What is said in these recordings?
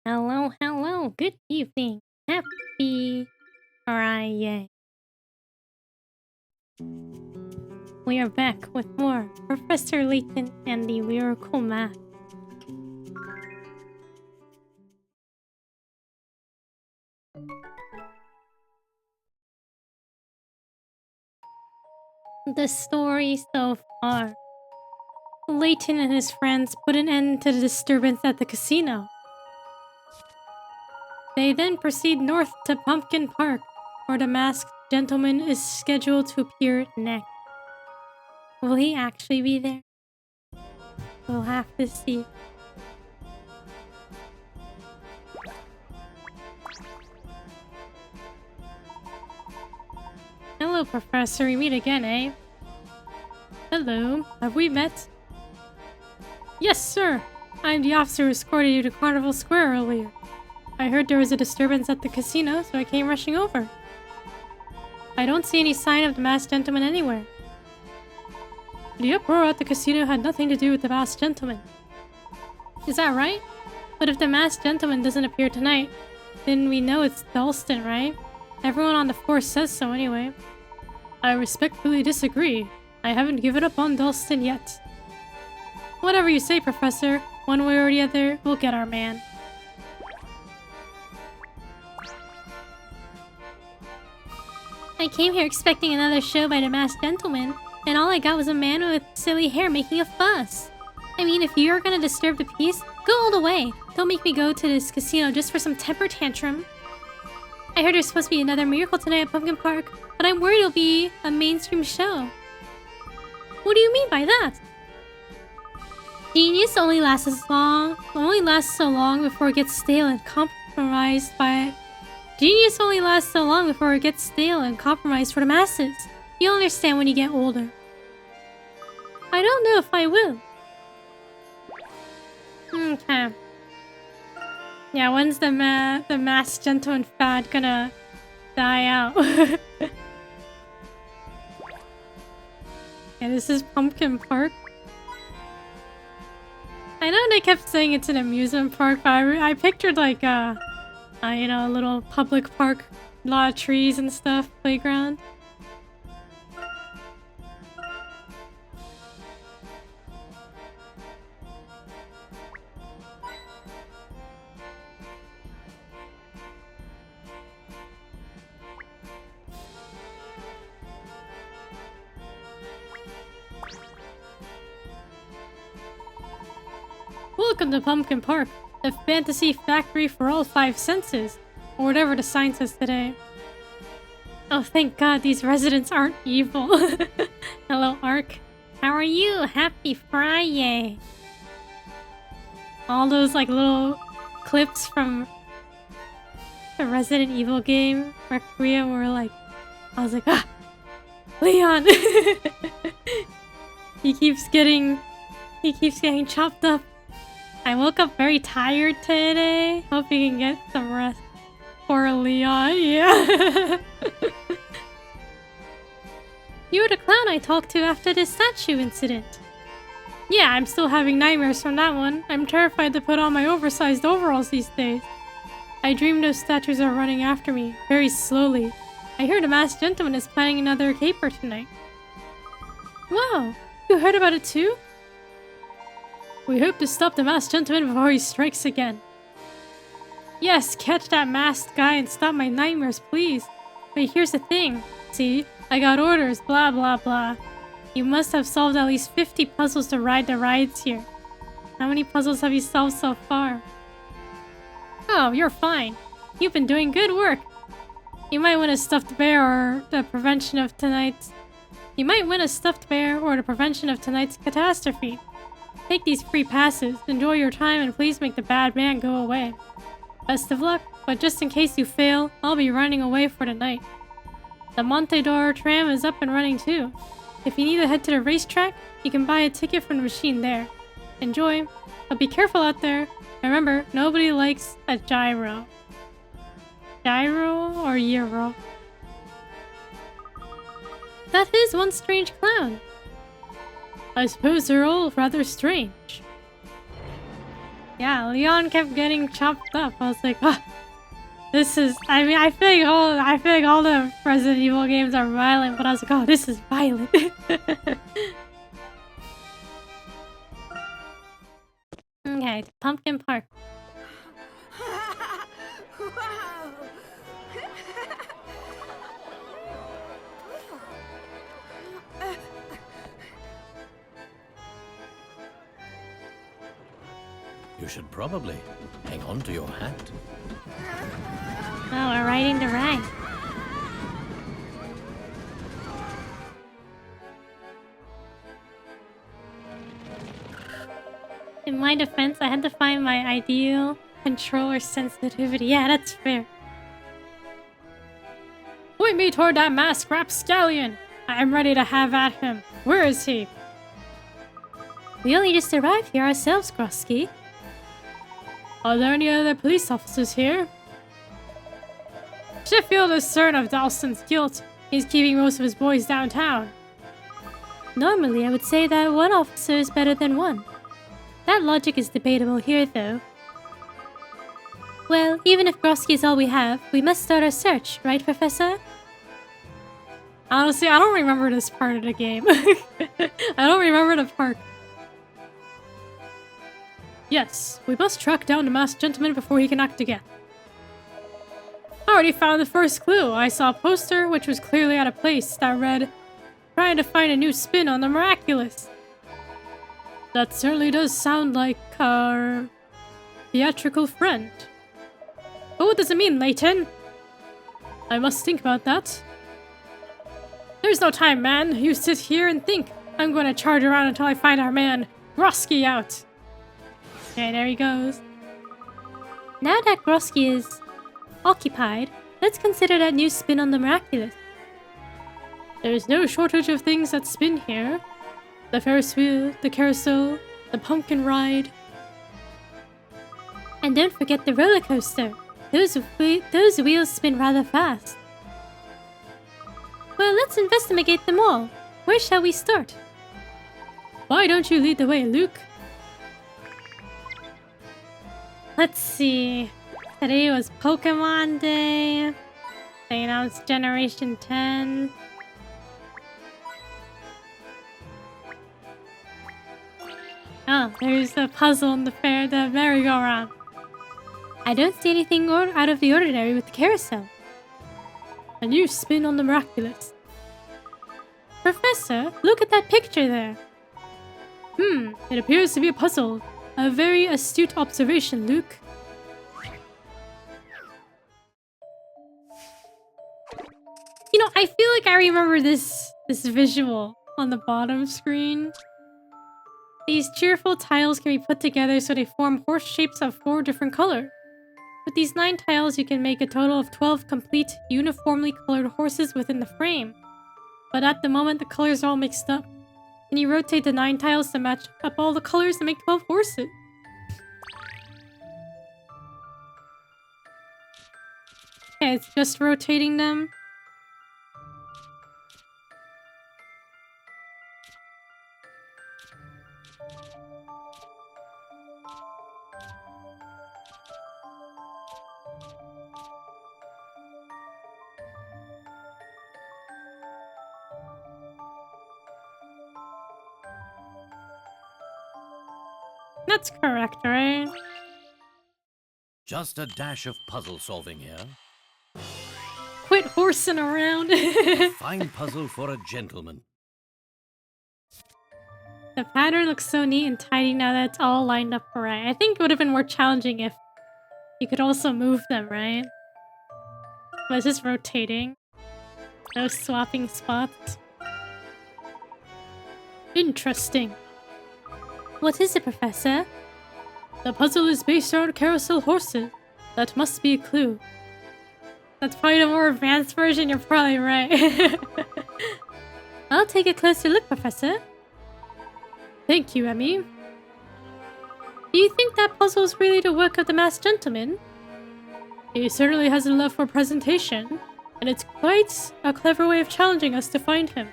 Hello, hello, good evening. Happy Friday. We are back with more Professor Layton and the lyrical math. The story so far. Layton and his friends put an end to the disturbance at the casino. They then proceed north to Pumpkin Park, where the masked gentleman is scheduled to appear next. Will he actually be there? We'll have to see. Hello, Professor. We meet again, eh? Hello. Have we met? Yes, sir. I'm the officer who escorted you to Carnival Square earlier. I heard there was a disturbance at the casino, so I came rushing over. I don't see any sign of the masked gentleman anywhere. The uproar at the casino had nothing to do with the masked gentleman. Is that right? But if the masked gentleman doesn't appear tonight, then we know it's Dalston, right? Everyone on the force says so anyway. I respectfully disagree. I haven't given up on Dalston yet. Whatever you say, Professor. One way or the other, we'll get our man. I came here expecting another show by the masked gentleman, and all I got was a man with silly hair making a fuss. I mean, if you're gonna disturb the peace, go all the way. Don't make me go to this casino just for some temper tantrum. I heard there's supposed to be another miracle tonight at Pumpkin Park, but I'm worried it'll be a mainstream show. What do you mean by that? Genius only lasts so long before it gets stale and compromised by... Genius only lasts so long before it gets stale and compromised for the masses. You'll understand when you get older. I don't know if I will. Okay. Yeah, when's the masked gentleman fad gonna die out? Yeah, this is Pumpkin Park. I know they kept saying it's an amusement park, but I pictured like a little public park, a lot of trees and stuff, playground. Welcome to Pumpkin Park, the fantasy factory for all five senses, or whatever the sign says today. Oh, thank God these residents aren't evil. Hello, Ark. How are you? Happy Friday. All those like little clips from the Resident Evil game, Requiem, were like, I was like, ah, Leon. He keeps getting chopped up. I woke up very tired today. Hope you can get some rest. Poor Leon, yeah. You were the clown I talked to after this statue incident. Yeah, I'm still having nightmares from that one. I'm terrified to put on my oversized overalls these days. I dream those statues are running after me, very slowly. I hear the masked gentleman is planning another caper tonight. Wow, you heard about it too? We hope to stop the masked gentleman before he strikes again. Yes, catch that masked guy and stop my nightmares, please. But here's the thing. See, I got orders, blah blah blah. You must have solved at least 50 puzzles to ride the rides here. How many puzzles have you solved so far? Oh, you're fine. You've been doing good work. You might win a stuffed bear or the prevention of tonight's catastrophe. Take these free passes, enjoy your time, and please make the bad man go away. Best of luck, but just in case you fail, I'll be running away for the night. The Montedor tram is up and running too. If you need to head to the racetrack, you can buy a ticket from the machine there. Enjoy, but be careful out there. Remember, nobody likes a gyro. Gyro or gyro? That is one strange clown. I suppose they're all rather strange. Yeah, Leon kept getting chopped up. I was like, oh, this is. I mean, I feel like all the Resident Evil games are violent, but I was like, oh, this is violent. Okay, Pumpkin Park. You should probably hang on to your hat. Oh, we're riding the ride. In my defense, I had to find my ideal controller sensitivity. Yeah, that's fair. Point me toward that masked rapscallion. I am ready to have at him. Where is he? We only just arrived here ourselves, Grosky. Are there any other police officers here? Sheffield is certain of Dawson's guilt. He's keeping most of his boys downtown. Normally, I would say that one officer is better than one. That logic is debatable here, though. Well, even if Grosky is all we have, we must start our search, right, Professor? Honestly, I don't remember this part of the game. I don't remember the park. Yes, we must track down the masked gentleman before he can act again. I already found the first clue. I saw a poster which was clearly out of place that read, "Trying to find a new spin on the miraculous." That certainly does sound like our theatrical friend. But what does it mean, Layton? I must think about that. There's no time, man. You sit here and think. I'm going to charge around until I find our man, Grosky, out. Okay, there he goes. Now that Grosky is occupied, let's consider that new spin on the miraculous. There's no shortage of things that spin here. The Ferris wheel, the carousel, the pumpkin ride. And don't forget the roller coaster. Those wheels spin rather fast. Well, let's investigate them all. Where shall we start? Why don't you lead the way, Luke? Let's see. Today was Pokemon Day. They announced Generation 10. Oh, there's the puzzle in the fair, the merry-go-round. I don't see anything out of the ordinary with the carousel. A new spin on the miraculous. Professor, look at that picture there. It appears to be a puzzle. A very astute observation, Luke. You know, I feel like I remember this visual on the bottom screen. These cheerful tiles can be put together so they form horse shapes of 4 different colors. With these 9 tiles, you can make a total of 12 complete, uniformly colored horses within the frame. But at the moment, the colors are all mixed up. And you rotate the 9 tiles to match up all the colors to make 12 horses. Okay, it's just rotating them. That's correct, right? Just a dash of puzzle solving here. Quit horsing around. Fine puzzle for a gentleman. The pattern looks so neat and tidy now that it's all lined up right. I think it would have been more challenging if you could also move them, right? But it's just rotating. No swapping spots. Interesting. What is it, Professor? The puzzle is based around carousel horses. That must be a clue. That's probably the more advanced version, you're probably right. I'll take a closer look, Professor. Thank you, Emmy. Do you think that puzzle is really the work of the masked gentleman? He certainly has a love for presentation, and it's quite a clever way of challenging us to find him.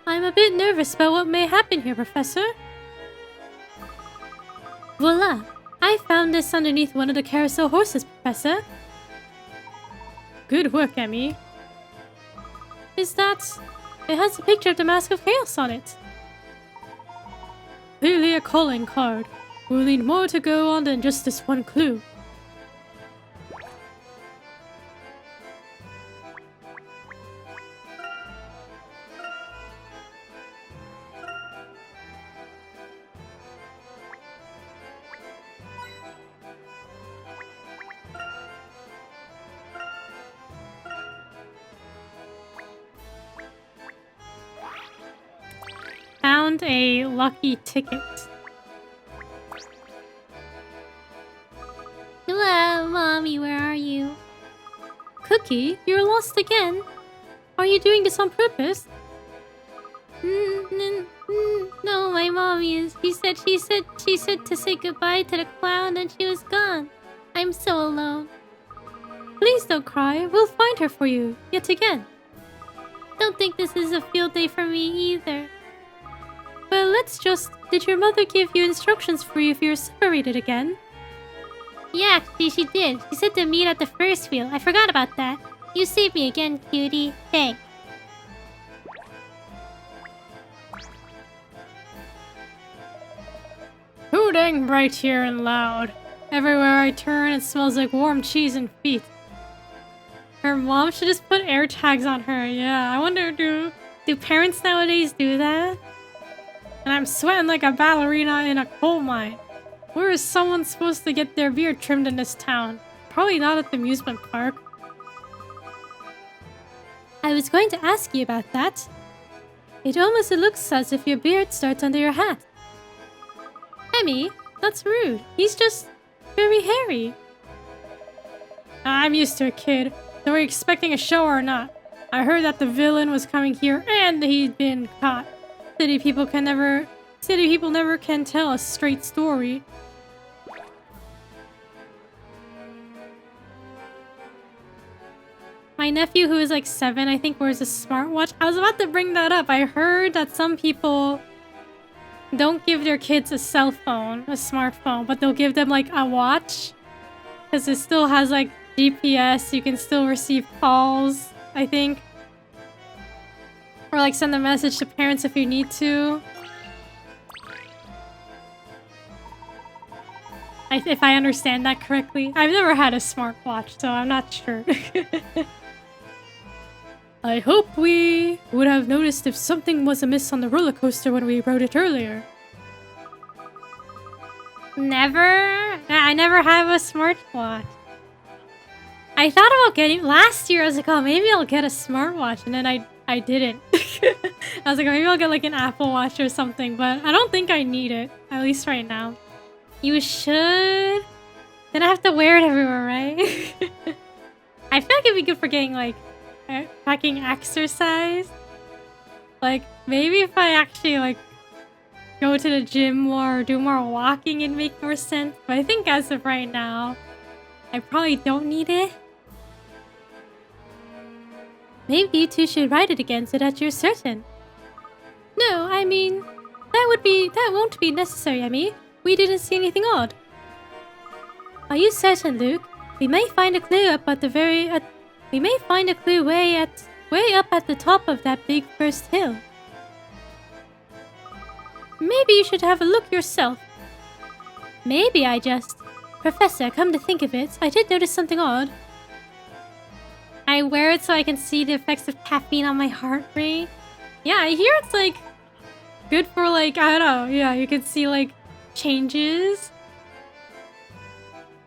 I'm a bit nervous about what may happen here, Professor. Voila! I found this underneath one of the carousel horses, Professor. Good work, Emmy. Is that... It has a picture of the Mask of Chaos on it. Clearly a calling card. We'll need more to go on than just this one clue. Found a lucky ticket. Hello, Mommy, where are you? Cookie, you're lost again. Are you doing this on purpose? No, my mommy is. She said to say goodbye to the clown and she was gone. I'm so alone. Please don't cry. We'll find her for you, yet again. Don't think this is a field day for me either. But let's just... Did your mother give you instructions for you if you're separated again? Yeah, actually she did. She said to meet at the first wheel. I forgot about that. You saved me again, cutie. Thanks. Too dang bright here and loud. Everywhere I turn, it smells like warm cheese and feet. Her mom should just put air tags on her. Yeah, I wonder, do parents nowadays do that? And I'm sweating like a ballerina in a coal mine. Where is someone supposed to get their beard trimmed in this town? Probably not at the amusement park. I was going to ask you about that. It almost looks as if your beard starts under your hat. Emmy, that's rude. He's just very hairy. I'm used to a kid. So we're expecting a show or not. I heard that the villain was coming here and he'd been caught. City people never can tell a straight story. My nephew, who is like 7, I think wears a smartwatch. I was about to bring that up. I heard that some people don't give their kids a cell phone, a smartphone, but they'll give them like a watch. Because it still has like GPS, you can still receive calls, I think. Or like send a message to parents if you need to. If I understand that correctly. I've never had a smartwatch, so I'm not sure. I hope we would have noticed if something was amiss on the roller coaster when we rode it earlier. Never? I never have a smartwatch. I thought about getting... Last year I was like, oh, maybe I'll get a smartwatch, and then I didn't. I was like, maybe I'll get like an Apple Watch or something, but I don't think I need it. At least right now. You should. Then I have to wear it everywhere, right? I feel like it'd be good for getting like tracking exercise. Like maybe if I actually like go to the gym more or do more walking, it'd make more sense. But I think as of right now, I probably don't need it. Maybe you two should ride it again so that you're certain. No, I mean, that won't be necessary, Emmy. We didn't see anything odd. Are you certain, Luke? We may find a clue up at the we may find a clue way up at the top of that big first hill. Maybe you should have a look yourself. Maybe I just... Professor, come to think of it, I did notice something odd. I wear it so I can see the effects of caffeine on my heart rate. Yeah, I hear it's like good for like, I don't know, yeah, you can see like changes.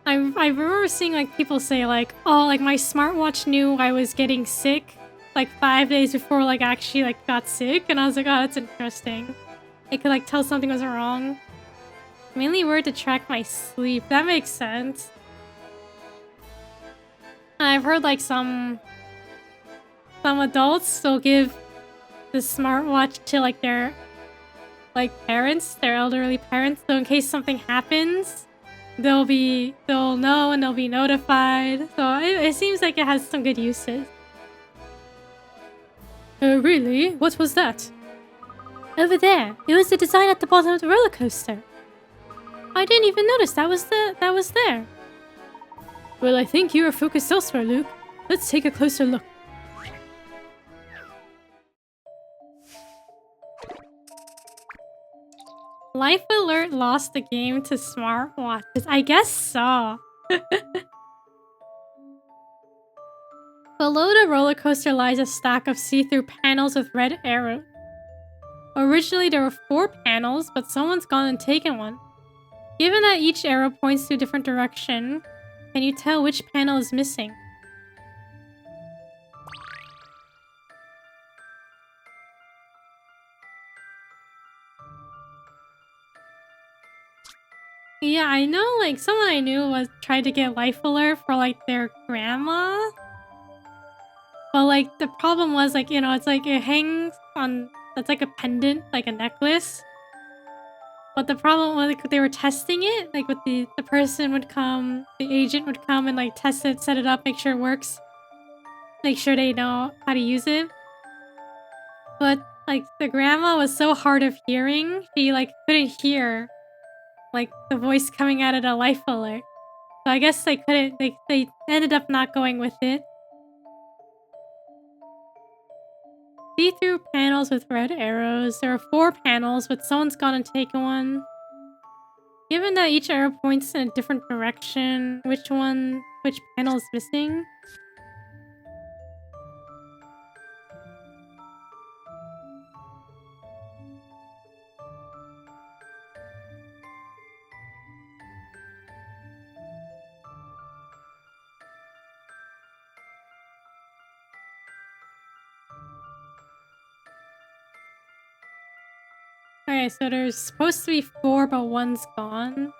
I remember seeing like people say like, oh, like my smartwatch knew I was getting sick like 5 days before like actually like got sick, and I was like, oh, that's interesting. It could like tell something was wrong. Mainly wear it to track my sleep. That makes sense. I've heard like some adults still give the smartwatch to like their parents, their elderly parents, so in case something happens, they'll know and they'll be notified. So it seems like it has some good uses. Really? What was that? Over there. It was the design at the bottom of the roller coaster. I didn't even notice that was there. Well, I think you are focused elsewhere, Luke. Let's take a closer look. Life Alert lost the game to smartwatches. I guess so. Below the roller coaster lies a stack of see-through panels with red arrows. Originally, there were 4 panels, but someone's gone and taken one. Given that each arrow points to a different direction, can you tell which panel is missing? Yeah, I know, like, someone I knew was tried to get Life Alert for, like, their grandma. But, like, the problem was, like, you know, it's like it hangs on... That's like a pendant, like a necklace. But the problem was, like, they were testing it. Like, with the person would come, the agent would come and, like, test it, set it up, make sure it works. Make sure they know how to use it. But, like, the grandma was so hard of hearing, she, like, couldn't hear, like, the voice coming out of the Life Alert. So I guess they couldn't, they ended up not going with it. See-through panels with red arrows. There are 4 panels, but someone's gone and taken one. Given that each arrow points in a different direction, which panel is missing? Okay, so there's supposed to be 4, but 1's gone.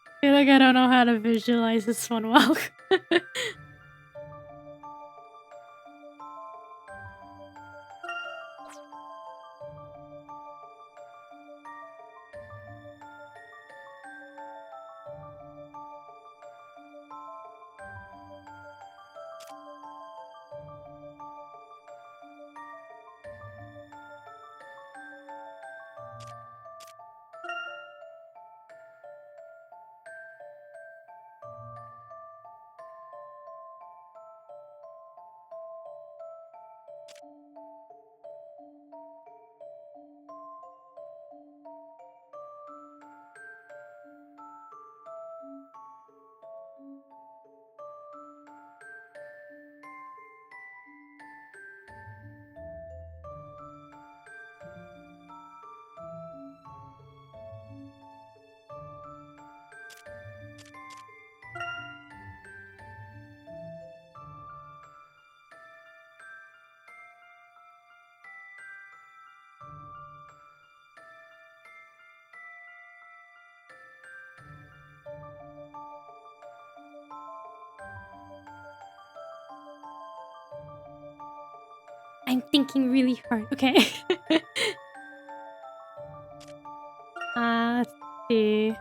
I feel like I don't know how to visualize this one well. I'm thinking really hard. Okay. Let's see.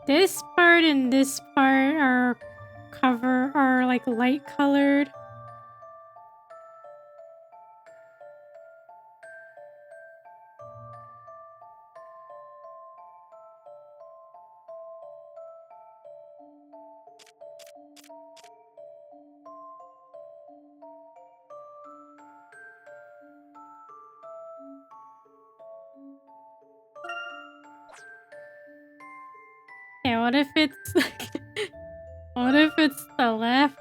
This part and this part are like light colored. What if it's what if it's the left?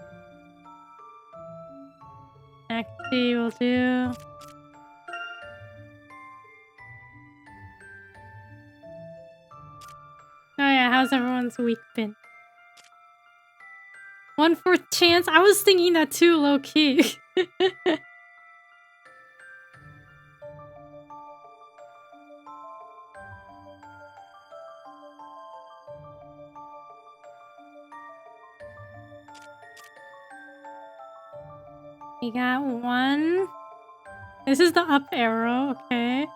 Actually, we'll do. Oh yeah, how's everyone's week been? 1/4 chance? I was thinking that too, low key. We got 1. This is the up arrow, okay?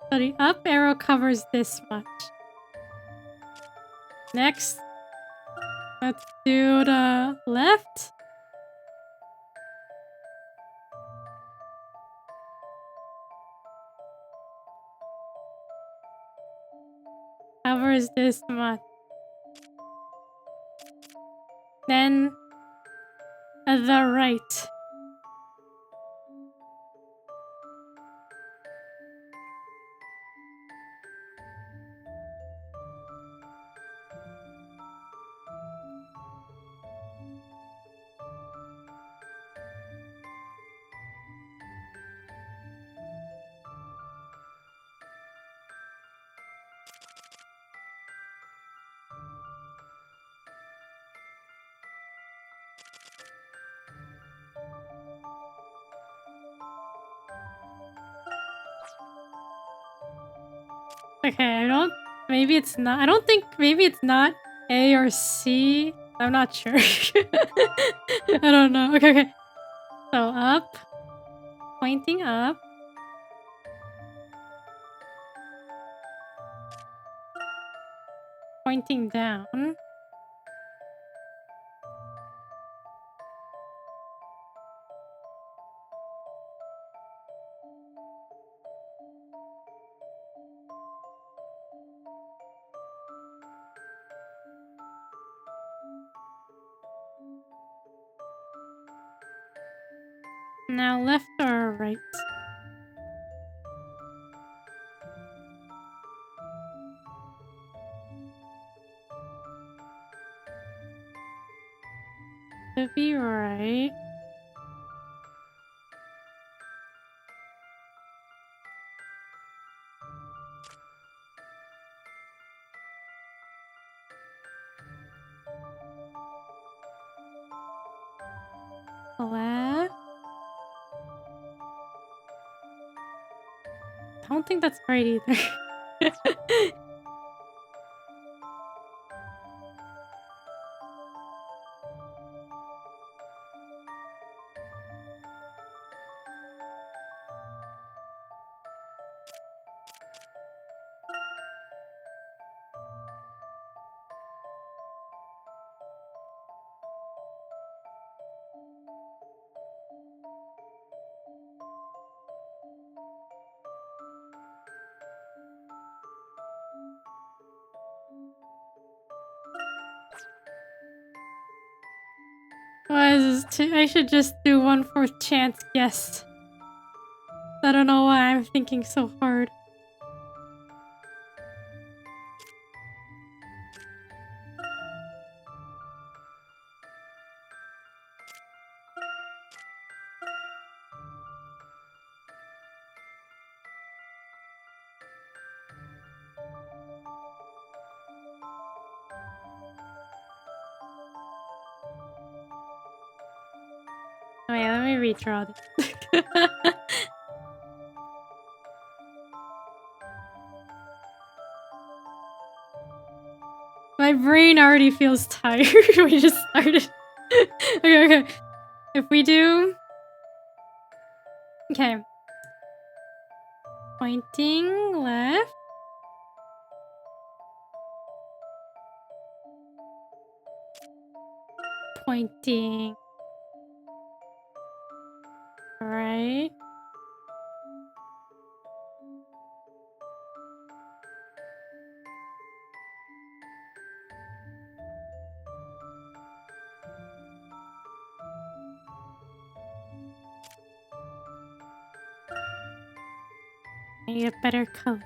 So the up arrow covers this much. Next, let's do the left. Covers this much. Then the right. Okay, maybe it's not. I don't think, maybe it's not A or C. I'm not sure. I don't know. Okay. So up. Pointing up. Pointing down. Now left or right? To be right. Left. I don't think that's right either. Why is this I should just do 1/4 chance guess. I don't know why I'm thinking so hard. Oh yeah, let me redraw this. My brain already feels tired. We just started. Okay. If we do... Okay. Pointing left. Pointing right. I need a better color.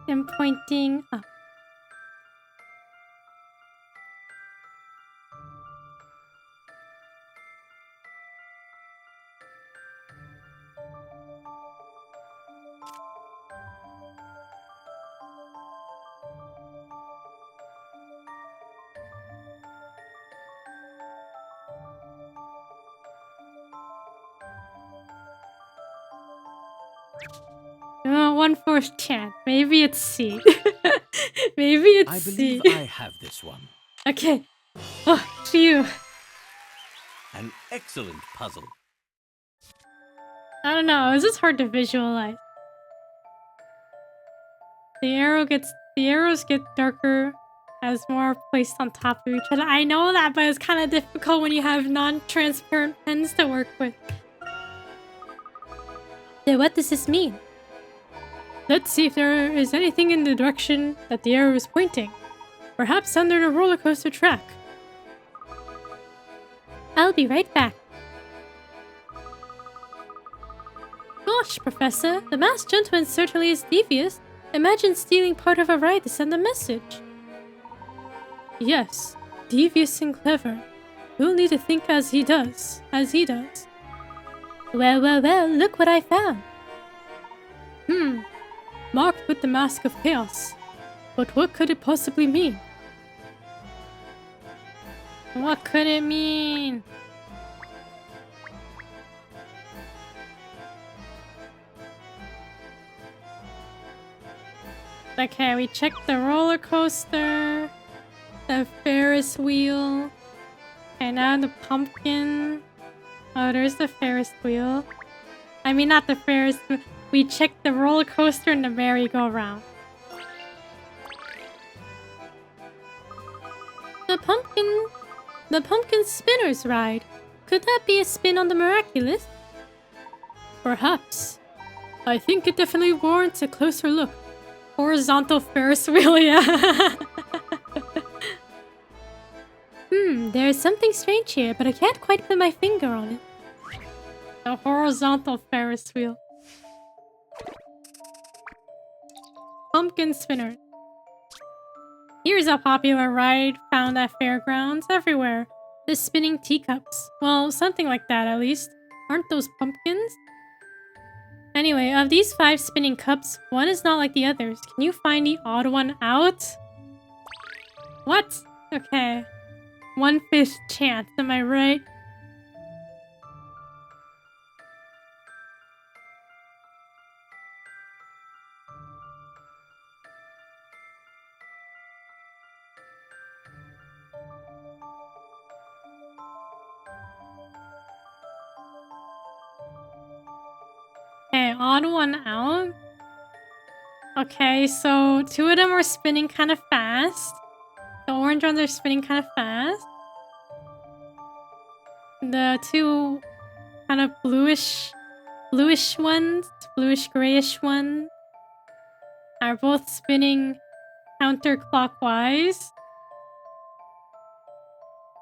Then pointing up. Oh, one fourth chance. Maybe it's C. Maybe it's I C. believe I have this one. Okay. Oh, phew. An excellent puzzle. I don't know. It's just hard to visualize. The arrows get darker as more are placed on top of each other. I know that, but it's kind of difficult when you have non-transparent pens to work with. So what does this mean? Let's see if there is anything in the direction that the arrow is pointing. Perhaps under the roller coaster track. I'll be right back. Gosh, Professor, the masked gentleman certainly is devious. Imagine stealing part of a ride to send a message. Yes, devious and clever. You'll need to think as he does. Well, look what I found. Marked with the Mask of Chaos. But what could it possibly mean? What could it mean? Okay, we checked the roller coaster, the Ferris wheel, and now the pumpkin. Oh, there's the Ferris wheel. I mean, not the Ferris wheel. We checked the roller coaster and the merry-go-round. The pumpkin spinner's ride. Could that be a spin on the miraculous? Perhaps. I think it definitely warrants a closer look. Horizontal Ferris wheel, yeah. There's something strange here, but I can't quite put my finger on it. A horizontal Ferris wheel. Pumpkin spinner. Here's a popular ride found at fairgrounds everywhere. The spinning teacups. Well, something like that at least. Aren't those pumpkins? Anyway, of these 5 spinning cups, one is not like the others. Can you find the odd one out? What? Okay. 1/5 chance, am I right? Okay, odd one out. Okay, so 2 of them are spinning kind of fast. The orange ones are spinning kind of fast. The 2 kind of bluish ones, bluish-grayish ones, are both spinning counterclockwise.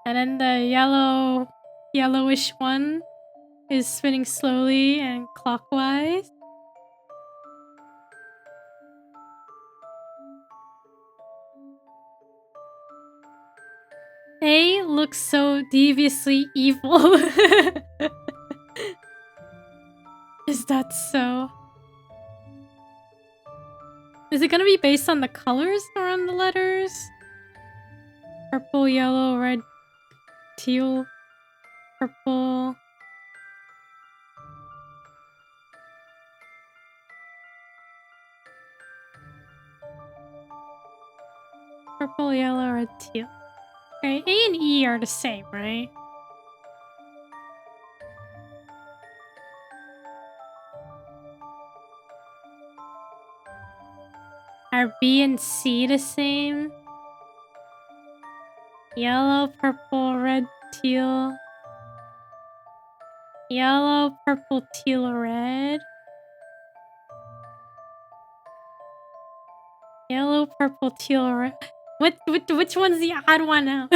And then the yellowish one is spinning slowly and clockwise. A looks so deviously evil. Is that so? Is it gonna be based on the colors around the letters? Purple, yellow, red, teal, purple. Purple, yellow, red, teal. Okay, A and E are the same, right? Are B and C the same? Yellow, purple, red, teal. Yellow, purple, teal, red. Yellow, purple, teal, red. Which one's the odd one now?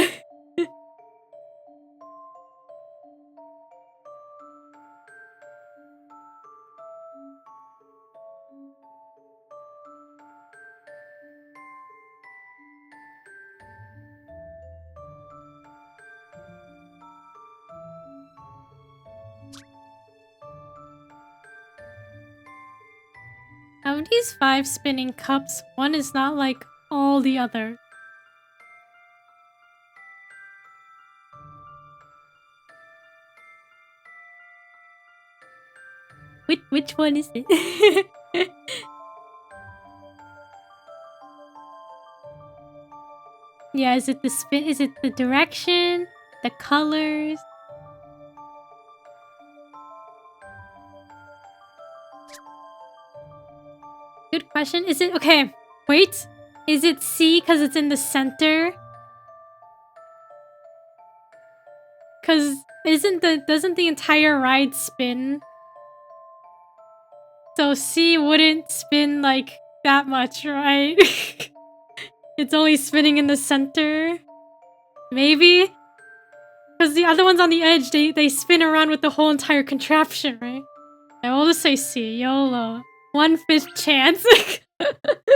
Of these 5 spinning cups, one is not like all the others. Which one is it? Yeah, is it the spin? Is it the direction? The colors? Good question. Is it okay? Wait, is it C because it's in the center? Because doesn't the entire ride spin? So C wouldn't spin like that much, right? It's only spinning in the center. Maybe? Because the other ones on the edge, they spin around with the whole entire contraption, right? I will just say C, YOLO. 1/5 chance.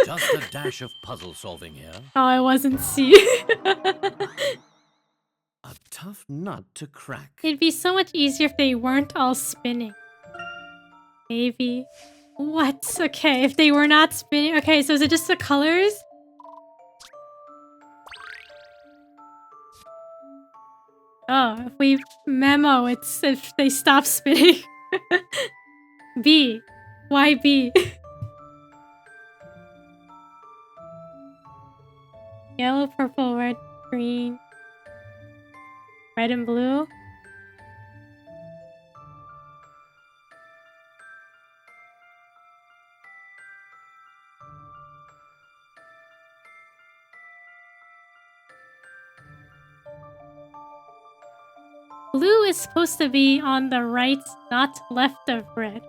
Just a dash of puzzle solving here. Oh, it wasn't C. A tough nut to crack. It'd be so much easier if they weren't all spinning. Maybe. What? Okay, if they were not spinning. Okay, so is it just the colors? Oh, if we memo, it's if they stop spinning. B. Why B? Yellow, purple, red, green. Red and blue? Blue is supposed to be on the right, not left of red.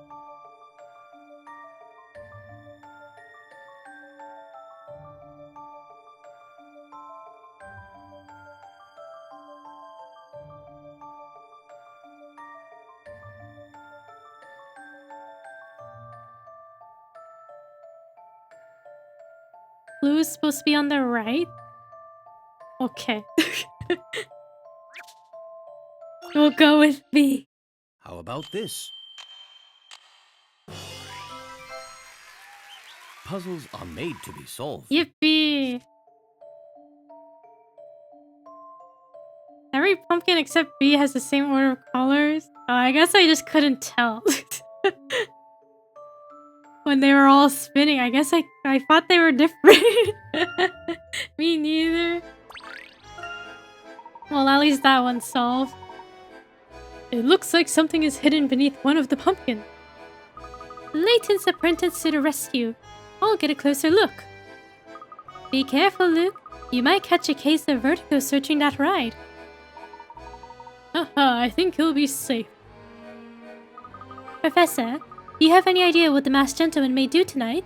Blue is supposed to be on the right? Okay. We'll go with B. How about this? Puzzles are made to be solved. Yippee! Every pumpkin except B has the same order of colors. Oh, I guess I just couldn't tell. When they were all spinning, I guess I thought they were different. Me neither. Well, at least that one's solved. It looks like something is hidden beneath one of the pumpkins. Layton's apprentice to the rescue. I'll get a closer look. Be careful, Luke. You might catch a case of vertigo searching that ride. Haha, I think he'll be safe. Professor, do you have any idea what the masked gentleman may do tonight?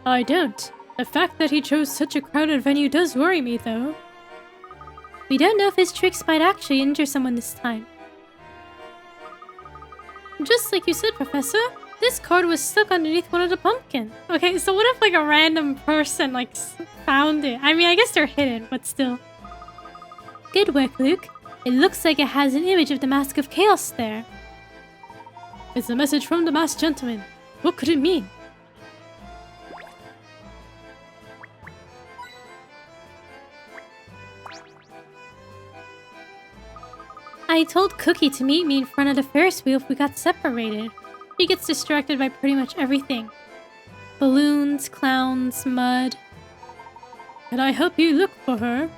I don't. The fact that he chose such a crowded venue does worry me, though. We don't know if his tricks might actually injure someone this time. Just like you said, Professor, this card was stuck underneath one of the pumpkins. Okay, so what if like a random person like found it? I mean, I guess they're hidden, but still. Good work, Luke. It looks like it has an image of the Mask of Chaos there. It's a message from the masked gentleman. What could it mean? I told Cookie to meet me in front of the Ferris wheel if we got separated. She gets distracted by pretty much everything. Balloons, clowns, mud. Can I help you look for her?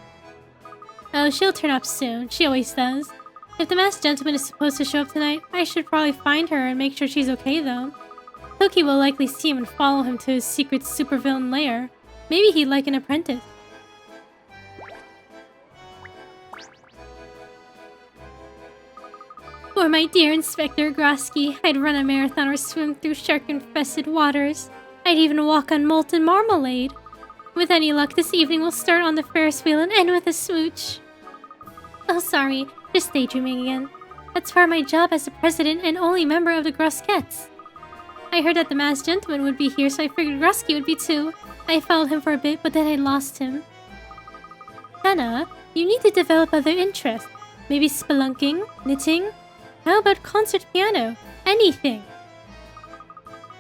Oh, she'll turn up soon. She always does. If the masked gentleman is supposed to show up tonight, I should probably find her and make sure she's okay, though. Cookie will likely see him and follow him to his secret supervillain lair. Maybe he'd like an apprentice. For my dear Inspector Grosky, I'd run a marathon or swim through shark-infested waters. I'd even walk on molten marmalade. With any luck, this evening will start on the Ferris wheel and end with a smooch. Oh, sorry. Just daydreaming again. That's part of my job as the president and only member of the Groskettes. I heard that the masked gentleman would be here, so I figured Grosky would be too. I followed him for a bit, but then I lost him. Hannah, you need to develop other interests. Maybe spelunking, knitting. How about concert piano? Anything.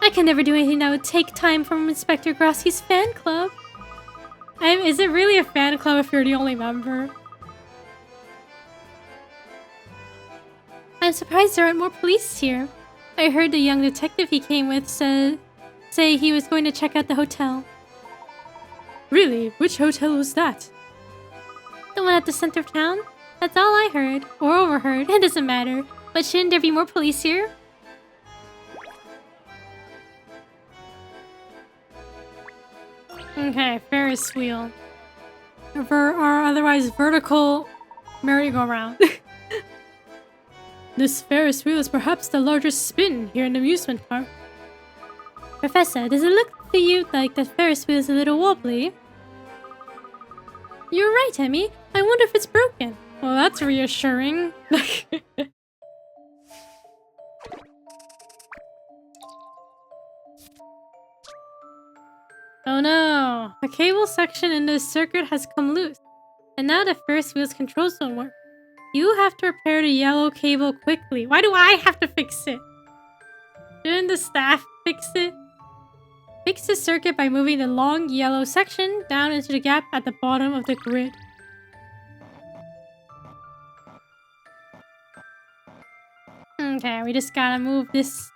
I can never do anything that would take time from Inspector Grosky's fan club. Is it really a fan club if you're the only member? I'm surprised there aren't more police here. I heard the young detective he came with say he was going to check out the hotel. Really? Which hotel was that? The one at the center of town? That's all I heard. Or overheard. It doesn't matter. But shouldn't there be more police here? Okay, Ferris wheel. Or otherwise vertical merry-go-round. This Ferris wheel is perhaps the largest spin here in the amusement park. Professor, does it look to you like the Ferris wheel is a little wobbly? You're right, Emmy. I wonder if it's broken. Well, that's reassuring. Oh no! A cable section in the circuit has come loose, and now the Ferris wheel's controls don't work. You have to repair the yellow cable quickly. Why do I have to fix it? Shouldn't the staff fix it? Fix the circuit by moving the long yellow section down into the gap at the bottom of the grid. Okay, we just gotta move this.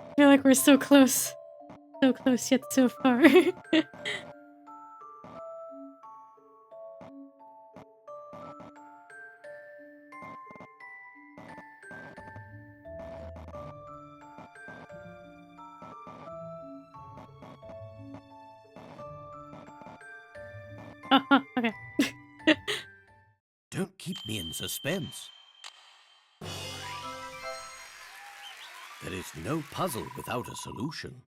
I feel like we're so close. So close yet so far. Okay. Don't keep me in suspense. There is no puzzle without a solution.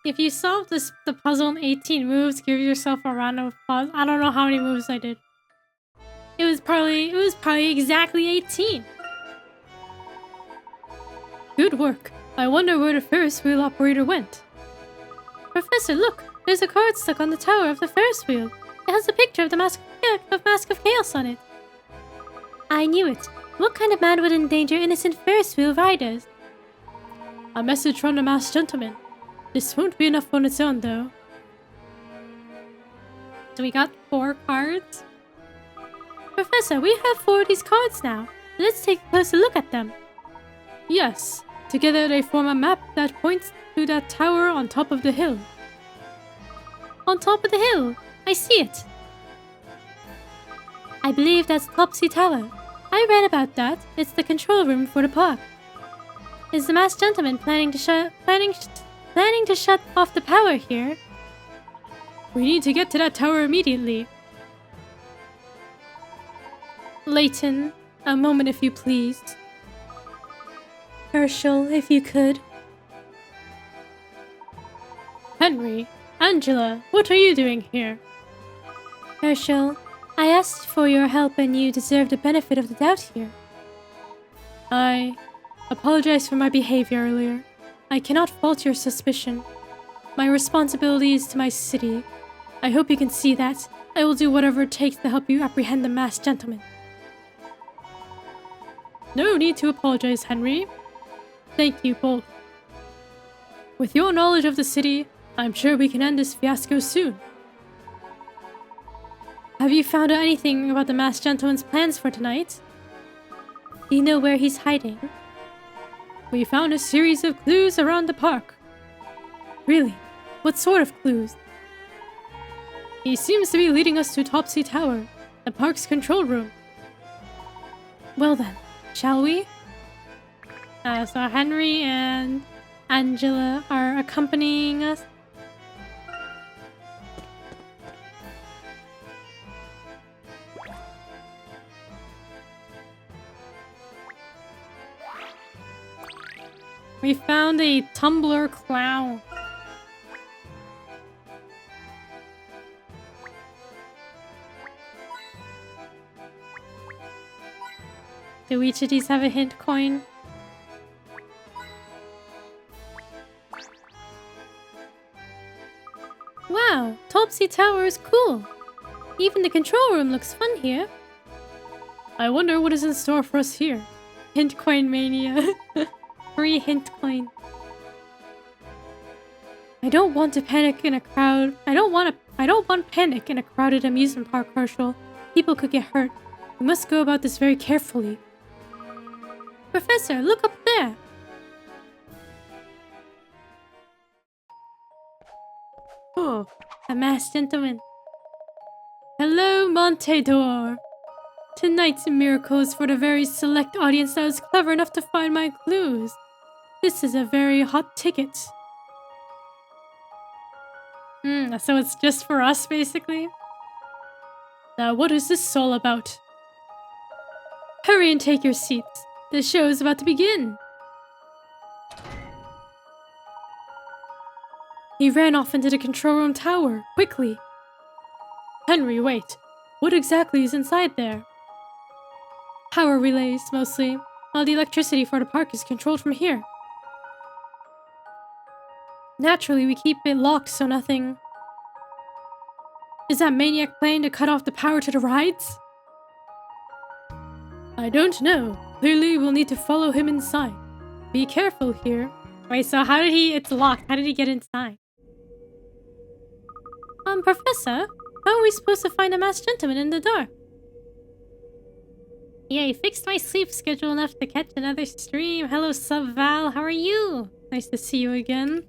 If you solve the puzzle in 18 moves, give yourself a round of applause. I don't know how many moves I did. It was probably exactly 18. Good work. I wonder where the Ferris wheel operator went. Professor, look! There's a card stuck on the tower of the Ferris wheel. It has a picture of the Mask of Chaos on it. I knew it. What kind of man would endanger innocent Ferris wheel riders? A message from the masked gentleman. This won't be enough on its own, though. So we got 4 cards? Professor, we have 4 of these cards now. Let's take a closer look at them. Yes. Together they form a map that points to that tower on top of the hill. On top of the hill. I see it. I believe that's Topsy Tower. I read about that. It's the control room for the park. Is the masked gentleman planning to shut off the power here? We need to get to that tower immediately. Layton, a moment if you please. Herschel, if you could. Henry, Angela, what are you doing here? Herschel, I asked for your help and you deserve the benefit of the doubt here. I apologize for my behavior earlier. I cannot fault your suspicion. My responsibility is to my city. I hope you can see that. I will do whatever it takes to help you apprehend the masked gentleman. No need to apologize, Henry. Thank you both. With your knowledge of the city, I'm sure we can end this fiasco soon. Have you found out anything about the masked gentleman's plans for tonight? Do you know where he's hiding? We found a series of clues around the park. Really? What sort of clues? He seems to be leading us to Topsy Tower, the park's control room. Well then, shall we? So Henry and Angela are accompanying us. We found a tumbler clown. Do each of these have a hint coin? Wow, Topsy Tower is cool. Even the control room looks fun here. I wonder what is in store for us here. Hint coin mania. Free hint coin. I don't want to panic in a crowd. I don't want panic in a crowded amusement park, Herschel. People could get hurt. We must go about this very carefully. Professor, look up there. Oh, a masked gentleman. Hello, Montedor. Tonight's miracle is for the very select audience that was clever enough to find my clues. This is a very hot ticket. So it's just for us, basically? Now, what is this all about? Hurry and take your seats. The show is about to begin. He ran off into the control room tower, quickly. Henry, wait. What exactly is inside there? Power relays, mostly. All the electricity for the park is controlled from here. Naturally, we keep it locked so nothing... Is that maniac planning to cut off the power to the rides? I don't know. Clearly, we'll need to follow him inside. Be careful here. Wait, so how did he... It's locked. How did he get inside? Professor, how are we supposed to find a masked gentleman in the dark? Yeah, he fixed my sleep schedule enough to catch another stream. Hello, Sub Val. How are you? Nice to see you again.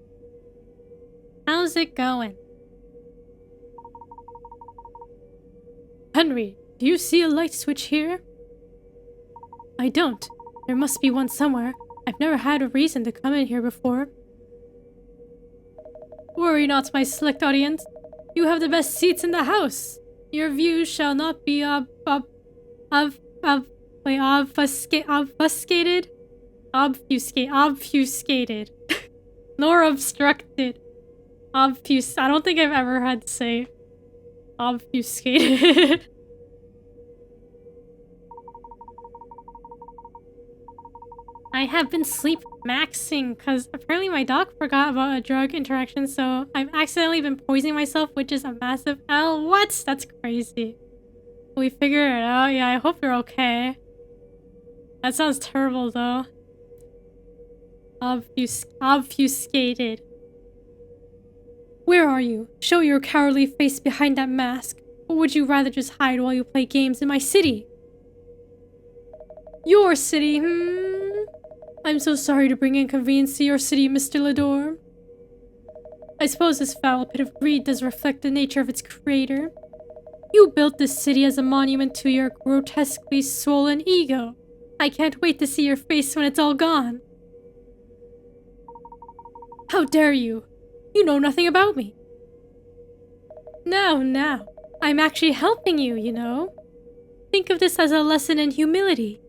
How's it going? Henry, do you see a light switch here? I don't. There must be one somewhere. I've never had a reason to come in here before. Worry not, my select audience. You have the best seats in the house. Your views shall not be obfuscated, nor obstructed. I don't think I've ever had to say obfuscated. I have been sleep maxing because apparently my doc forgot about a drug interaction, so I've accidentally been poisoning myself, which is a massive L. What? That's crazy. We figure it out. Yeah, I hope you're okay. That sounds terrible, though. Obfuscated. Where are you? Show your cowardly face behind that mask. Or would you rather just hide while you play games in my city? Your city, I'm so sorry to bring inconvenience to your city, Mr. Lador. I suppose this foul pit of greed does reflect the nature of its creator. You built this city as a monument to your grotesquely swollen ego. I can't wait to see your face when it's all gone. How dare you? You know nothing about me. Now. I'm actually helping you, you know. Think of this as a lesson in humility.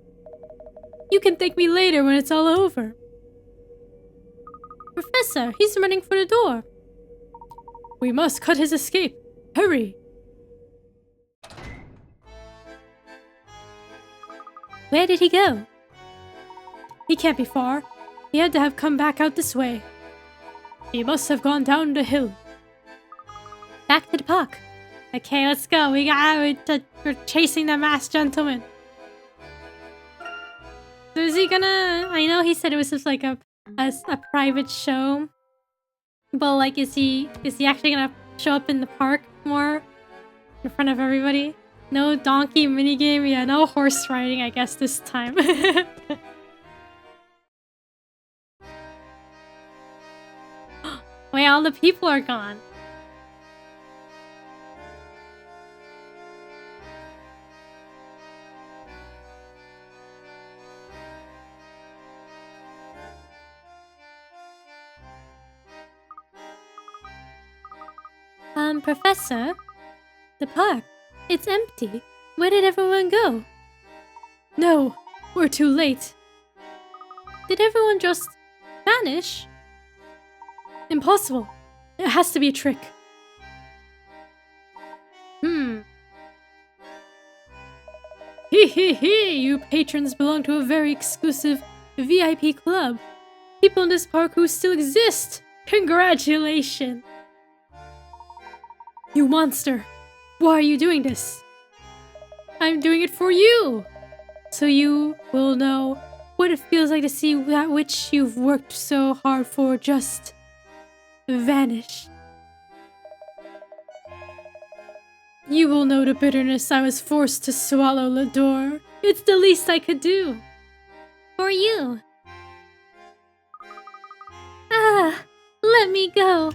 You can thank me later when it's all over. Professor, he's running for the door. We must cut his escape. Hurry. Where did he go? He can't be far. He had to have come back out this way. He must have gone down the hill. Back to the park. Okay, let's go. We're chasing the masked gentleman. So is he gonna... I know he said it was just like a private show. But like, is he actually gonna show up in the park more? In front of everybody? No donkey minigame? Yeah, no horse riding, I guess, this time. Wait, all the people are gone. Professor? The park. It's empty. Where did everyone go? No, we're too late. Did everyone just vanish? Impossible. It has to be a trick. Hee, you patrons belong to a very exclusive VIP club. People in this park who still exist. Congratulations. You monster. Why are you doing this? I'm doing it for you. So you will know what it feels like to see that which you've worked so hard for just vanish. You will know the bitterness I was forced to swallow, Lador. It's the least I could do. For you. Ah, let me go.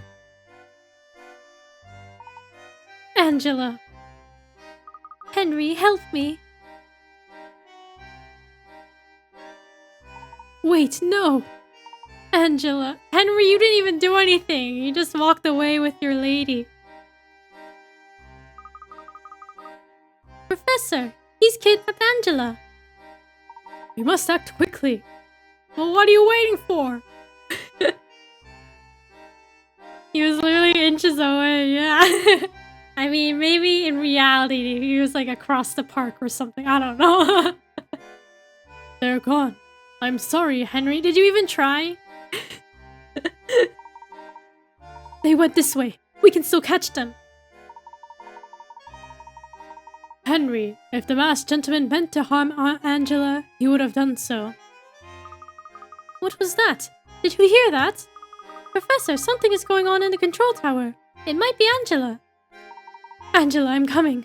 Angela. Henry, help me. Wait, no. Angela. Henry, you didn't even do anything. You just walked away with your lady. Professor, he's kidnapped Angela. We must act quickly. Well, what are you waiting for? He was literally inches away, yeah. I mean, maybe in reality, he was like across the park or something. I don't know. They're gone. I'm sorry, Henry. Did you even try? They went this way. We can still catch them. Henry, if the masked gentleman meant to harm Angela, he would have done so. What was that? Did you hear that? Professor, something is going on in the control tower. It might be Angela. Angela, I'm coming.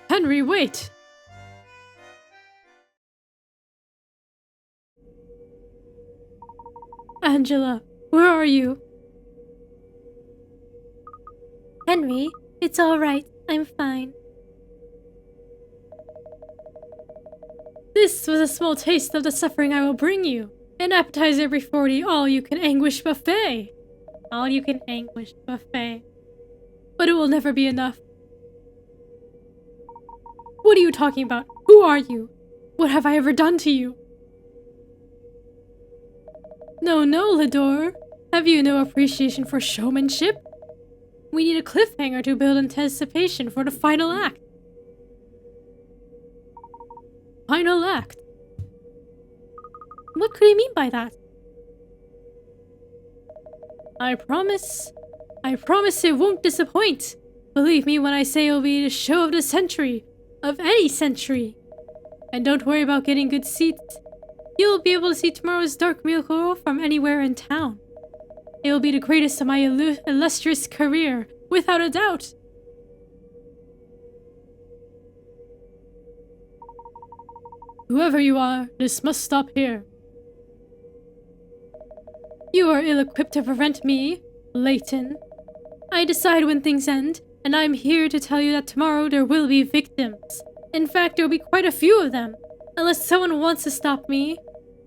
Henry, wait. Angela, where are you? Henry, it's all right. I'm fine. This was a small taste of the suffering I will bring you. An appetizer before the all-you-can-anguish buffet. All-you-can-anguish buffet. But it will never be enough. What are you talking about? Who are you? What have I ever done to you? No, Lador. Have you no appreciation for showmanship? We need a cliffhanger to build anticipation for the final act. Final act? What could he mean by that? I promise it won't disappoint. Believe me when I say it'll be the show of the century. Of any century. And don't worry about getting good seats. You'll be able to see tomorrow's Dark Miracle from anywhere in town. It will be the greatest of my illustrious career, without a doubt. Whoever you are, this must stop here. You are ill-equipped to prevent me, Layton. I decide when things end, and I'm here to tell you that tomorrow there will be victims. In fact, there will be quite a few of them. Unless someone wants to stop me,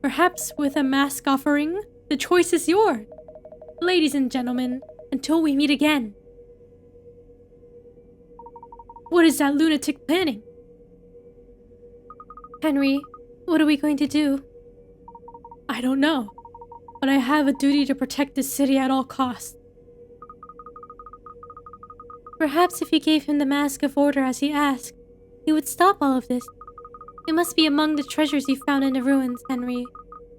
perhaps with a mask offering, the choice is yours. Ladies and gentlemen, until we meet again. What is that lunatic planning? Henry, what are we going to do? I don't know, but I have a duty to protect this city at all costs. Perhaps if you gave him the mask of order as he asked, he would stop all of this. It must be among the treasures you found in the ruins, Henry.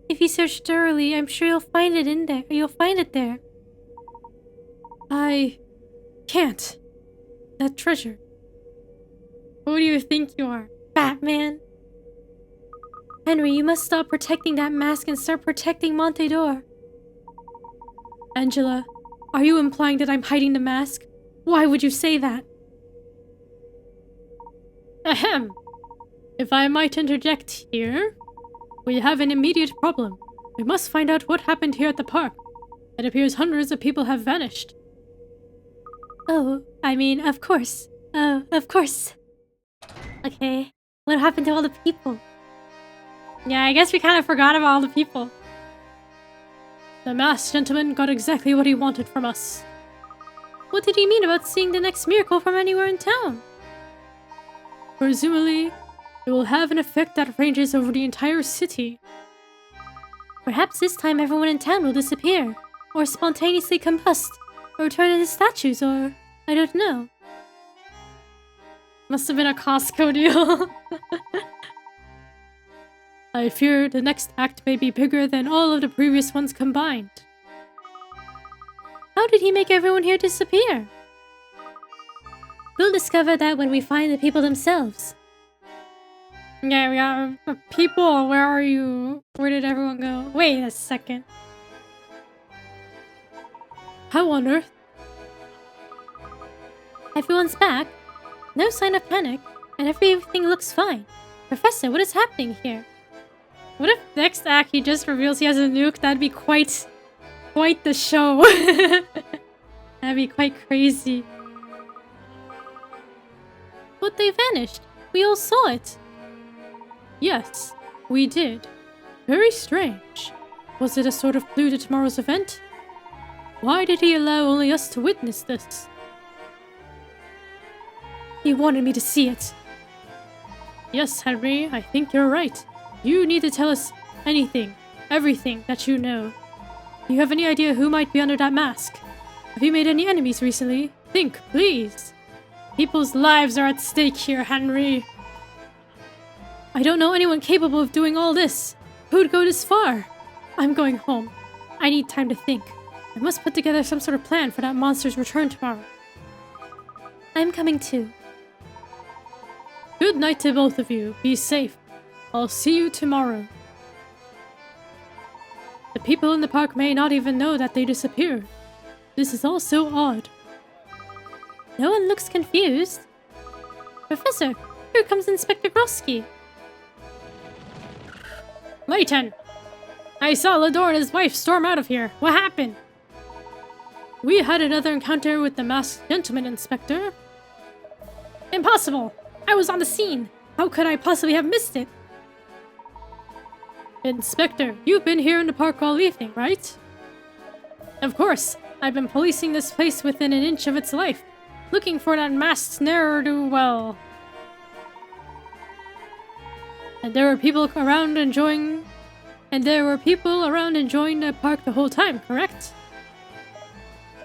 If you search thoroughly, I'm sure you'll find it in there. You'll find it there. I can't. That treasure. Who do you think you are? Batman. Henry, you must stop protecting that mask and start protecting Montedor. Angela, are you implying that I'm hiding the mask? Why would you say that? Ahem. If I might interject here, we have an immediate problem. We must find out what happened here at the park. It appears hundreds of people have vanished. Oh, I mean, of course. Oh, of course. Okay, what happened to all the people? Yeah, I guess we kind of forgot about all the people. The masked gentleman got exactly what he wanted from us. What did he mean about seeing the next miracle from anywhere in town? Presumably, it will have an effect that ranges over the entire city. Perhaps this time everyone in town will disappear, or spontaneously combust, or turn into statues, or I don't know. Must have been a Costco deal. I fear the next act may be bigger than all of the previous ones combined. How did he make everyone here disappear? We'll discover that when we find the people themselves. Yeah, we got the people. Where are you? Where did everyone go? Wait a second. How on earth? Everyone's back. No sign of panic, and everything looks fine. Professor, what is happening here? What if next act he just reveals he has a nuke? That'd be quite the show. That'd be quite crazy. But they vanished. We all saw it. Yes, we did. Very strange. Was it a sort of clue to tomorrow's event? Why did he allow only us to witness this? He wanted me to see it. Yes, Henry, I think you're right. You need to tell us anything, everything that you know. Do you have any idea who might be under that mask? Have you made any enemies recently? Think, please. People's lives are at stake here, Henry. I don't know anyone capable of doing all this. Who'd go this far? I'm going home. I need time to think. I must put together some sort of plan for that monster's return tomorrow. I'm coming too. Good night to both of you. Be safe. I'll see you tomorrow. The people in the park may not even know that they disappeared. This is all so odd. No one looks confused. Professor, here comes Inspector Grosky. Layton! I saw Lador and his wife storm out of here. What happened? We had another encounter with the masked gentleman, Inspector. Impossible! I was on the scene. How could I possibly have missed it? Inspector, you've been here in the park all evening, right? Of course. I've been policing this place within an inch of its life, looking for that masked ne'er-do-well. And there were people around enjoying the park the whole time, correct?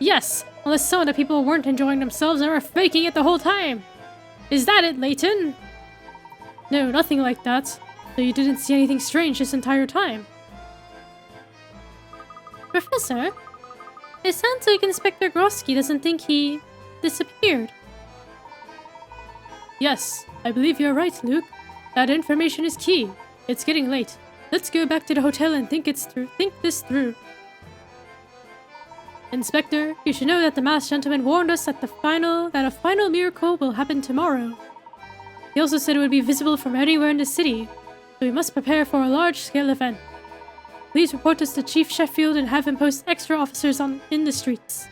Yes, unless some of the people weren't enjoying themselves and were faking it the whole time. Is that it, Layton? No, nothing like that. So you didn't see anything strange this entire time. Professor, it sounds like Inspector Grosky doesn't think he disappeared. Yes, I believe you're right, Luke. That information is key. It's getting late. Let's go back to the hotel and think this through. Inspector, you should know that the masked gentleman warned us that a final miracle will happen tomorrow. He also said it would be visible from anywhere in the city, so we must prepare for a large-scale event. Please report this to Chief Sheffield and have him post extra officers in the streets.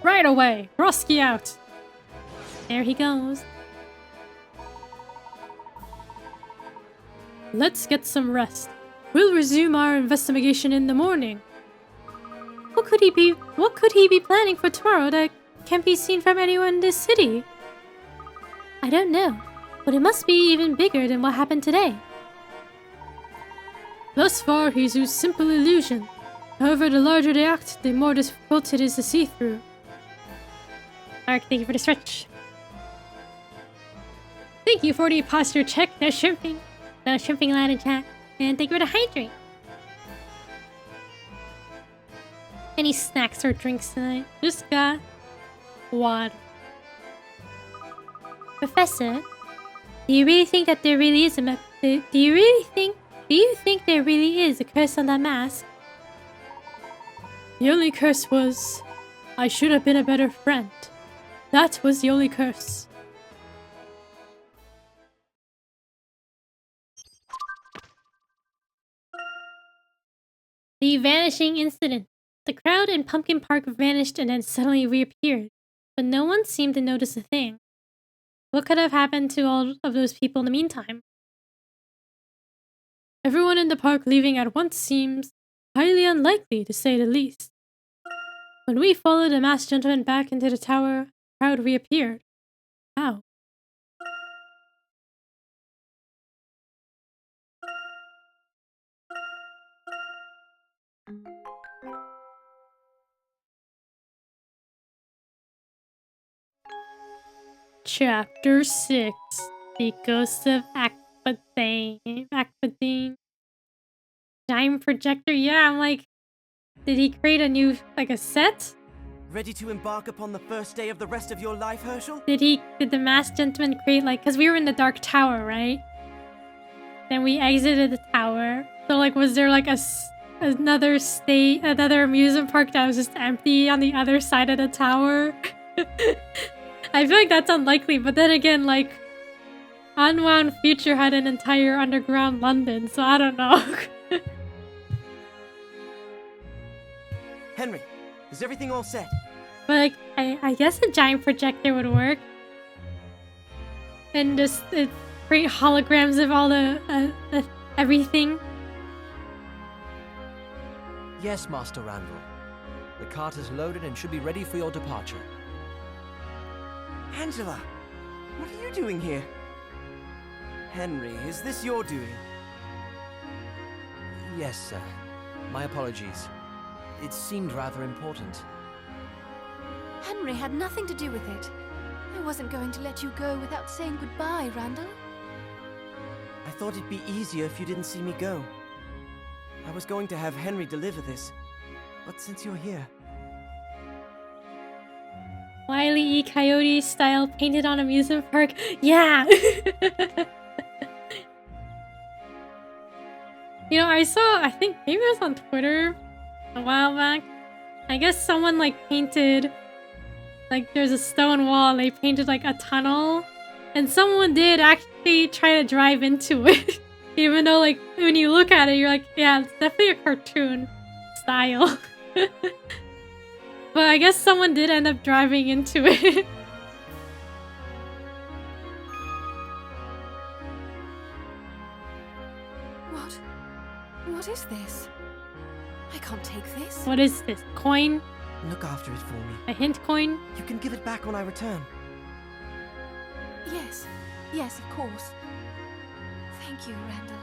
Right away! Grosky out! There he goes. Let's get some rest. We'll resume our investigation in the morning. What could he be planning for tomorrow that can't be seen from anywhere in this city? I don't know, but it must be even bigger than what happened today. Thus far, he's used simple illusion. However, the larger the act, the more difficult it is to see through. Alright, thank you for the stretch. Thank you for the posture check. No shrimping. No shrimping allowed in chat. And thank you for the hydrate. Any snacks or drinks tonight? Just got water. Professor, do you really think that there really is a do you think there really is a curse on that mask? The only curse was, I should have been a better friend. That was the only curse. The vanishing incident. The crowd in Pumpkin Park vanished and then suddenly reappeared, but no one seemed to notice a thing. What could have happened to all of those people in the meantime? Everyone in the park leaving at once seems highly unlikely, to say the least. When we followed the masked gentleman back into the tower, the crowd reappeared. How? Chapter 6. The Ghost of Akbadane. Giant projector? Yeah, I'm like, did he create a new, like a set? Ready to embark upon the first day of the rest of your life, Herschel? Did the masked gentleman create like, cause we were in the dark tower, right? Then we exited the tower. So like, was there like another amusement park that was just empty on the other side of the tower? I feel like that's unlikely, but then again, like, Unwound Future had an entire underground London, so I don't know. Henry, is everything all set? But like, I guess a giant projector would work. And just create holograms of all the everything. Yes, Master Randall. The cart is loaded and should be ready for your departure. Angela, what are you doing here? Henry, is this your doing? Yes, sir. My apologies. It seemed rather important. Henry had nothing to do with it. I wasn't going to let you go without saying goodbye, Randall. I thought it'd be easier if you didn't see me go. I was going to have Henry deliver this, but since you're here... Wile E. Coyote style painted on amusement park. Yeah! You know, I think maybe it was on Twitter a while back. I guess someone like painted, like there's a stone wall and they painted like a tunnel. And someone did actually try to drive into it. Even though like when you look at it, you're like, yeah, it's definitely a cartoon style. But I guess someone did end up driving into it. What is this? I can't take this. What is this? Coin? Look after it for me. A hint coin? You can give it back when I return. Yes, of course. Thank you, Randall.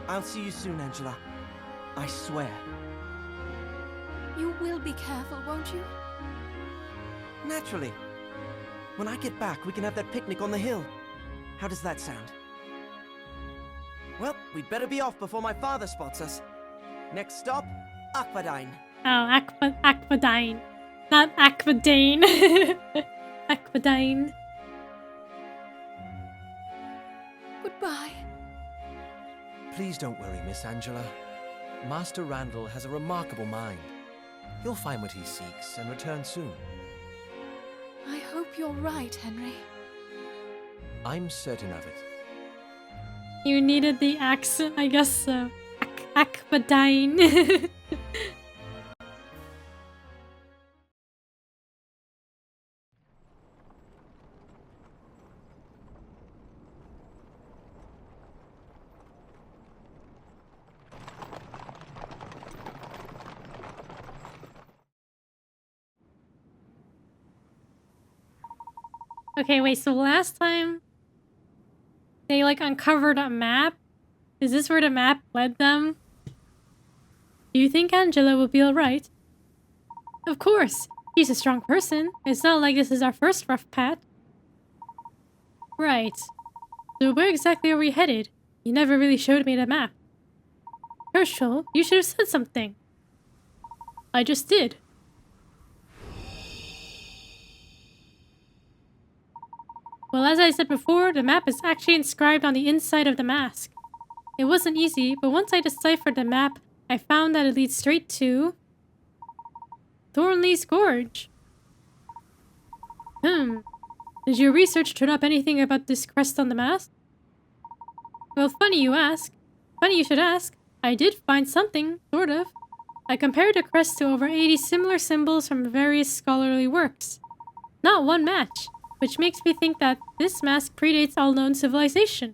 I'll see you soon, Angela. I swear. You will be careful, won't you? Naturally. When I get back, we can have that picnic on the hill. How does that sound? Well, we'd better be off before my father spots us. Next stop, Akbadane. Oh, Akbadane. Not Akbadane. Akbadane. Goodbye. Please don't worry, Miss Angela. Master Randall has a remarkable mind. He'll find what he seeks and return soon. I hope you're right, Henry. I'm certain of it. You needed the accent, I guess so. Akbadane. Okay, wait, so last time they like uncovered a map? Is this where the map led them? Do you think Angela will be alright? Of course! She's a strong person. It's not like this is our first rough patch. Right. So where exactly are we headed? You never really showed me the map. Herschel, you should have said something. I just did. Well, as I said before, the map is actually inscribed on the inside of the mask. It wasn't easy, but once I deciphered the map, I found that it leads straight to... Thornley's Gorge. Did your research turn up anything about this crest on the mask? Well, funny you ask. Funny you should ask. I did find something, sort of. I compared the crest to over 80 similar symbols from various scholarly works. Not one match, which makes me think that this mask predates all known civilization.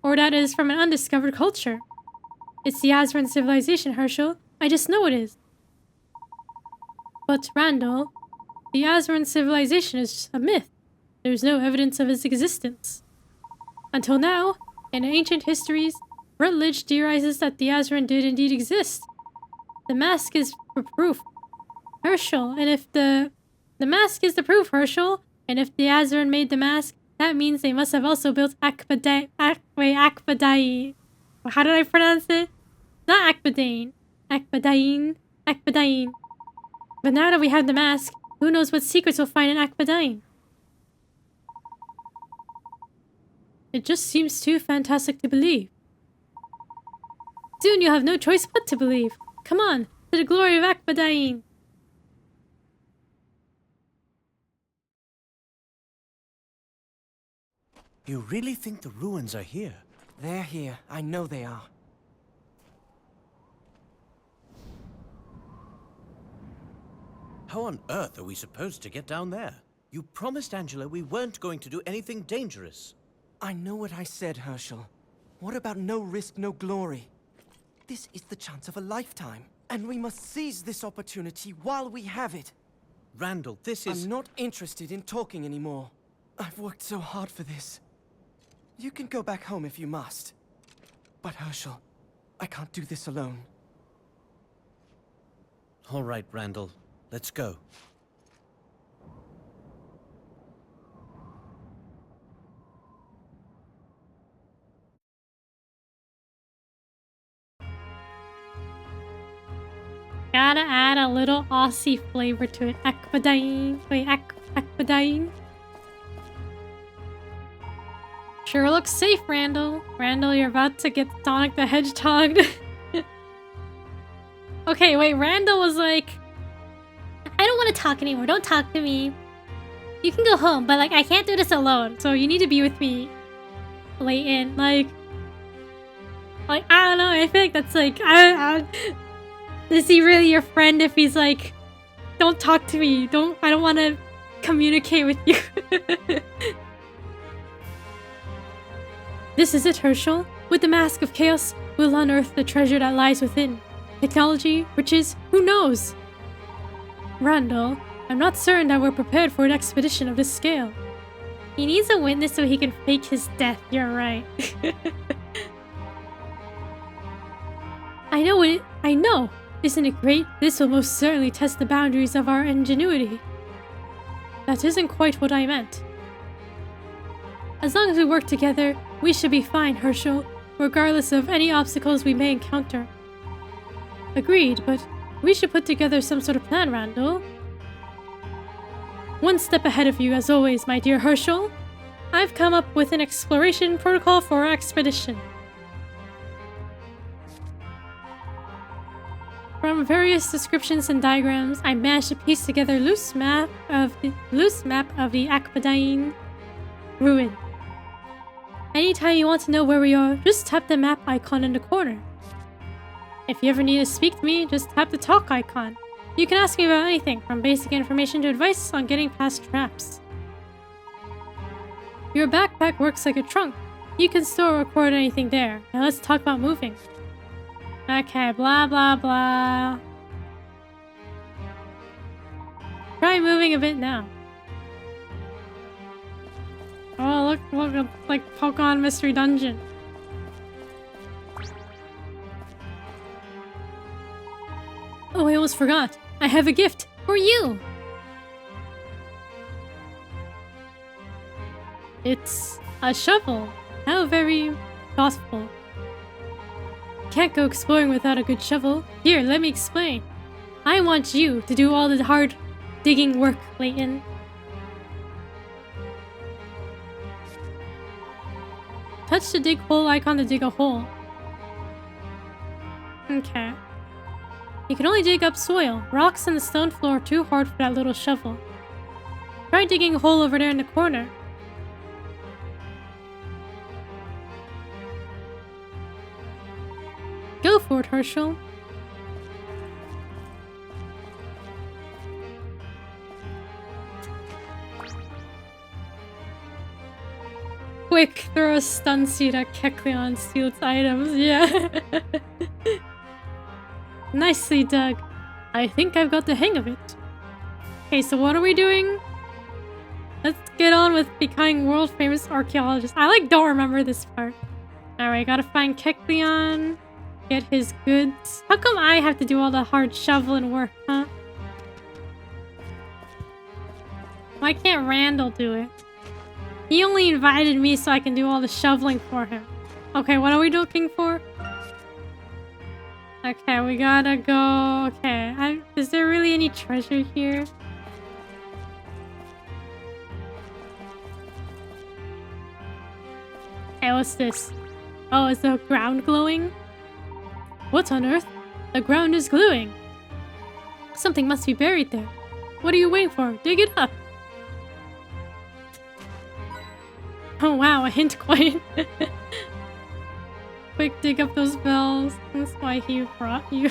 Or that it is from an undiscovered culture. It's the Azran civilization, Herschel. I just know it is. But, Randall, the Azran civilization is a myth. There's no evidence of its existence. Until now, in ancient histories, Rutledge theorizes that the Azran did indeed exist. The mask is for proof, Herschel, and if the mask is the proof, Herschel, and if the Azran made the mask, that means they must have also built Akbadain. How did I pronounce it? Not Akbadain. Akbadain. But now that we have the mask, who knows what secrets we'll find in Akbadain? It just seems too fantastic to believe. Soon you'll have no choice but to believe. Come on, to the glory of Akbadain. You really think the ruins are here? They're here. I know they are. How on earth are we supposed to get down there? You promised Angela we weren't going to do anything dangerous. I know what I said, Herschel. What about no risk, no glory? This is the chance of a lifetime, and we must seize this opportunity while we have it. Randall, this is... I'm not interested in talking anymore. I've worked so hard for this. You can go back home if you must. But Herschel, I can't do this alone. All right, Randall. Let's go. Gotta add a little Aussie flavor to it. Akbadain. Wait, Akbadain. Sure looks safe, Randall. Randall, you're about to get Sonic the Hedgehog. Okay, wait, Randall was like... I don't want to talk anymore. Don't talk to me. You can go home, but like, I can't do this alone. So you need to be with me, Layton. Like, I don't know. I feel like that's like... Is he really your friend if he's like, don't talk to me. I don't want to communicate with you. This is it, Herschel. With the Mask of Chaos, we'll unearth the treasure that lies within. Technology, riches, who knows? Randall, I'm not certain that we're prepared for an expedition of this scale. He needs a witness so he can fake his death, you're right. I know! Isn't it great? This will most certainly test the boundaries of our ingenuity. That isn't quite what I meant. As long as we work together, we should be fine, Herschel, regardless of any obstacles we may encounter. Agreed, but we should put together some sort of plan, Randall. One step ahead of you, as always, my dear Herschel. I've come up with an exploration protocol for our expedition. From various descriptions and diagrams, I managed to piece together a loose map of the Akbadain ruin. Anytime you want to know where we are, just tap the map icon in the corner. If you ever need to speak to me, just tap the talk icon. You can ask me about anything, from basic information to advice on getting past traps. Your backpack works like a trunk. You can store or record anything there. Now let's talk about moving. Okay, blah blah blah. Try moving a bit now. Oh, look, it's like Pokemon Mystery Dungeon. Oh, I almost forgot. I have a gift for you. It's a shovel. How very thoughtful. Can't go exploring without a good shovel. Here, let me explain. I want you to do all the hard digging work, Layton. Touch the dig hole icon to dig a hole. Okay. You can only dig up soil. Rocks and the stone floor are too hard for that little shovel. Try digging a hole over there in the corner. Go for it, Herschel. Quick, throw a stun seed at Kecleon and steal its items. Yeah. Nicely dug. I think I've got the hang of it. Okay, so what are we doing? Let's get on with becoming world famous archaeologists. I don't remember this part. Alright, gotta find Kecleon. Get his goods. How come I have to do all the hard shoveling work, huh? Why can't Randall do it? He only invited me so I can do all the shoveling for him. Okay, what are we looking for? Okay, we gotta go... Okay, is there really any treasure here? Hey, what's this? Oh, is the ground glowing? What on earth? The ground is glowing. Something must be buried there. What are you waiting for? Dig it up. Oh wow, a hint coin. Quick, dig up those bells. That's why he brought you.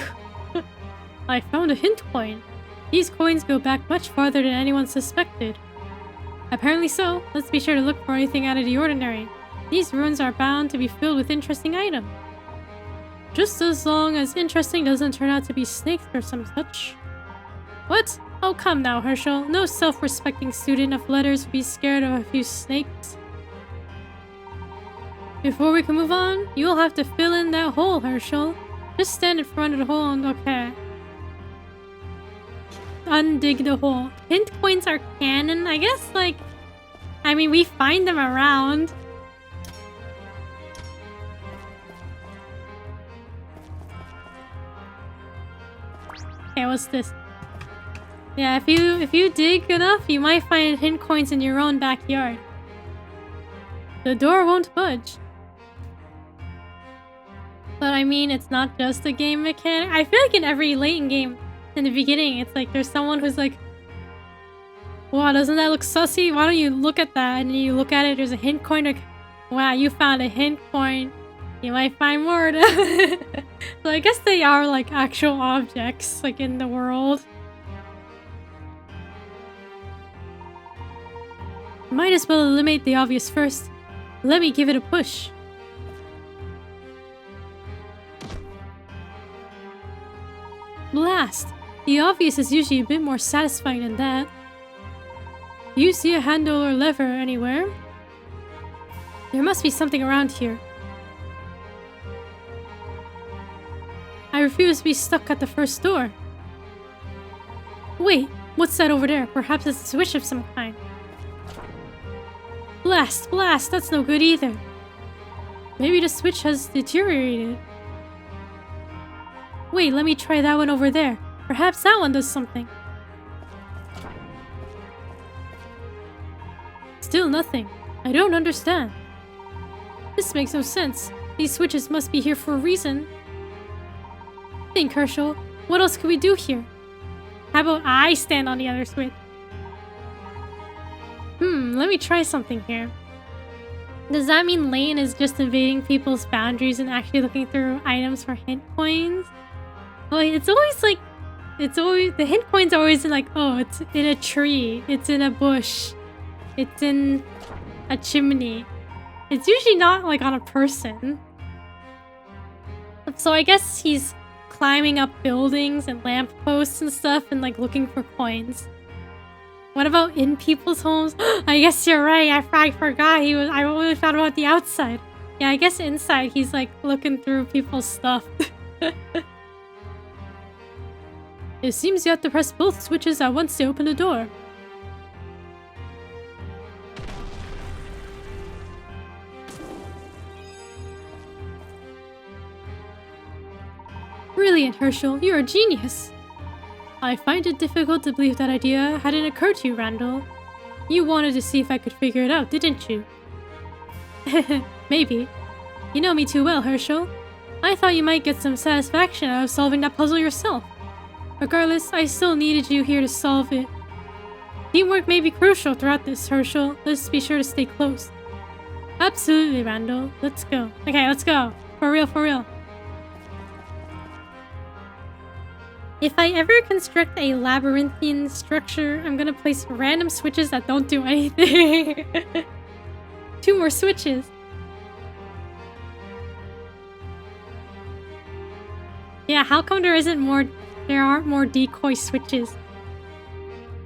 I found a hint coin. These coins go back much farther than anyone suspected. Apparently so. Let's be sure to look for anything out of the ordinary. These ruins are bound to be filled with interesting items. Just as long as interesting doesn't turn out to be snakes or some such. What? Oh, come now, Herschel. No self-respecting student of letters would be scared of a few snakes. Before we can move on, you'll have to fill in that hole, Herschel. Just stand in front of the hole and okay. Undig the hole. Hint coins are canon, I guess, I mean, we find them around. Okay, what's this? Yeah, if you dig enough, you might find hint coins in your own backyard. The door won't budge. But I mean, it's not just a game mechanic. I feel like in every Layton game, in the beginning, it's like there's someone who's like, wow, doesn't that look sussy? Why don't you look at that? And you look at it, there's a hint coin. Like, wow, you found a hint coin. You might find more. So I guess they are like actual objects, like in the world. Might as well eliminate the obvious first. Let me give it a push. Blast! The obvious is usually a bit more satisfying than that. Do you see a handle or lever anywhere? There must be something around here. I refuse to be stuck at the first door. Wait, what's that over there? Perhaps it's a switch of some kind. Blast, blast, that's no good either. Maybe the switch has deteriorated. Wait, let me try that one over there. Perhaps that one does something. Still nothing. I don't understand. This makes no sense. These switches must be here for a reason. Think, Herschel. What else could we do here? How about I stand on the other switch? Let me try something here. Does that mean Layton is just invading people's boundaries and actually looking through items for hint coins? Well, it's always the hint coins are always in like, oh, it's in a tree, it's in a bush, it's in a chimney. It's usually not like on a person. So I guess he's climbing up buildings and lampposts and stuff and like looking for coins. What about in people's homes? I guess you're right. I forgot I only thought about the outside. Yeah, I guess inside he's like looking through people's stuff. It seems you have to press both switches at once to open the door. Brilliant, Herschel. You're a genius. I find it difficult to believe that idea hadn't occurred to you, Randall. You wanted to see if I could figure it out, didn't you? Maybe. You know me too well, Herschel. I thought you might get some satisfaction out of solving that puzzle yourself. Regardless, I still needed you here to solve it. Teamwork may be crucial throughout this, Herschel. Let's be sure to stay close. Absolutely, Randall. Let's go. Okay, let's go. For real, for real. If I ever construct a labyrinthian structure, I'm gonna place random switches that don't do anything. 2 more switches. Yeah, how come there aren't more decoy switches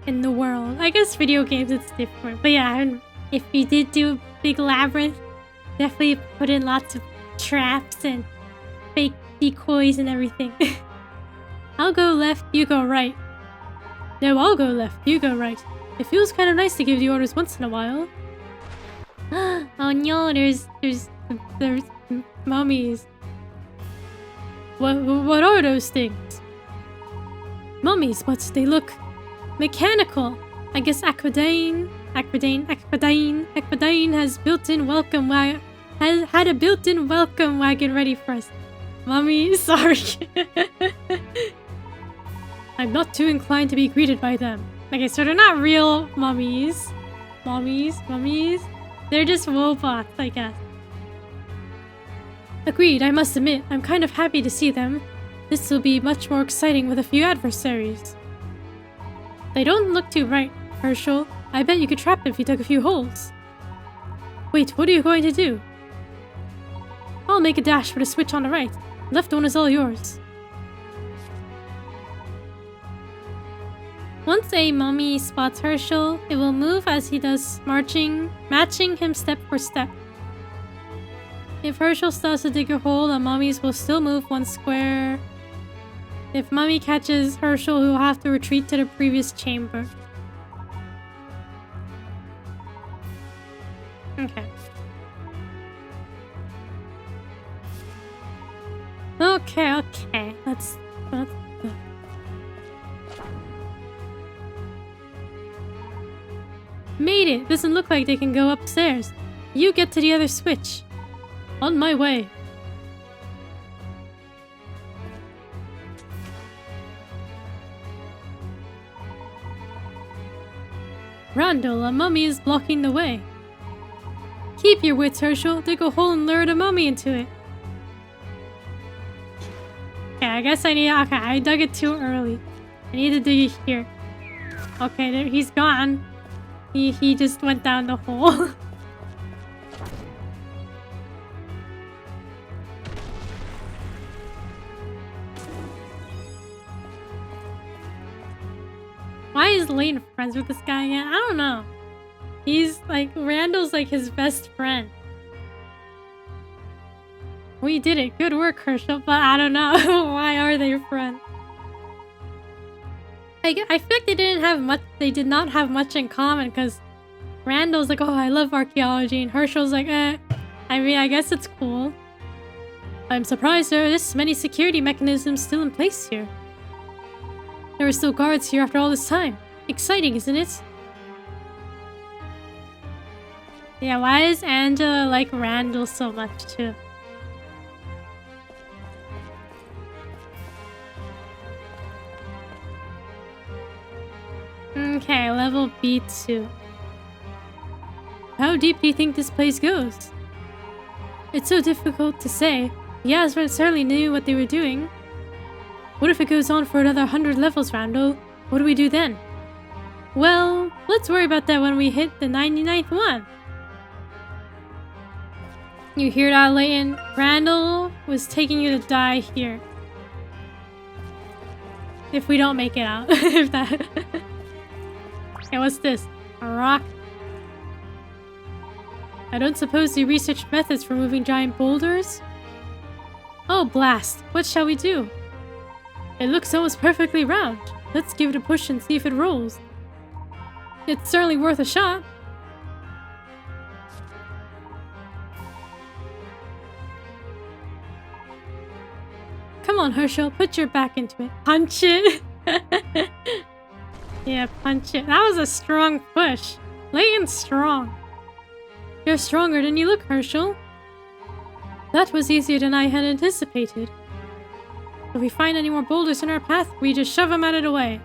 in the world? I guess video games it's different. But yeah, if you did do a big labyrinth, definitely put in lots of traps and fake decoys and everything. I'll go left, you go right. No, I'll go left, you go right. It feels kind of nice to give the orders once in a while. Oh no, there's mummies. What are those things? Mummies, but they look mechanical. I guess Aquadane has built-in welcome had a built-in welcome wagon ready for us. Mummy, sorry. I'm not too inclined to be greeted by them. Okay, so they're not real mummies. Mummies. They're just robots, I guess. Agreed, I must admit, I'm kind of happy to see them. This will be much more exciting with a few adversaries. They don't look too bright, Herschel. I bet you could trap them if you dug a few holes. Wait, what are you going to do? I'll make a dash for the switch on the right. Left one is all yours. Once a mummy spots Herschel, it will move as he does, matching him step for step. If Herschel starts to dig a hole, the mummies will still move 1 square. If mummy catches Herschel, he will have to retreat to the previous chamber. Okay. Okay. Let's go. Made it! Doesn't look like they can go upstairs. You get to the other switch. On my way. Randall, a mummy is blocking the way. Keep your wits, Herschel. Dig a hole and lure the mummy into it. Okay, I guess I dug it too early. I need to dig it here. Okay, there, he's gone. He just went down the hole. Why is Layton friends with this guy again? I don't know. He's like, Randall's like his best friend. We did it. Good work, Herschel, but I don't know. Why are they friends? I feel like they did not have much in common, because Randall's like, oh, I love archaeology, and Herschel's like, I mean, I guess it's cool. I'm surprised there are this many security mechanisms still in place here. There are still guards here after all this time. Exciting, isn't it? Yeah, why is Angela like Randall so much too? Okay, level B2. How deep do you think this place goes? It's so difficult to say. The Aspen certainly knew what they were doing. What if it goes on for another 100 levels, Randall? What do we do then? Well, let's worry about that when we hit the 99th one. You hear that, Layton? Randall was taking you to die here. If we don't make it out. If that... Okay, what's this? A rock? I don't suppose you researched methods for moving giant boulders? Oh, blast. What shall we do? It looks almost perfectly round. Let's give it a push and see if it rolls. It's certainly worth a shot. Come on, Herschel, put your back into it. Punch it. Yeah, punch it. That was a strong push. Layton's strong. You're stronger than you look, Herschel. That was easier than I had anticipated. If we find any more boulders in our path, we just shove them out of the way.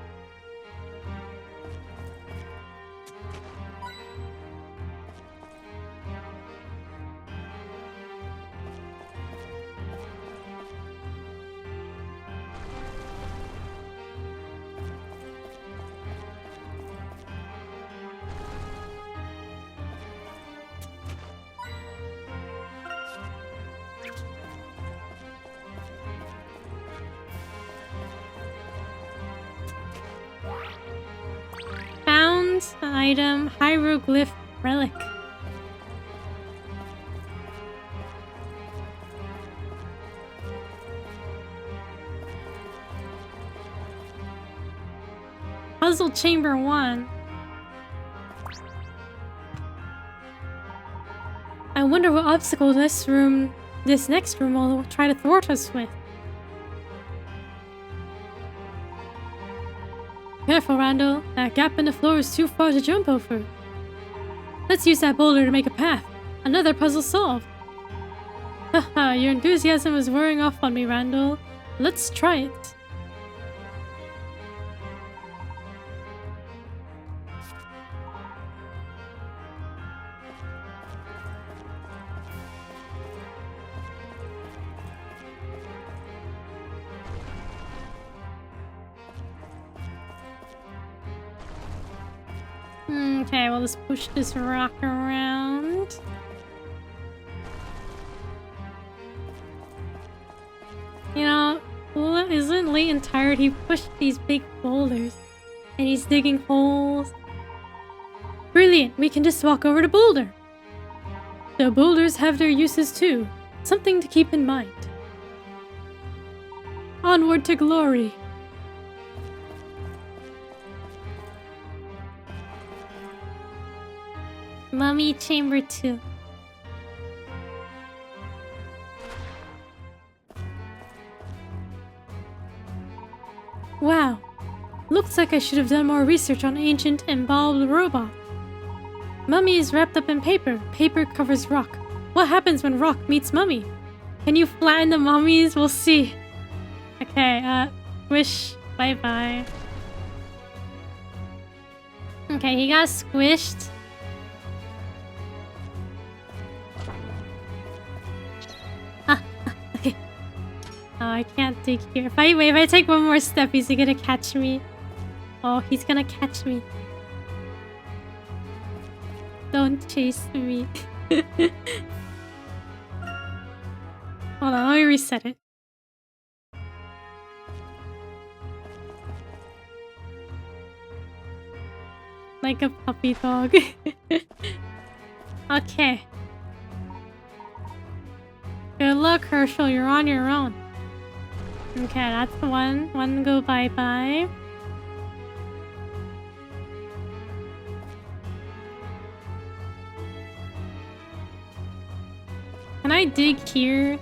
Found an item, hieroglyph relic. Puzzle Chamber 1. I wonder what obstacle this next room will try to thwart us with. Careful, Randall. That gap in the floor is too far to jump over. Let's use that boulder to make a path. Another puzzle solved. Haha, your enthusiasm is wearing off on me, Randall. Let's try it. Okay, well, let's push this rock around. You know, isn't Layton tired? He pushed these big boulders and he's digging holes. Brilliant, we can just walk over the boulder. The boulders have their uses too. Something to keep in mind. Onward to glory. Mummy Chamber 2. Wow. Looks like I should have done more research on ancient embalmed robot. Mummy is wrapped up in paper. Paper covers rock. What happens when rock meets mummy? Can you flatten the mummies? We'll see. Okay, squish. Bye-bye. Okay, he got squished. Okay. Oh, I can't dig here. If I take one more step, is he gonna catch me? Oh, he's gonna catch me. Don't chase me. Hold on, let me reset it. Like a puppy dog. Okay. Good luck, Herschel. You're on your own. Okay, that's the one. One go bye-bye. Can I dig here?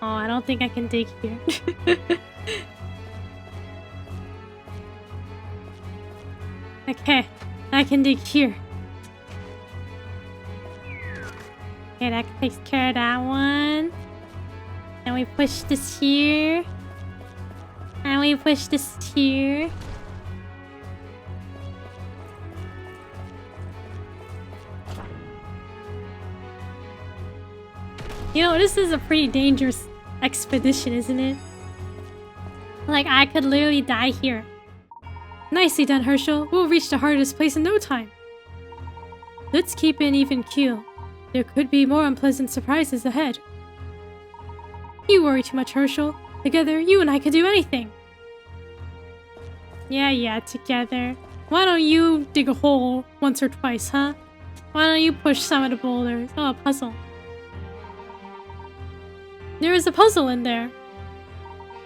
Oh, I don't think I can dig here. Okay, I can dig here. Okay, that takes care of that one. And we push this here. And we push this here. You know, this is a pretty dangerous expedition, isn't it? Like, I could literally die here. Nicely done, Herschel. We'll reach the heart of this place in no time. Let's keep an even keel. There could be more unpleasant surprises ahead. You worry too much, Herschel. Together, you and I could do anything. Yeah, together. Why don't you dig a hole once or twice, huh? Why don't you push some of the boulders? Oh, a puzzle. There is a puzzle in there.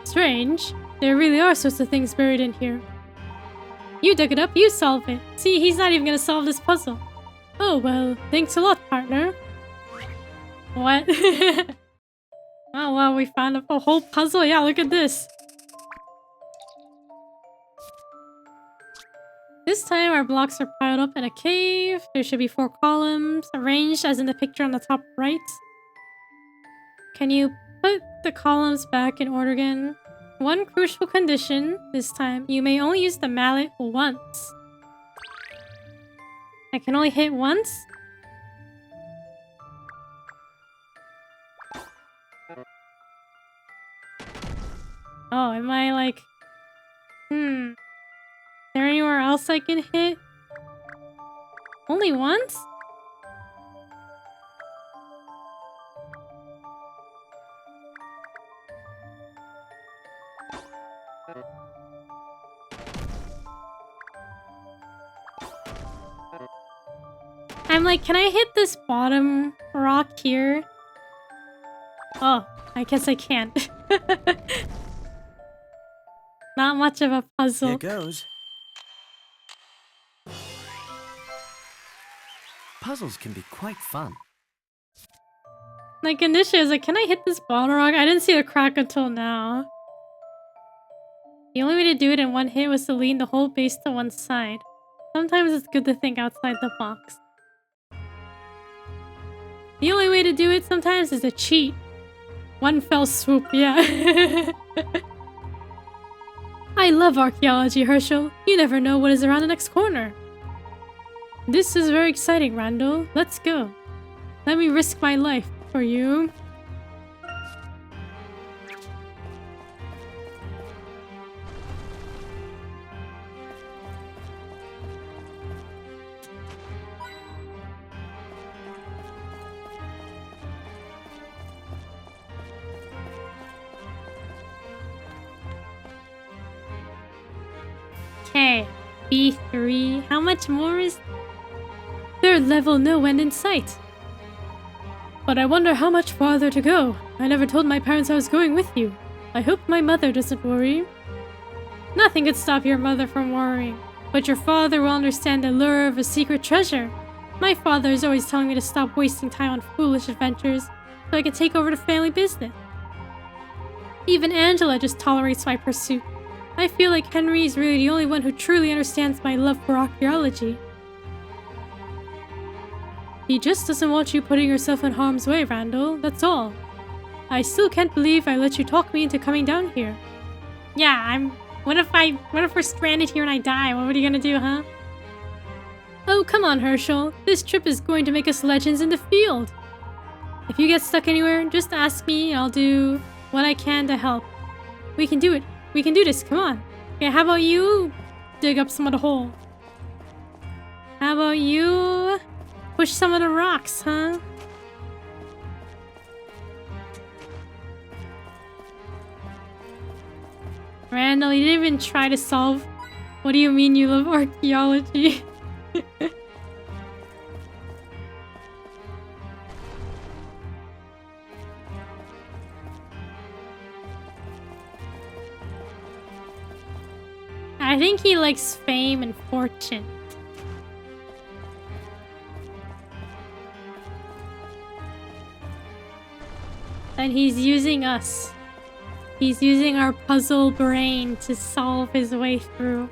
Strange. There really are sorts of things buried in here. You dug it up, you solve it. See, he's not even gonna solve this puzzle. Oh well, thanks a lot, partner. What? Oh wow, we found a whole puzzle. Yeah, look at this. This time our blocks are piled up in a cave. There should be 4 columns, arranged as in the picture on the top right. Can you put the columns back in order again? One crucial condition this time. You may only use the mallet once. I can only hit once? Oh, am I like... Is there anywhere else I can hit? Only once? I'm like, can I hit this bottom rock here? Oh, I guess I can't. Not much of a puzzle. Here goes. Puzzles can be quite fun. Like initially I was like, can I hit this bottom rock? I didn't see the crack until now. The only way to do it in one hit was to lean the whole base to one side. Sometimes it's good to think outside the box. The only way to do it sometimes is to cheat. One fell swoop, yeah. I love archaeology, Herschel. You never know what is around the next corner. This is very exciting, Randall. Let's go. Let me risk my life for you. Okay, B3. How much more is... Third level, no end in sight. But I wonder how much farther to go. I never told my parents I was going with you. I hope my mother doesn't worry. Nothing could stop your mother from worrying. But your father will understand the lure of a secret treasure. My father is always telling me to stop wasting time on foolish adventures so I can take over the family business. Even Angela just tolerates my pursuit. I feel like Henry is really the only one who truly understands my love for archaeology. He just doesn't want you putting yourself in harm's way, Randall. That's all. I still can't believe I let you talk me into coming down here. Yeah, What if we're stranded here and I die? What are you gonna do, huh? Oh, come on, Herschel. This trip is going to make us legends in the field. If you get stuck anywhere, just ask me and I'll do what I can to help. We can do it. We can do this, come on. Okay, how about you dig up some of the hole? How about you push some of the rocks, huh? Randall, you didn't even try to solve. What do you mean you love archaeology? I think he likes fame and fortune. And he's using us. He's using our puzzle brain to solve his way through.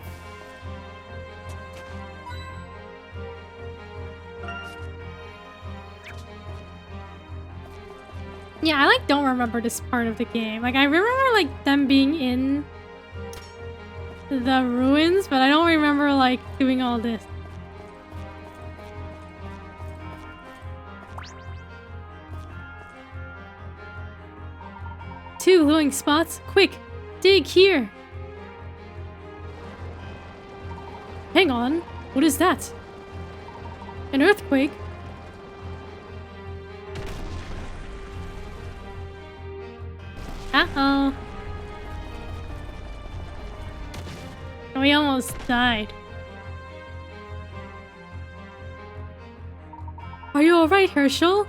Yeah, I don't remember this part of the game. I remember them being in the ruins, but I don't remember doing all this. Two glowing spots. Quick, dig here. Hang on, what is that? An earthquake? Uh-oh. We almost died. Are you alright, Herschel?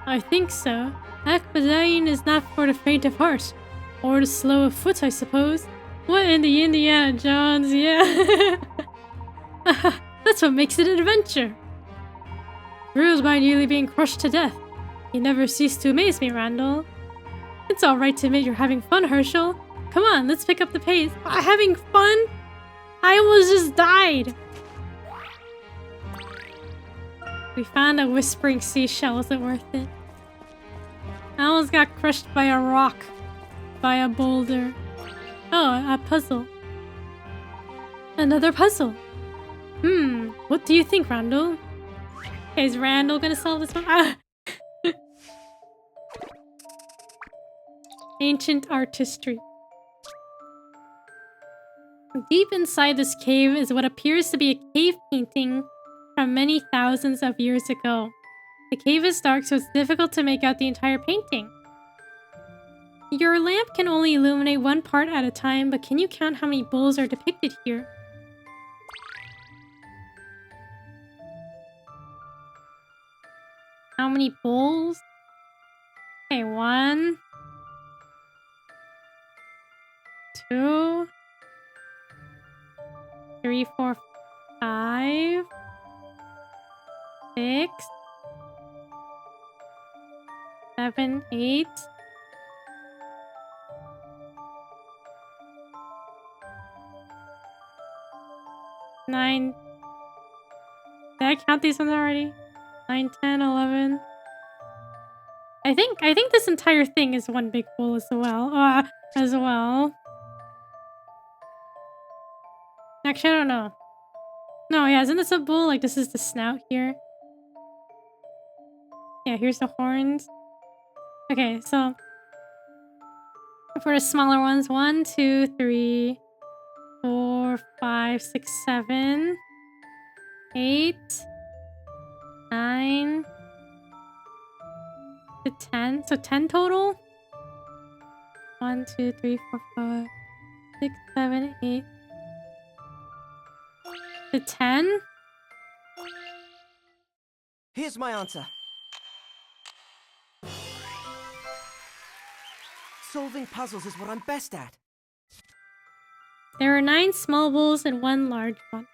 I think so. Akbadain is not for the faint of heart. Or the slow of foot, I suppose. What in the Indiana Jones, yeah. That's what makes it an adventure. Thrilled by nearly being crushed to death. You never cease to amaze me, Randall. It's alright to admit you're having fun, Herschel. Come on, let's pick up the pace. Having fun? I almost just died. We found a whispering seashell. Was it worth it? I almost got crushed by a rock. By a boulder. Oh, a puzzle. Another puzzle. What do you think, Randall? Is Randall gonna solve this one? Ah. Ancient artistry. Deep inside this cave is what appears to be a cave painting from many thousands of years ago. The cave is dark, so it's difficult to make out the entire painting. Your lamp can only illuminate one part at a time, but can you count how many bulls are depicted here? How many bulls? Okay, 1, 2, 3, 4, 5, 6, 7, 8. 9. Did I count these ones already? 9, 10, 11. I think this entire thing is one big bull as well. Actually, I don't know. No, yeah, isn't this a bull? Like, this is the snout here. Yeah, here's the horns. Okay, so for the smaller ones, 1, 2, 3, 4, 5, 6, 7, 8, 9 to 10. So 10 total? 1, 2, 3, 4, 5, 6, 7, 8 to 10? Here's my answer. Solving puzzles is what I'm best at. There are 9 small bulls and 1 large one.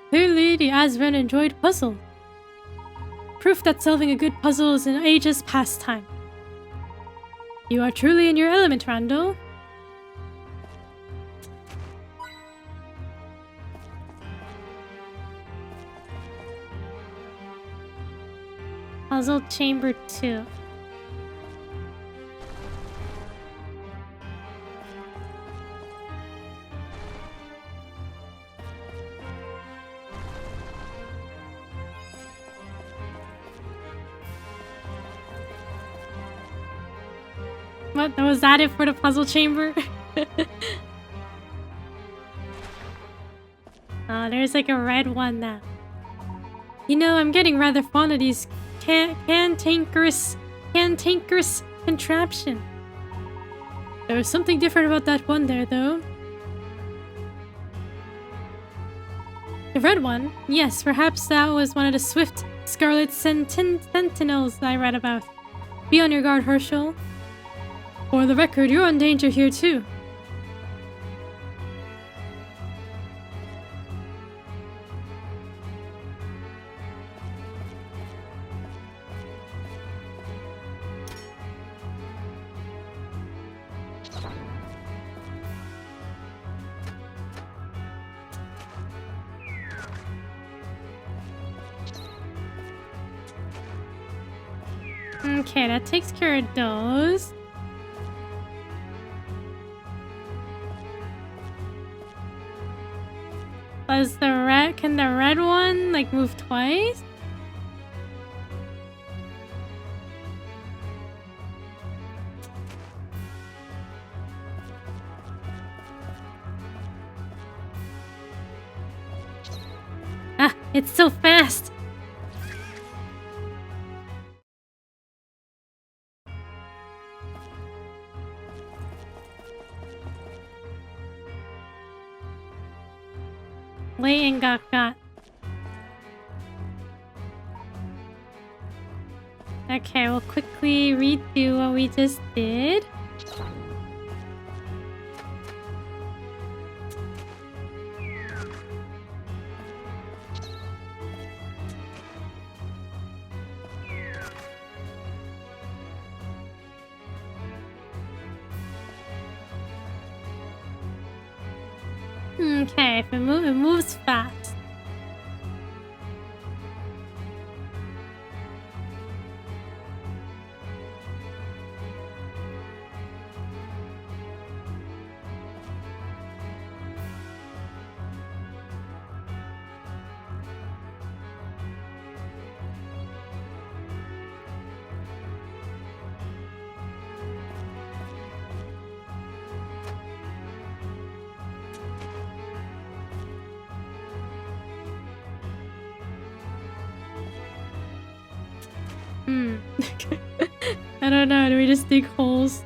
Clearly, the Asven enjoyed puzzle. Proof that solving a good puzzle is an age's pastime. You are truly in your element, Randall. Puzzle Chamber 2. What? Was that it for the puzzle chamber? Oh, there's like a red one now. You know, I'm getting rather fond of these cantankerous contraption. There was something different about that one there, though. The red one? Yes, perhaps that was one of the swift scarlet sentinels I read about. Be on your guard, Herschel. For the record, you're in danger here, too. Okay, that takes care of those. Can the red one like move twice? Ah, it's so fast. Layton got. Okay, we'll quickly redo what we just did. Okay, if it moves fast. I don't know, do we just dig holes?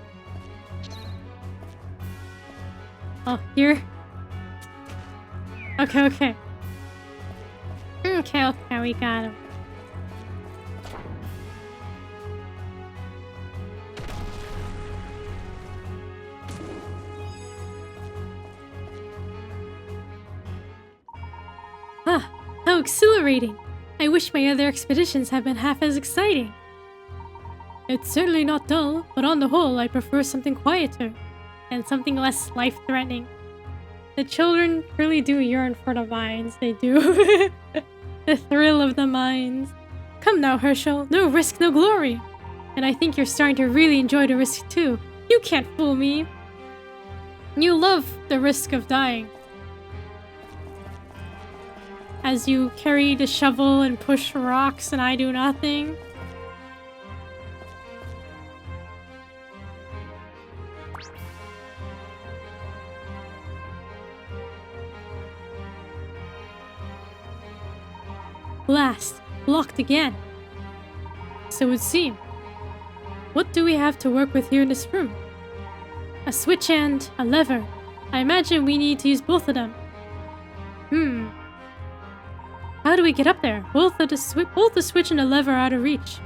Oh, here? Okay, okay. Okay, we got him. Ah, how exhilarating! I wish my other expeditions had been half as exciting. It's certainly not dull, but on the whole, I prefer something quieter and something less life-threatening. The children really do yearn for the mines, they do. The thrill of the mines. Come now, Herschel, no risk, no glory. And I think you're starting to really enjoy the risk too. You can't fool me. You love the risk of dying. As you carry the shovel and push rocks and I do nothing. Blast! Blocked again. So it would seem. What do we have to work with here in this room? A switch and a lever. I imagine we need to use both of them. How do we get up there? Both the switch and the lever are out of reach.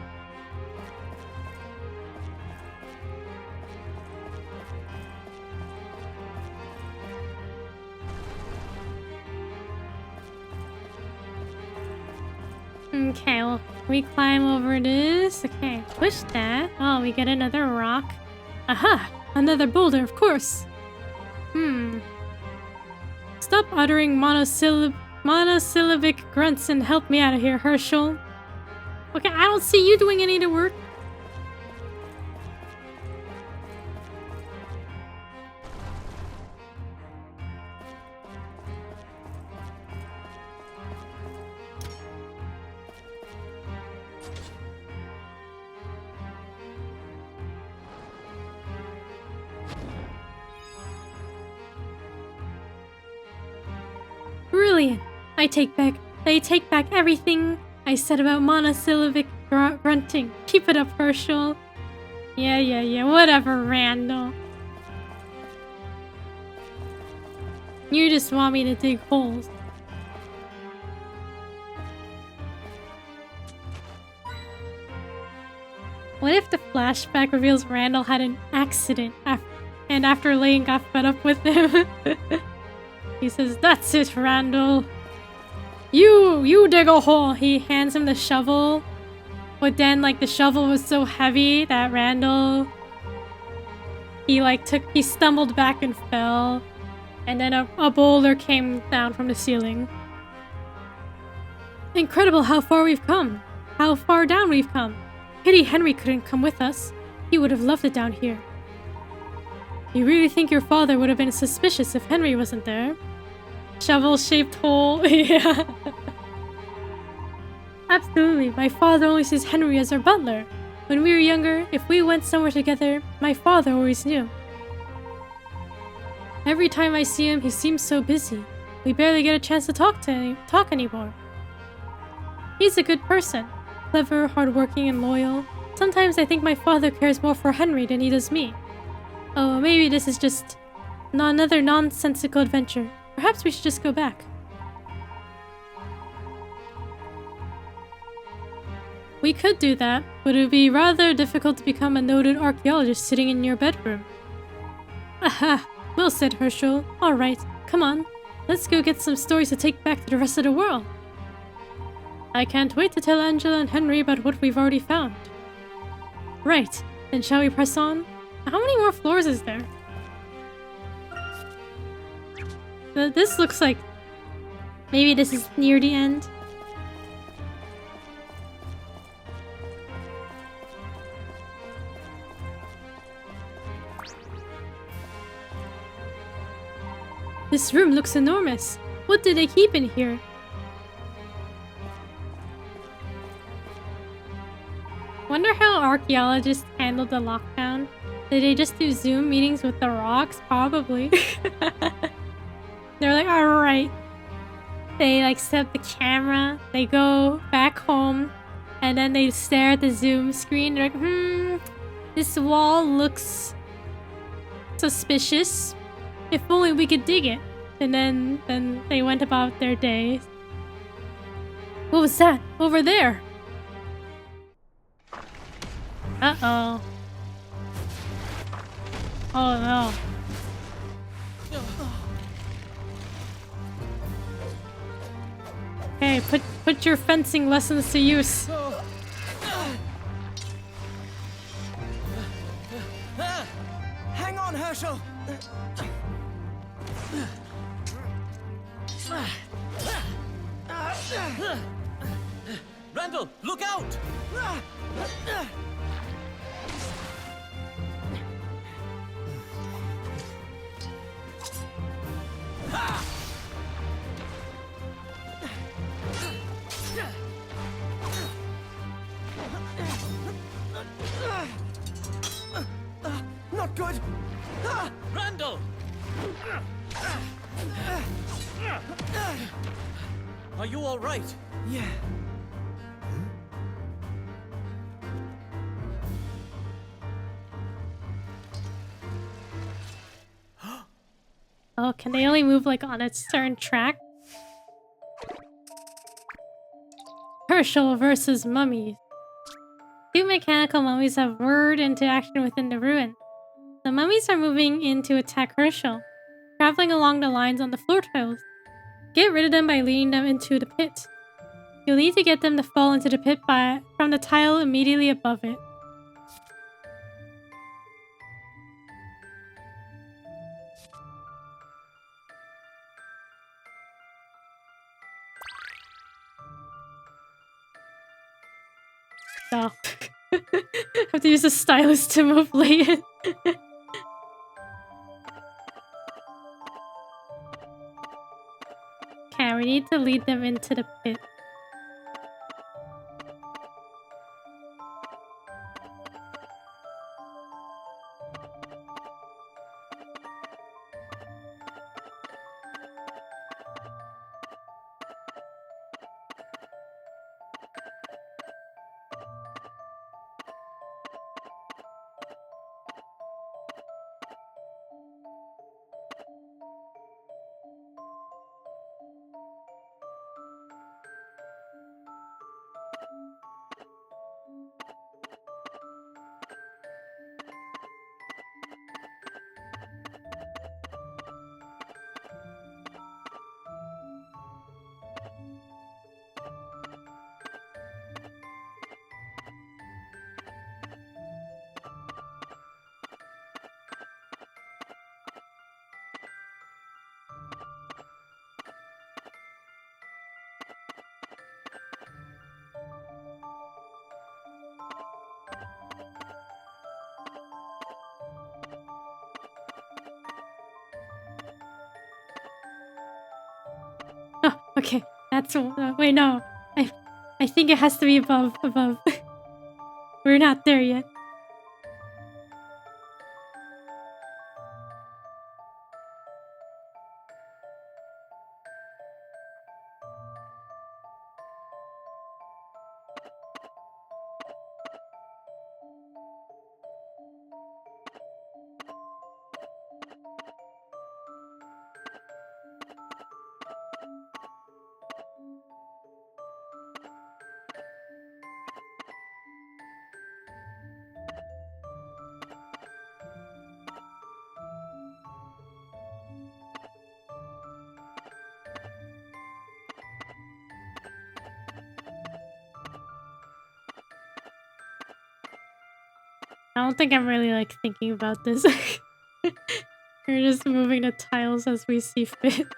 Okay, well, we climb over this. Okay, push that. Oh, we get another rock. Aha! Another boulder, of course. Stop uttering monosyllabic grunts and help me out of here, Herschel. Okay, I don't see you doing any of the work. Brilliant! I take back everything I said about monosyllabic grunting. Keep it up, Herschel. Yeah, whatever, Randall. You just want me to dig holes. What if the flashback reveals Randall had an accident and after Layton got fed up with him? He says, "That's it, Randall. You dig a hole." He hands him the shovel. But then, like, the shovel was so heavy that Randall... He stumbled back and fell. And then a boulder came down from the ceiling. Incredible how far we've come. How far down we've come. Pity Henry couldn't come with us. He would have loved it down here. You really think your father would have been suspicious if Henry wasn't there? Shovel-shaped hole. Yeah. Absolutely. My father only sees Henry as our butler. When we were younger, if we went somewhere together, my father always knew. Every time I see him, he seems so busy. We barely get a chance to talk anymore. He's a good person. Clever, hardworking, and loyal. Sometimes I think my father cares more for Henry than he does me. Oh, maybe this is just another nonsensical adventure. Perhaps we should just go back. We could do that, but it would be rather difficult to become a noted archaeologist sitting in your bedroom. Aha! Well said, Herschel. Alright, come on. Let's go get some stories to take back to the rest of the world. I can't wait to tell Angela and Henry about what we've already found. Right, then shall we press on? How many more floors is there? This looks like maybe this is near the end. This room looks enormous. What do they keep in here? Wonder how archaeologists handled the lockdown. Did they just do Zoom meetings with the rocks? Probably. They're like, alright. They like set up the camera, they go back home, and then they stare at the Zoom screen. They're like, this wall looks suspicious. If only we could dig it. And then they went about their days. What was that? Over there. Uh-oh. Oh no. Okay, put your fencing lessons to use. Hang on, Herschel! Randall, look out! Not good! Randall! Are you all right? Yeah. Oh, can they only move like on a certain track? Herschel versus mummies. Two mechanical mummies have lured into action within the ruin. The mummies are moving in to attack Herschel, traveling along the lines on the floor tiles. Get rid of them by leading them into the pit. You'll need to get them to fall into the pit from the tile immediately above it. Oh. Have to use a stylus to move Layton. Okay, we need to lead them into the pit. Oh, okay. That's wait, no. I think it has to be above. We're not there yet. I don't think I'm really like thinking about this We're just moving the tiles as we see fit.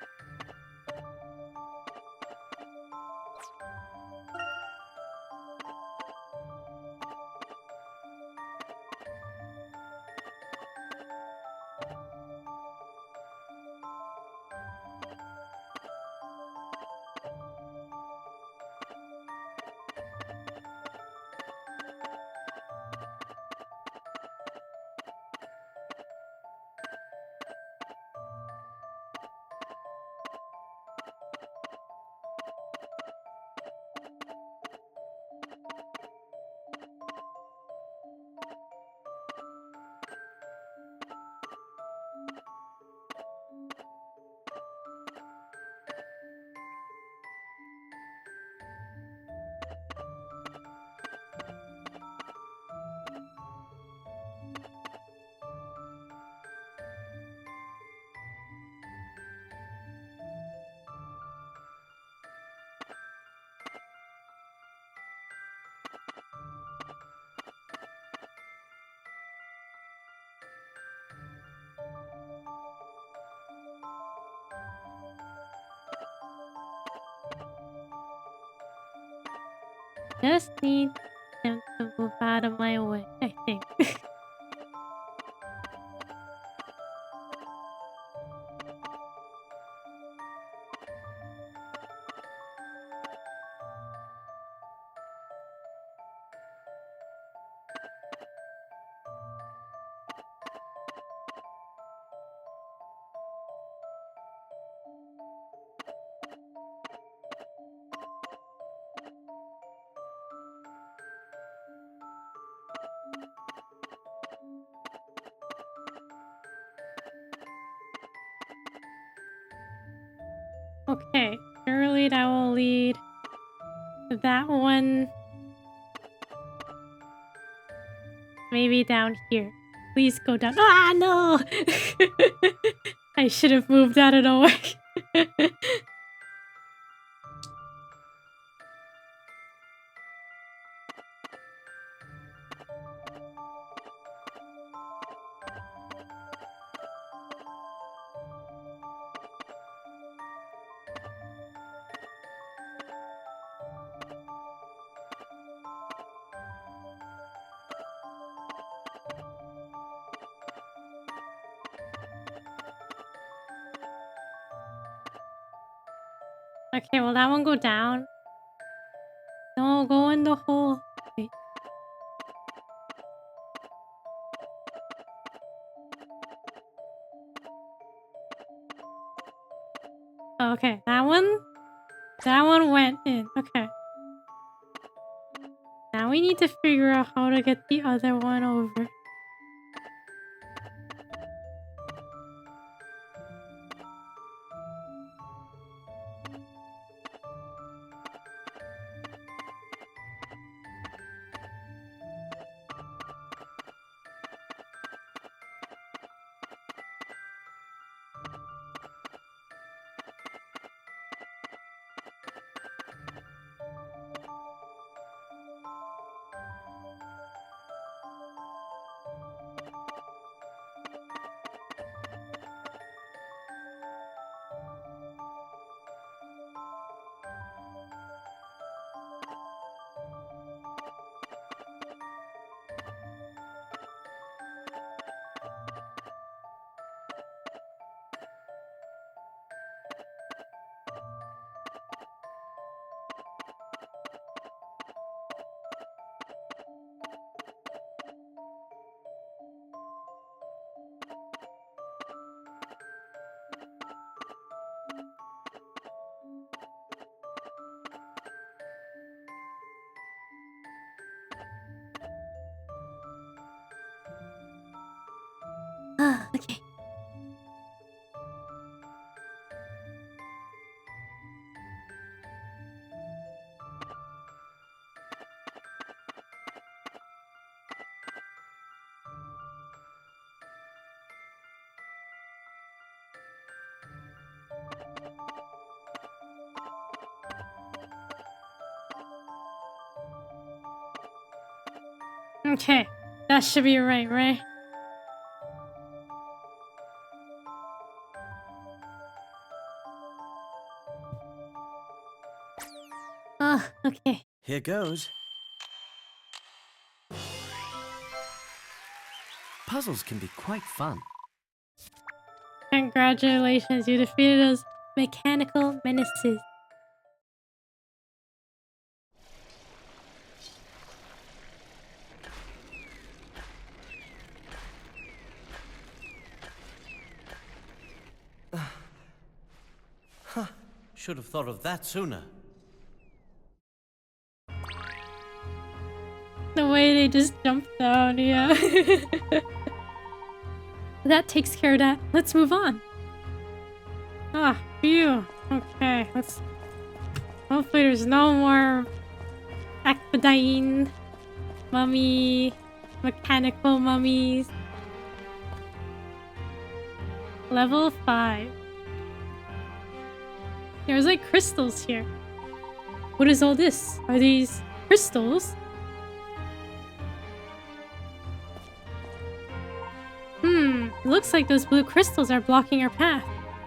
Just need him to move out of my way, I think. Okay, surely that will lead to that one. Maybe down here. Please go down. Ah, no! I should have moved out of the way. Okay, will that one go down? No, go in the hole. Wait. Okay, that one went in. Okay. Now we need to figure out how to get the other one over. Okay. Okay, that should be right? Oh, okay. Here goes. Puzzles can be quite fun. Congratulations, you defeated those mechanical menaces. Should have thought of that sooner. The way they just jumped down, yeah. That takes care of that. Let's move on. Ah, phew. Okay, let's... Hopefully there's no more... Akbadine... Mummy... Mechanical mummies. Level 5. There's like crystals here. What is all this? Are these crystals? Looks like those blue crystals are blocking our path.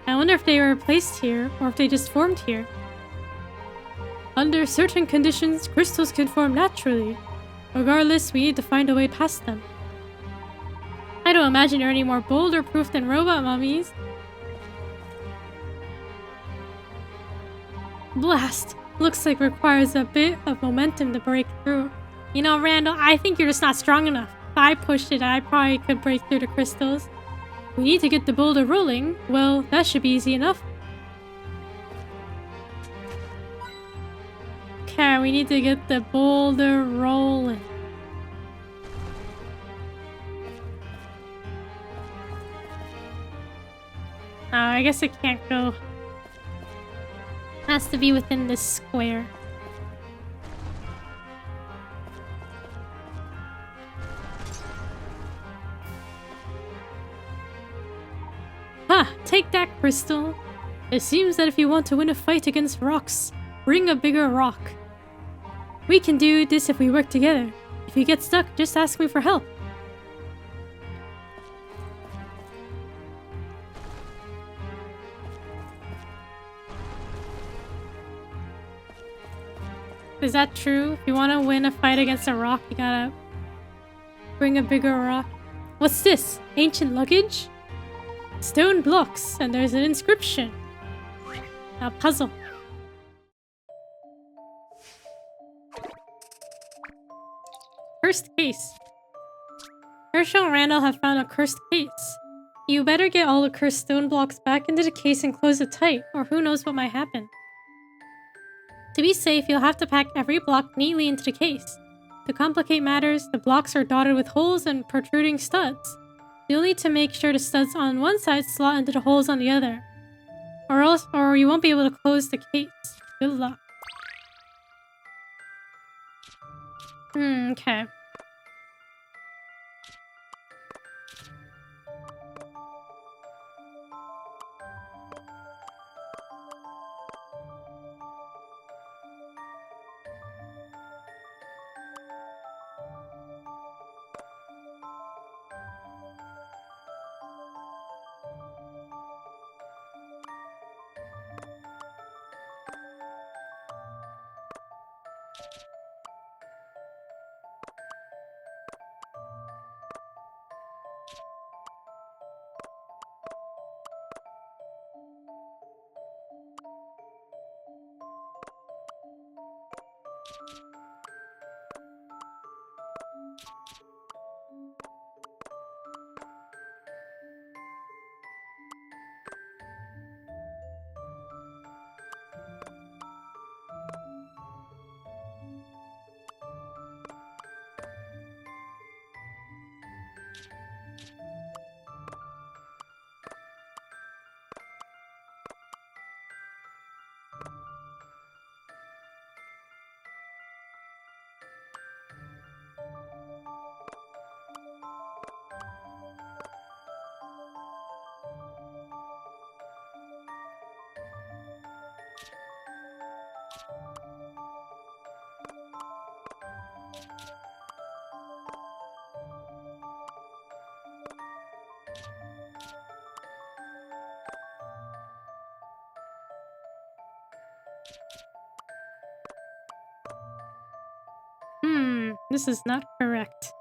I wonder if they were placed here, or if they just formed here. Under certain conditions, crystals can form naturally. Regardless, we need to find a way past them. I don't imagine they're any more boulder-proof than robot mummies. Blast! Looks like requires a bit of momentum to break through. You know, Randall, I think you're just not strong enough. If I pushed it, I probably could break through the crystals. We need to get the boulder rolling. Well, that should be easy enough. Okay, we need to get the boulder rolling. Oh, I guess it can't go. Has to be within this square. Ha! Take that, Crystal! It seems that if you want to win a fight against rocks, bring a bigger rock. We can do this if we work together. If you get stuck, just ask me for help. Is that true? If you want to win a fight against a rock, you gotta bring a bigger rock. What's this? Ancient luggage? Stone blocks, and there's an inscription. A puzzle. Cursed case. Herschel and Randall have found a cursed case. You better get all the cursed stone blocks back into the case and close it tight, or who knows what might happen. To be safe, you'll have to pack every block neatly into the case. To complicate matters, the blocks are dotted with holes and protruding studs. You'll need to make sure the studs on one side slot into the holes on the other. Or you won't be able to close the case. Good luck. Okay. This is not correct.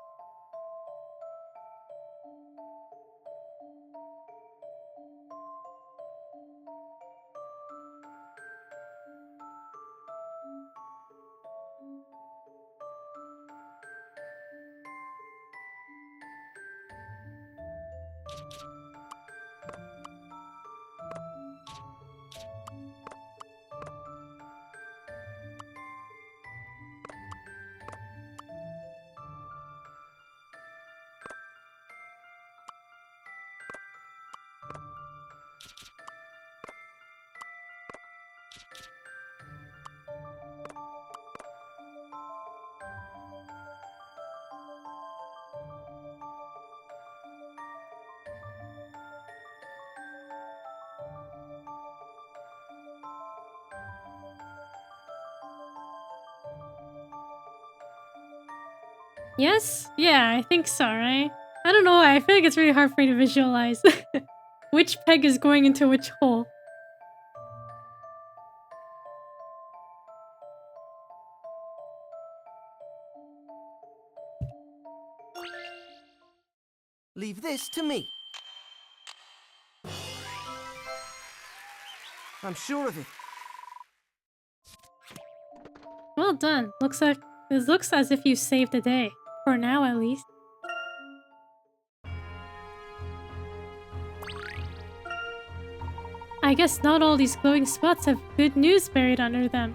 Yes? Yeah, I think so, right? I don't know why, I feel like it's really hard for me to visualize which peg is going into which hole. Leave this to me. I'm sure of it. Well done. This looks as if you saved the day. For now, at least. I guess not all these glowing spots have good news buried under them.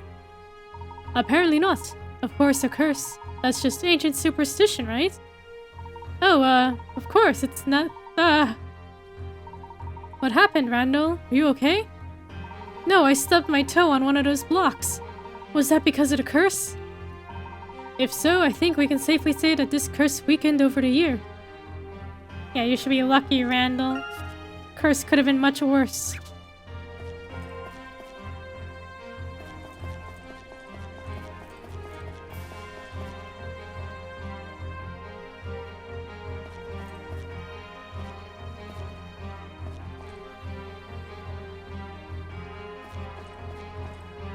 Apparently not. Of course, a curse. That's just ancient superstition, right? Oh, of course, it's not, What happened, Randall? Are you okay? No, I stubbed my toe on one of those blocks. Was that because of the curse? If so, I think we can safely say that this curse weakened over the year. Yeah, you should be lucky, Randall. Curse could have been much worse.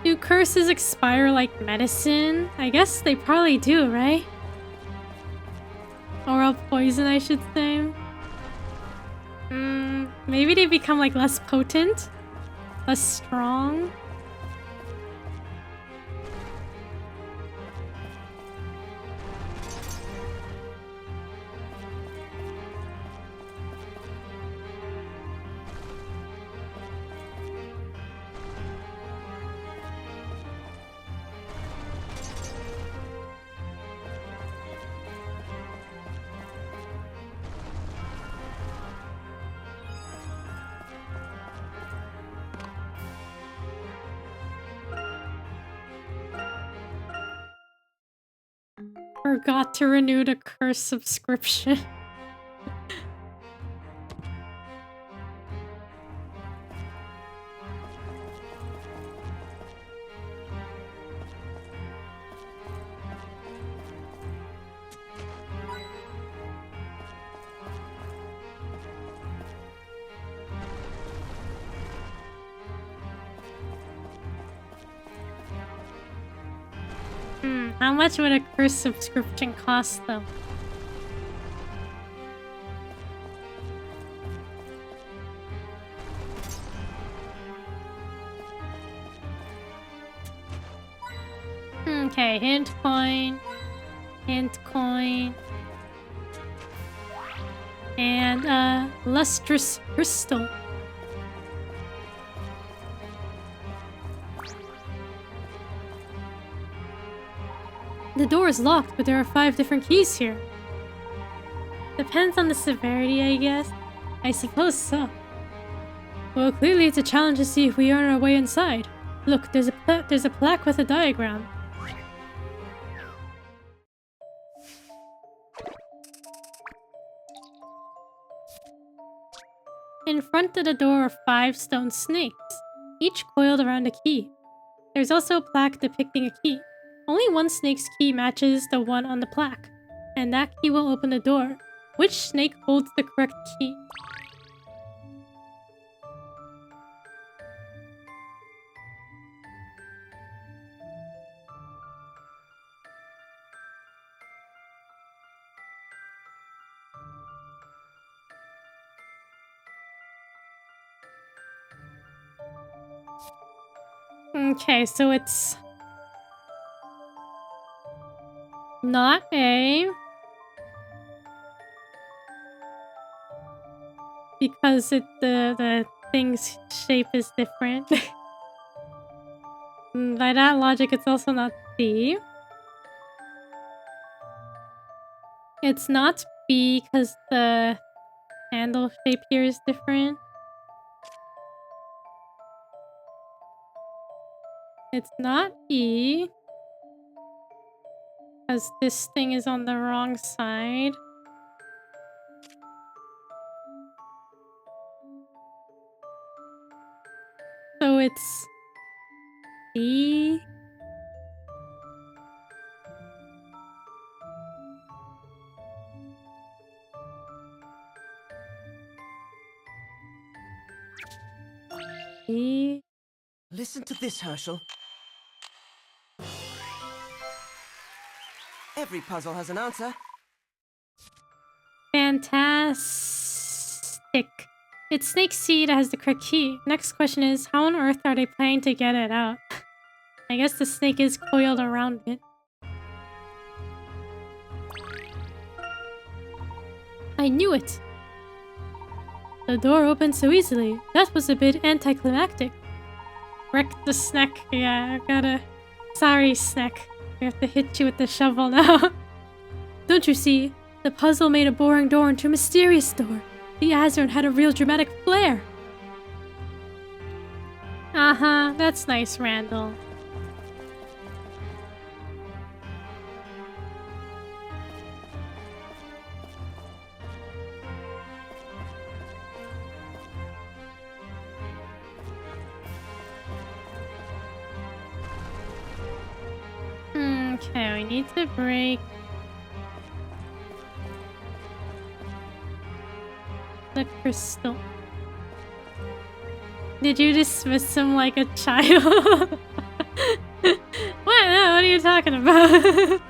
Do curses expire like medicine? I guess they probably do, right? Or poison, I should say. Maybe they become like less potent? Less strong? Forgot to renew the curse subscription. How much would a curse subscription cost, though? Okay, hint coin, and lustrous crystal. The door is locked, but there are 5 different keys here. Depends on the severity, I guess. I suppose so. Well, clearly it's a challenge to see if we earn our way inside. Look, there's a plaque with a diagram. In front of the door are 5 stone snakes, each coiled around a key. There's also a plaque depicting a key. Only one snake's key matches the one on the plaque, and that key will open the door. Which snake holds the correct key? Okay, so it's not A. Because the thing's shape is different. By that logic, it's also not B. It's not B because the handle shape here is different. It's not E because this thing is on the wrong side. So it's B. B. Listen to this, Herschel. Every puzzle has an answer. Fantastic. It's Snake C that has the correct key. Next question is, how on earth are they planning to get it out? I guess the snake is coiled around it. I knew it! The door opened so easily. That was a bit anticlimactic. Wrecked the snack. Yeah, I gotta... Sorry, snack. I have to hit you with the shovel now. Don't you see? The puzzle made a boring door into a mysterious door. The Azurn had a real dramatic flair. Uh-huh, that's nice, Randall. Okay, we need to break the crystal. Did you dismiss him like a child? What? No, what are you talking about?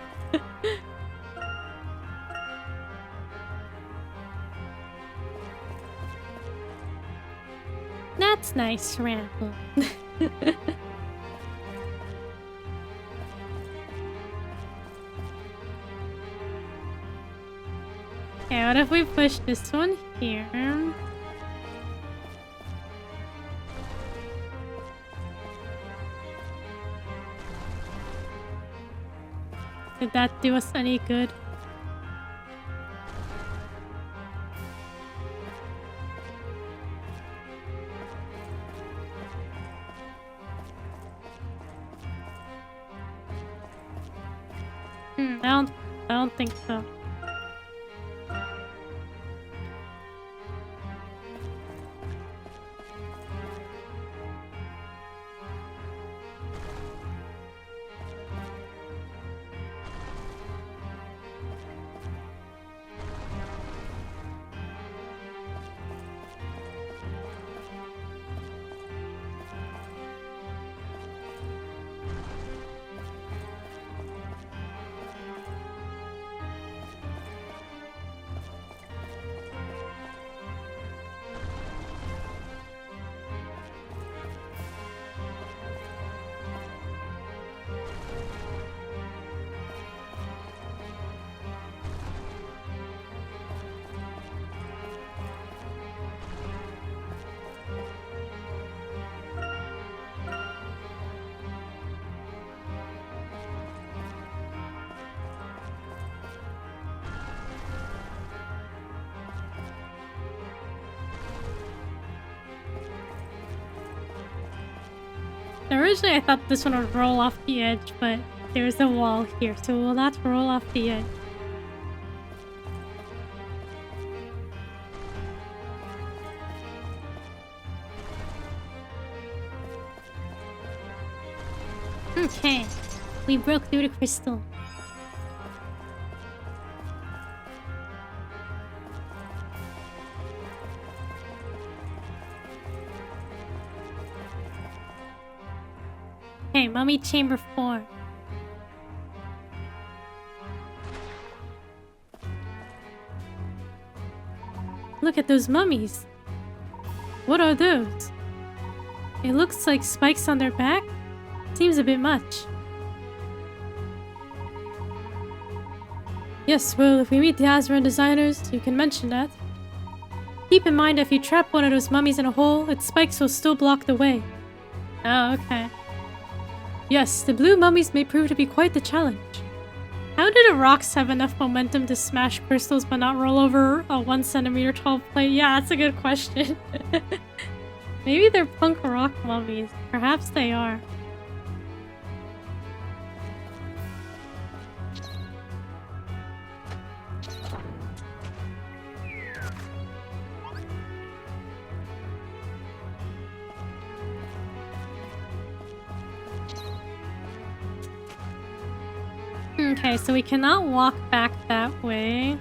That's nice, Randall. Okay, what if we push this one here? Did that do us any good? I don't think so. Originally, I thought this one would roll off the edge, but there's a wall here, so it will not roll off the edge. Okay, we broke through the crystal. Okay, Mummy Chamber 4. Look at those mummies. What are those? It looks like spikes on their back. Seems a bit much. Yes, well, if we meet the Azran designers, you can mention that. Keep in mind, if you trap one of those mummies in a hole, its spikes will still block the way. Oh, okay. Yes, the blue mummies may prove to be quite the challenge. How do the rocks have enough momentum to smash crystals but not roll over a 1 centimeter tall plate? Yeah, that's a good question. Maybe they're punk rock mummies. Perhaps they are. Okay, so we cannot walk back that way.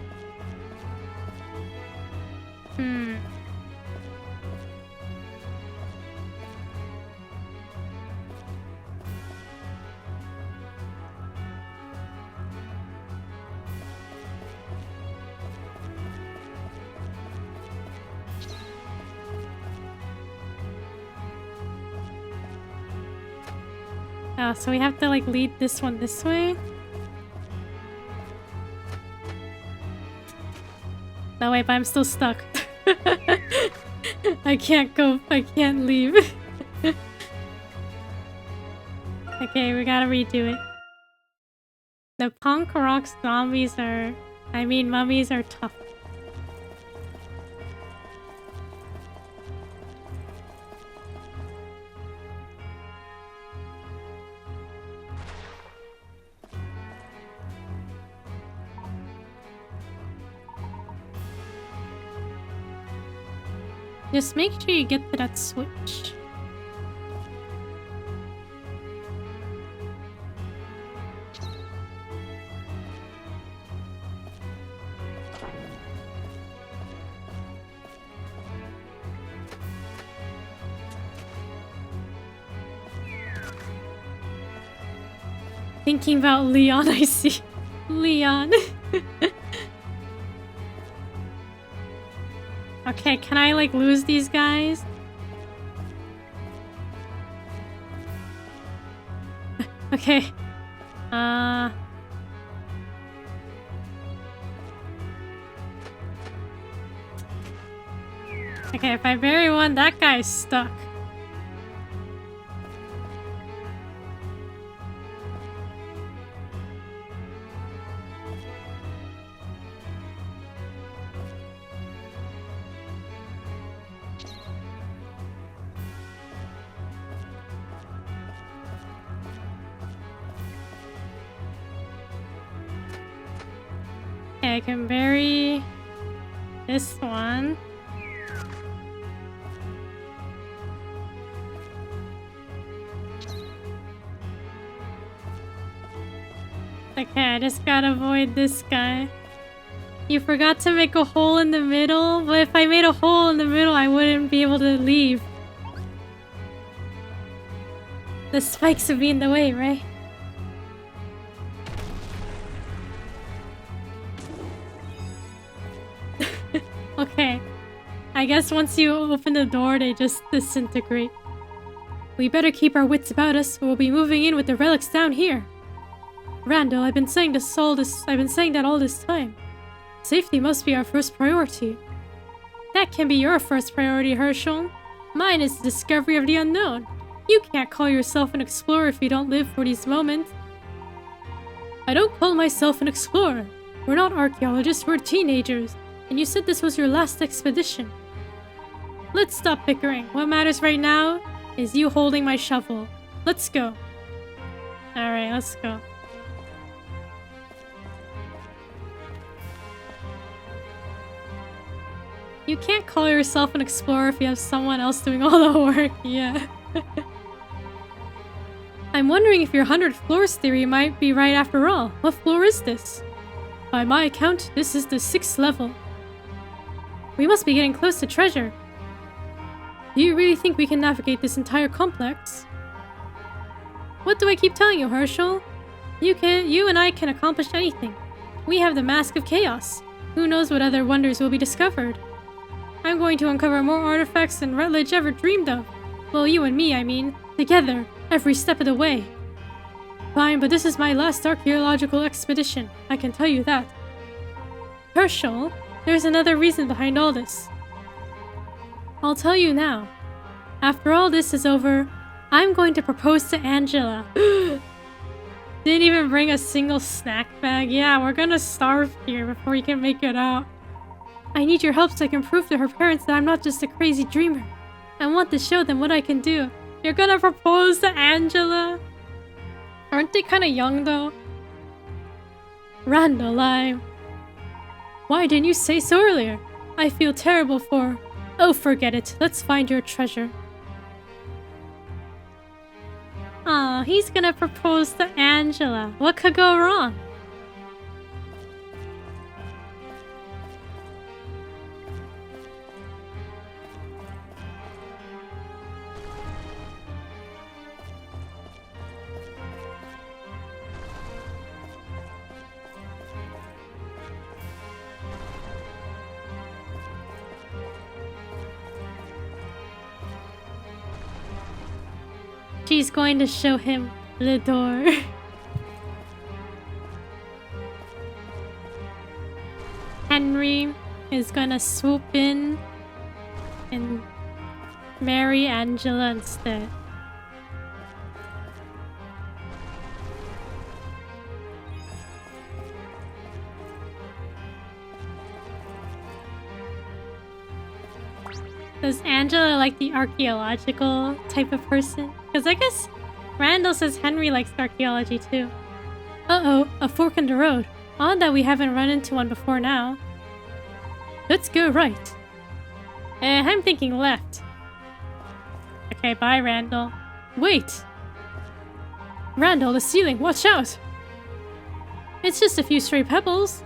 Oh, so we have to like lead this one this way? No, wait, but I'm still stuck. I can't go, I can't leave. Okay, we gotta redo it. The punk rock zombies are... mummies are tough. Just make sure you get to that switch. Thinking about Leon, I see. Leon. Okay, can I like lose these guys? Okay. Okay, if I bury one, that guy's stuck. I can bury this one. Okay, I just gotta avoid this guy. You forgot to make a hole in the middle, but if I made a hole in the middle, I wouldn't be able to leave. The spikes would be in the way, right? Okay, I guess once you open the door, they just disintegrate. We better keep our wits about us, or we'll be moving in with the relics down here. Randall, I've been saying that all this time. Safety must be our first priority. That can be your first priority, Herschel. Mine is the discovery of the unknown. You can't call yourself an explorer if you don't live for these moments. I don't call myself an explorer. We're not archaeologists, we're teenagers. And you said this was your last expedition. Let's stop bickering. What matters right now is you holding my shovel. Let's go. Alright, let's go. You can't call yourself an explorer if you have someone else doing all the work. Yeah. I'm wondering if your 100 floors theory might be right after all. What floor is this? By my account, this is the 6th level. We must be getting close to treasure. Do you really think we can navigate this entire complex? What do I keep telling you, Herschel? You and I can accomplish anything. We have the Mask of Chaos. Who knows what other wonders will be discovered? I'm going to uncover more artifacts than Rutledge ever dreamed of. Well, you and me, I mean. Together. every step of the way. Fine, but this is my last archaeological expedition. I can tell you that. Herschel, there's another reason behind all this. I'll tell you now. After all this is over, I'm going to propose to Angela. Didn't even bring a single snack bag. Yeah, we're gonna starve here before you can make it out. I need your help so I can prove to her parents that I'm not just a crazy dreamer. I want to show them what I can do. You're gonna propose to Angela? Aren't they kinda young though? Randall, Why didn't you say so earlier? I feel terrible for... Oh, forget it. Let's find your treasure. Aw, he's gonna propose to Angela. What could go wrong? She's going to show him the door. Henry is gonna swoop in and marry Angela instead. Does Angela like the archaeological type of person? Because I guess Randall says Henry likes archaeology too. Uh-oh, a fork in the road. Odd that we haven't run into one before now. Let's go right. I'm thinking left. Okay, bye, Randall. Wait! Randall, the ceiling, watch out! It's just a few stray pebbles.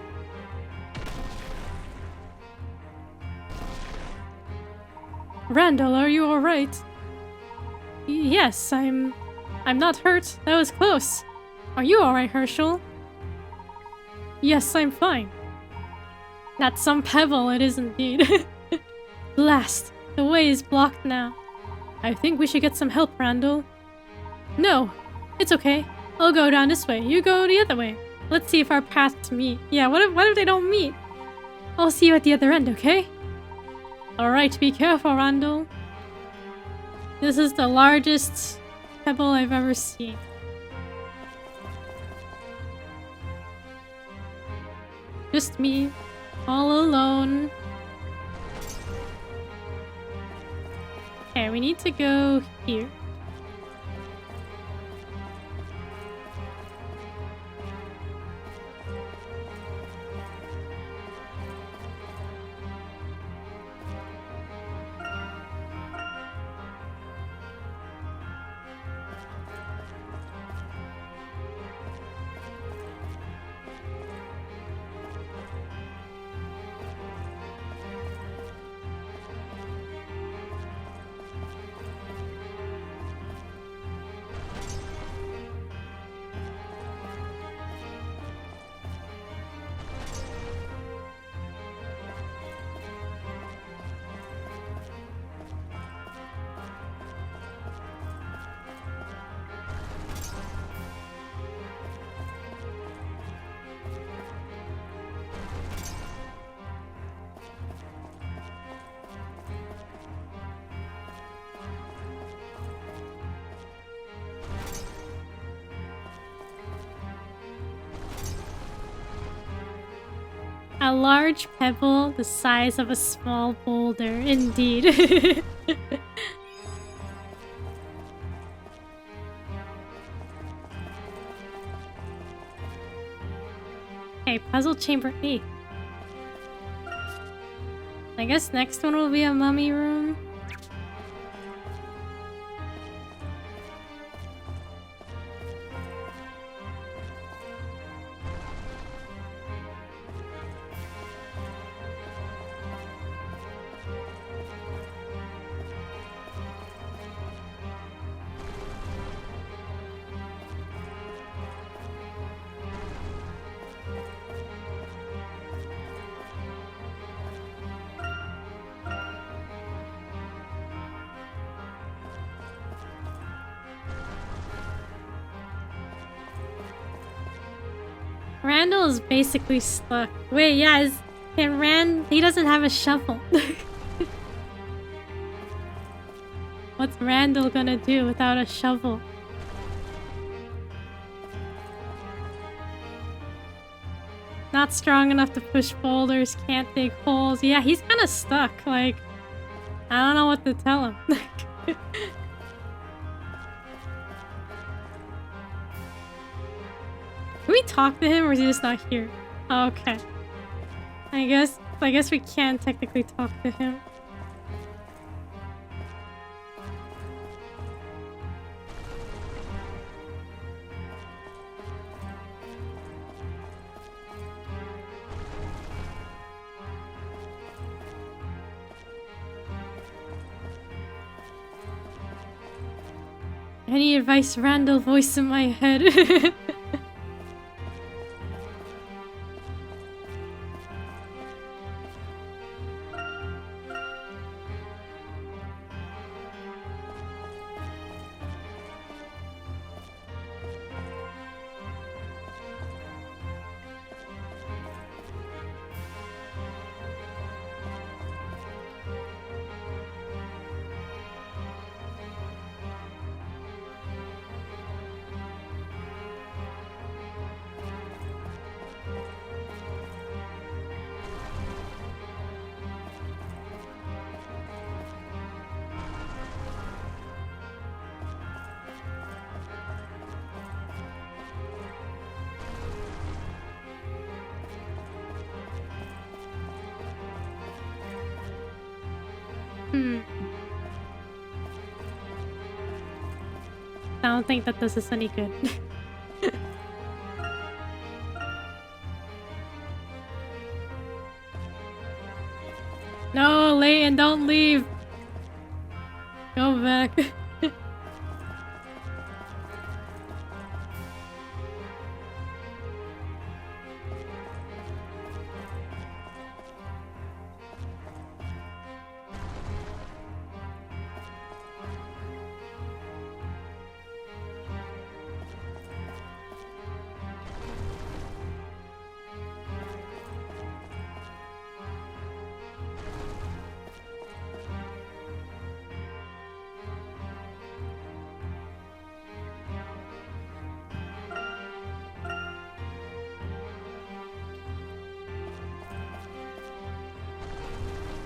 Randall, are you alright? Yes, I'm not hurt. That was close. Are you alright, Herschel? Yes, I'm fine. That's some pebble, it is indeed. Blast! The way is blocked now. I think we should get some help, Randall. No, it's okay. I'll go down this way. You go the other way. Let's see if our paths meet. Yeah, what if they don't meet? I'll see you at the other end, okay? Alright, be careful, Randall. This is the largest pebble I've ever seen. Just me, all alone. Okay, we need to go here. A large pebble the size of a small boulder, indeed. Okay, puzzle chamber 8. I guess next one will be a mummy room. Randall is basically stuck. Wait, yeah, he doesn't have a shovel. What's Randall gonna do without a shovel? Not strong enough to push boulders, can't dig holes. Yeah, he's kind of stuck. Like, I don't know what to tell him. Can we talk to him, or is he just not here? Oh, okay. I guess we can technically talk to him. Any advice, Randall? Voice in my head. I don't think that does us any good. No, Layton, don't leave. Go back.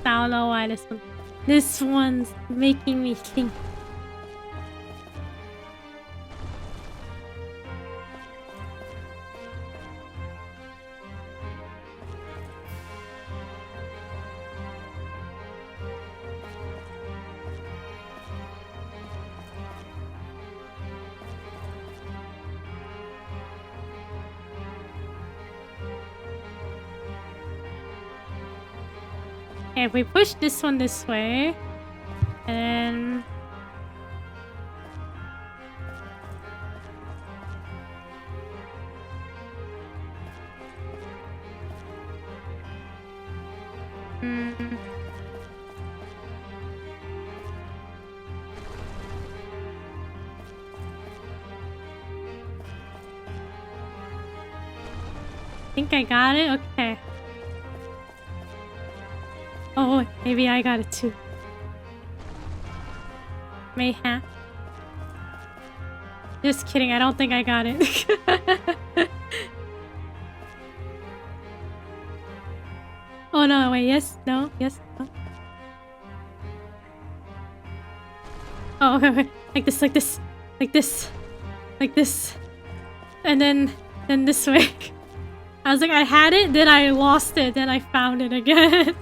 I don't know why this one's making me think. Okay, if we push this one this way, and I think I got it. Okay. Oh, maybe I got it too. Mayhap. Just kidding, I don't think I got it. Oh no, wait, yes, no, yes, no. Oh, okay, okay. Like this, like this, like this, like this. And then this way. I was like, I had it, then I lost it, then I found it again.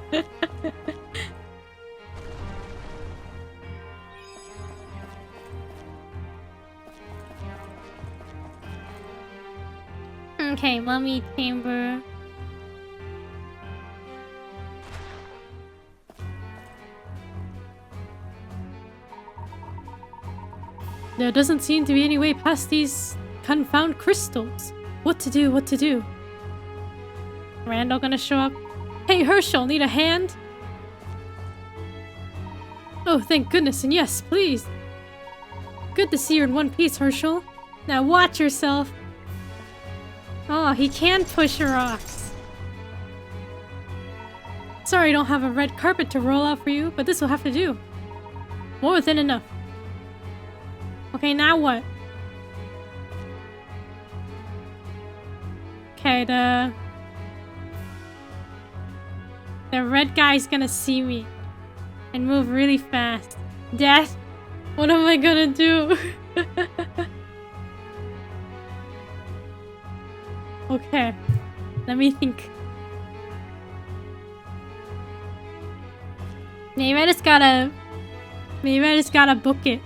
Okay, mummy chamber. There doesn't seem to be any way past these confound crystals. What to do, what to do? Randall gonna show up? Hey Herschel, need a hand? Oh, thank goodness, and yes, please. Good to see you in one piece, Herschel. Now watch yourself. Oh, he can push rocks. Sorry I don't have a red carpet to roll out for you, but this will have to do. More than enough. Okay, now what? Okay, the red guy's gonna see me and move really fast. Death? What am I gonna do? Okay, let me think. Maybe I just gotta book it.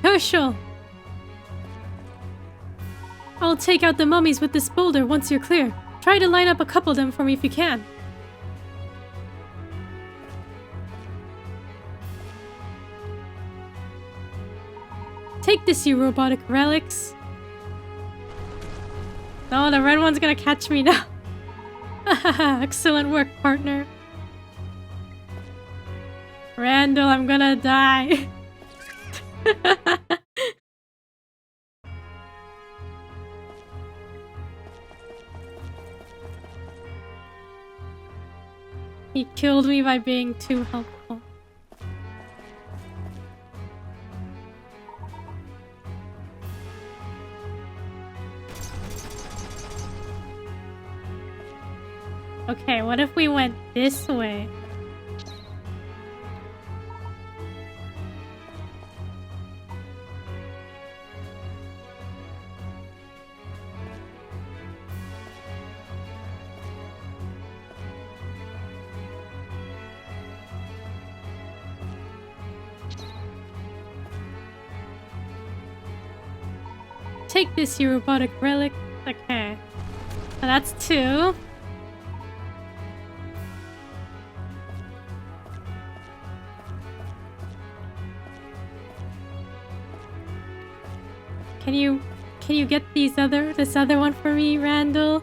Herschel! I'll take out the mummies with this boulder once you're clear. Try to line up a couple of them for me if you can. Take this, you robotic relics. Oh, the red one's gonna catch me now. Excellent work, partner. Randall, I'm gonna die. He killed me by being too helpful. Okay, what if we went this way? Take this, you robotic relic. Okay. So that's 2. Can you get this other one for me, Randall?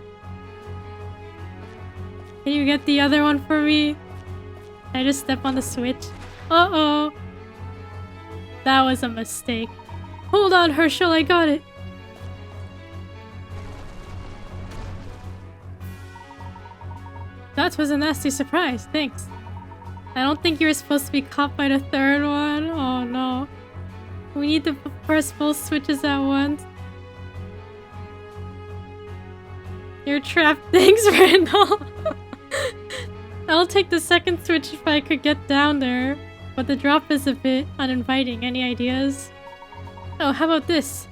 Can you get the other one for me? I just step on the switch. Uh-oh. That was a mistake. Hold on, Herschel, I got it. That was a nasty surprise, thanks. I don't think you were supposed to be caught by the third one. Oh no. We need to press both switches at once. You're trapped. Thanks, Randall. I'll take the second switch if I could get down there. But the drop is a bit uninviting. Any ideas? Oh, how about this?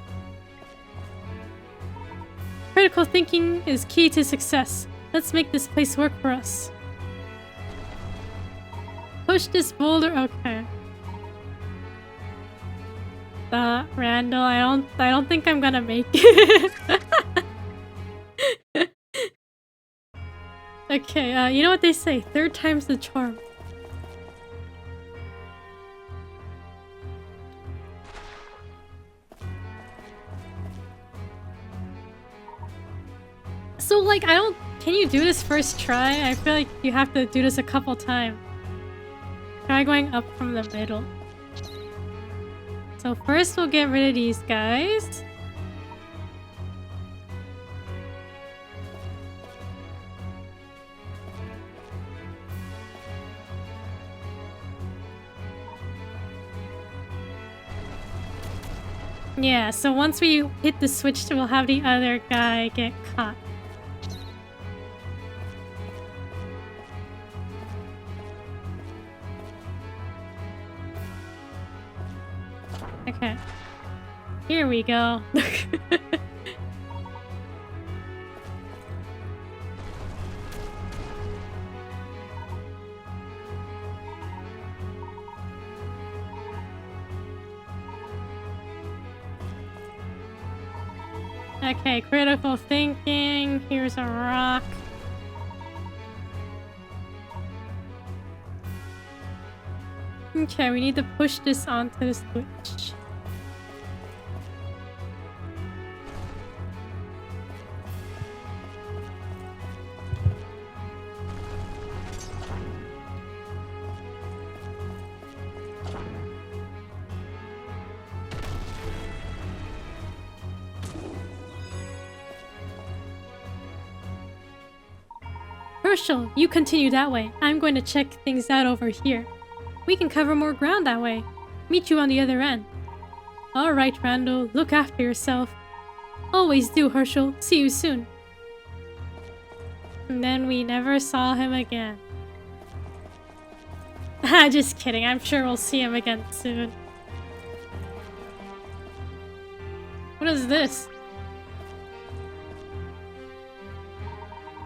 Critical thinking is key to success. Let's make this place work for us. Push this boulder. Okay. Randall, I don't think I'm gonna make it. Okay, you know what they say? Third time's the charm. So, like, can you do this first try? I feel like you have to do this a couple times. Try going up from the middle. So first we'll get rid of these guys. Yeah, so once we hit the switch, we'll have the other guy get caught. Okay. Here we go. Okay, critical thinking. Here's a rock. Okay, we need to push this onto the switch. Herschel, you continue that way. I'm going to check things out over here. We can cover more ground that way. Meet you on the other end. Alright, Randall, look after yourself. Always do, Herschel. See you soon. And then we never saw him again. Just kidding, I'm sure we'll see him again soon. What is this?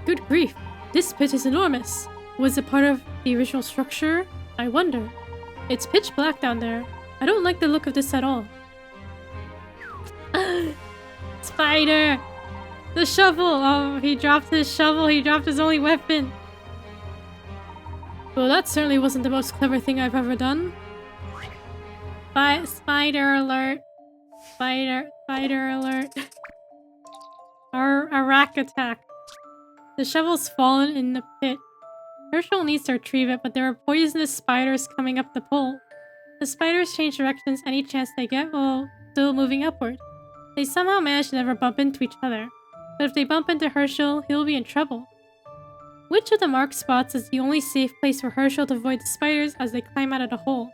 Good grief, this pit is enormous. Was it part of the original structure? I wonder. It's pitch black down there. I don't like the look of this at all. Spider! The shovel! Oh, he dropped his shovel. He dropped his only weapon. Well, that certainly wasn't the most clever thing I've ever done. Spider alert. Spider alert. A rack attack. The shovel's fallen in the pit. Herschel needs to retrieve it, but there are poisonous spiders coming up the pole. The spiders change directions any chance they get while still moving upward. They somehow manage to never bump into each other. But if they bump into Herschel, he'll be in trouble. Which of the marked spots is the only safe place for Herschel to avoid the spiders as they climb out of the hole?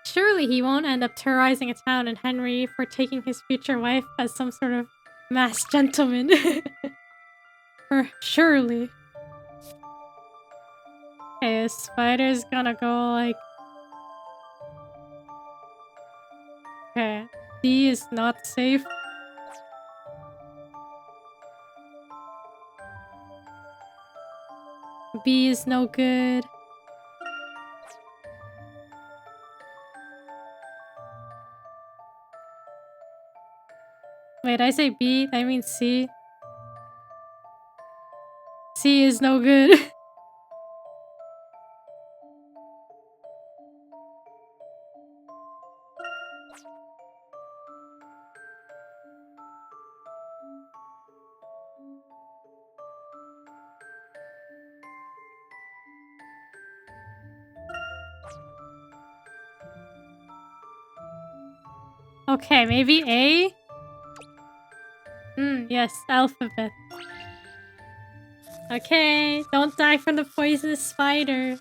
Surely he won't end up terrorizing a town and Henry for taking his future wife as some sort of masked gentleman. Surely. Okay, the spider's gonna go like... Okay, D is not safe. B is no good. Wait, I say B? I mean C. C is no good. Okay, maybe A? Yes, alphabet. Okay, don't die from the poisonous spider.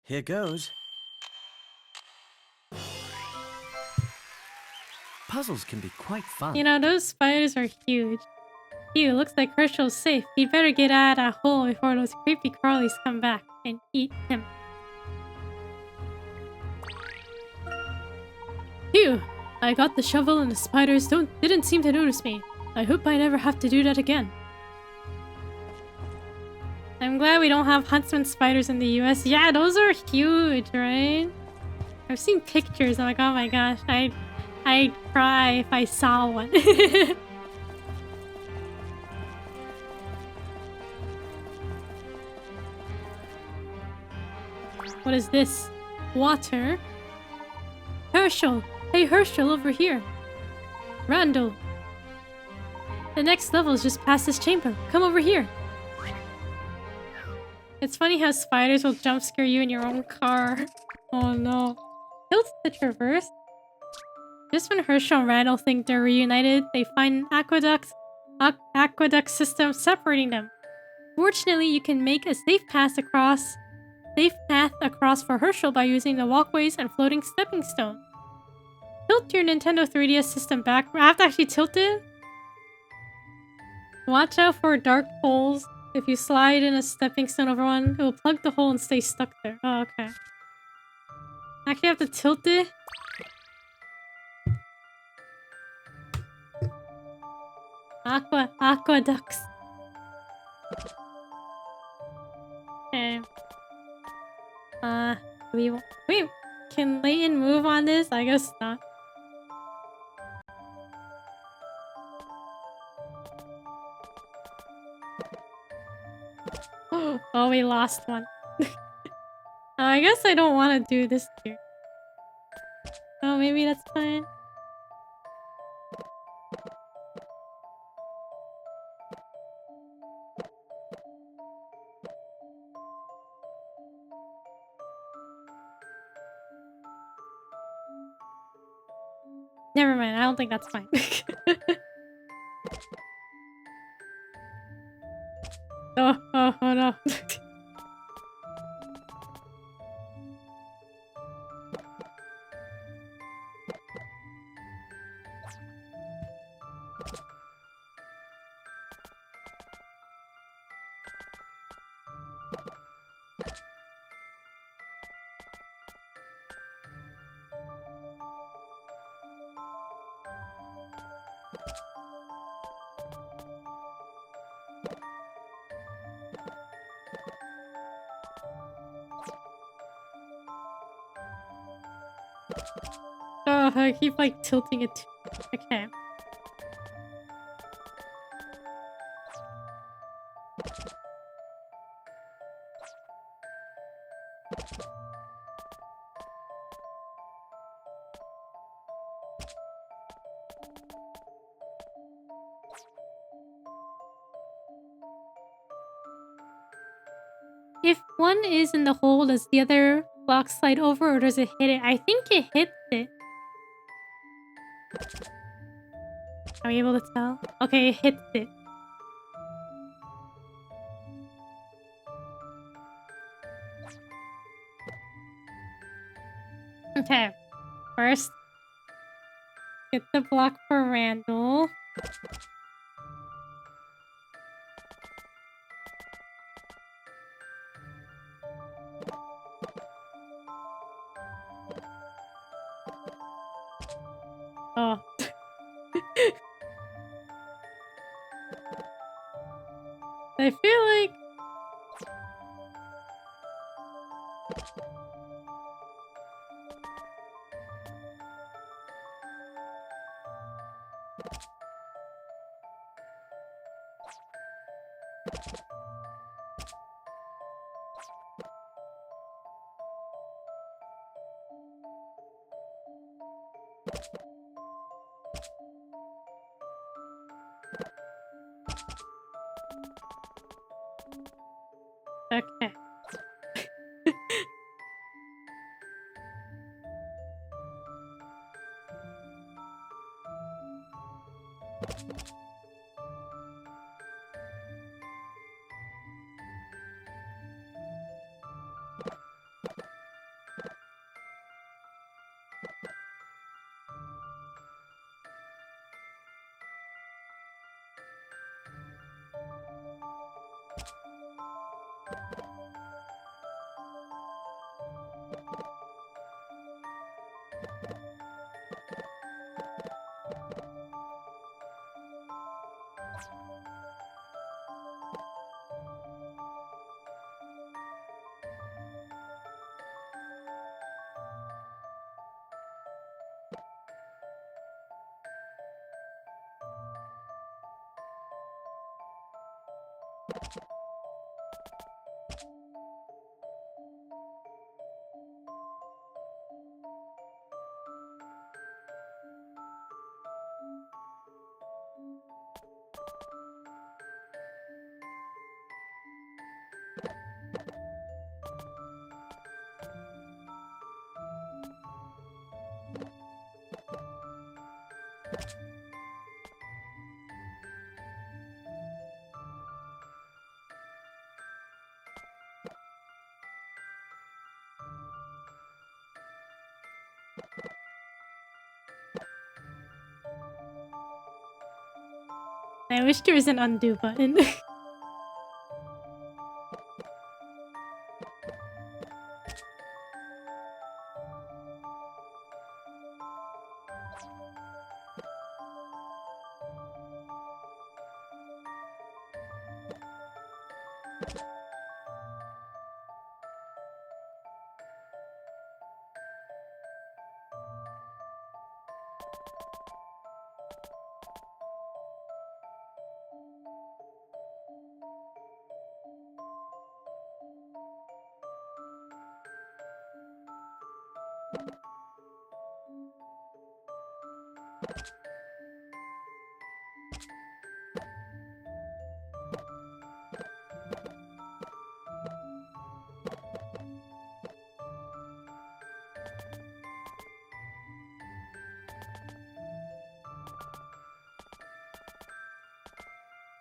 Here goes. Puzzles can be quite fun. You know, those spiders are huge. Phew, looks like Herschel's safe. He'd better get out of that hole before those creepy crawlies come back and eat him. Phew! I got the shovel and the spiders didn't seem to notice me. I hope I never have to do that again. I'm glad we don't have huntsman spiders in the US. Yeah, those are huge, right? I've seen pictures. I'm like, oh my gosh, I'd cry if I saw one. What is this? Water? Herschel! Hey Herschel, over here! Randall! The next level is just past this chamber. Come over here! It's funny how spiders will jump scare you in your own car. Oh no. Tilt the traverse? Just when Herschel and Randall think they're reunited, they find an aqueduct system separating them. Fortunately, you can make a safe path across for Herschel by using the walkways and floating stepping stones. Tilt your Nintendo 3DS system back. I have to actually tilt it? Watch out for dark holes. If you slide in a stepping stone over one, it will plug the hole and stay stuck there. Oh, okay. Actually, I have to tilt it. Aqueducts. Okay. Wait, can Layton move on this? I guess not. Oh, we lost one. I guess I don't want to do this here. Oh, maybe that's fine. Never mind. I don't think that's fine. Oh no. Oh, I keep like tilting it. Okay. If one is in the hole, does the other block slide over or does it hit it? I think it hits it. Are you able to tell? Okay, it hits it. Okay. First, get the block for Randall. Oh. I feel like... Okay. I wish there was an undo button.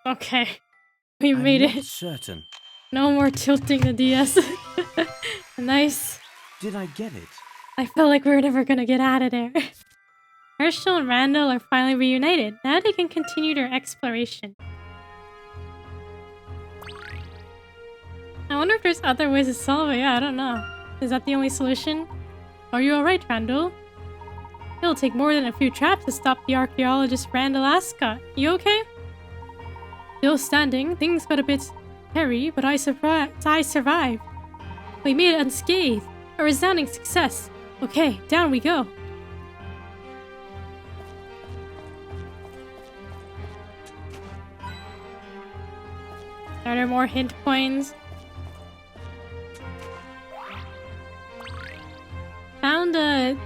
Okay. We I'm made not it. certain. No more tilting the DS. Nice. Did I get it? I felt like we were never gonna get out of there. Herschel and Randall are finally reunited. Now they can continue their exploration. I wonder if there's other ways to solve it. Yeah, I don't know. Is that the only solution? Are you alright, Randall? It'll take more than a few traps to stop the archaeologist Randall Ascot. You okay? Still standing. Things got a bit hairy, but I survived. We made it unscathed. A resounding success. Okay, down we go. Are there more hint points? Found a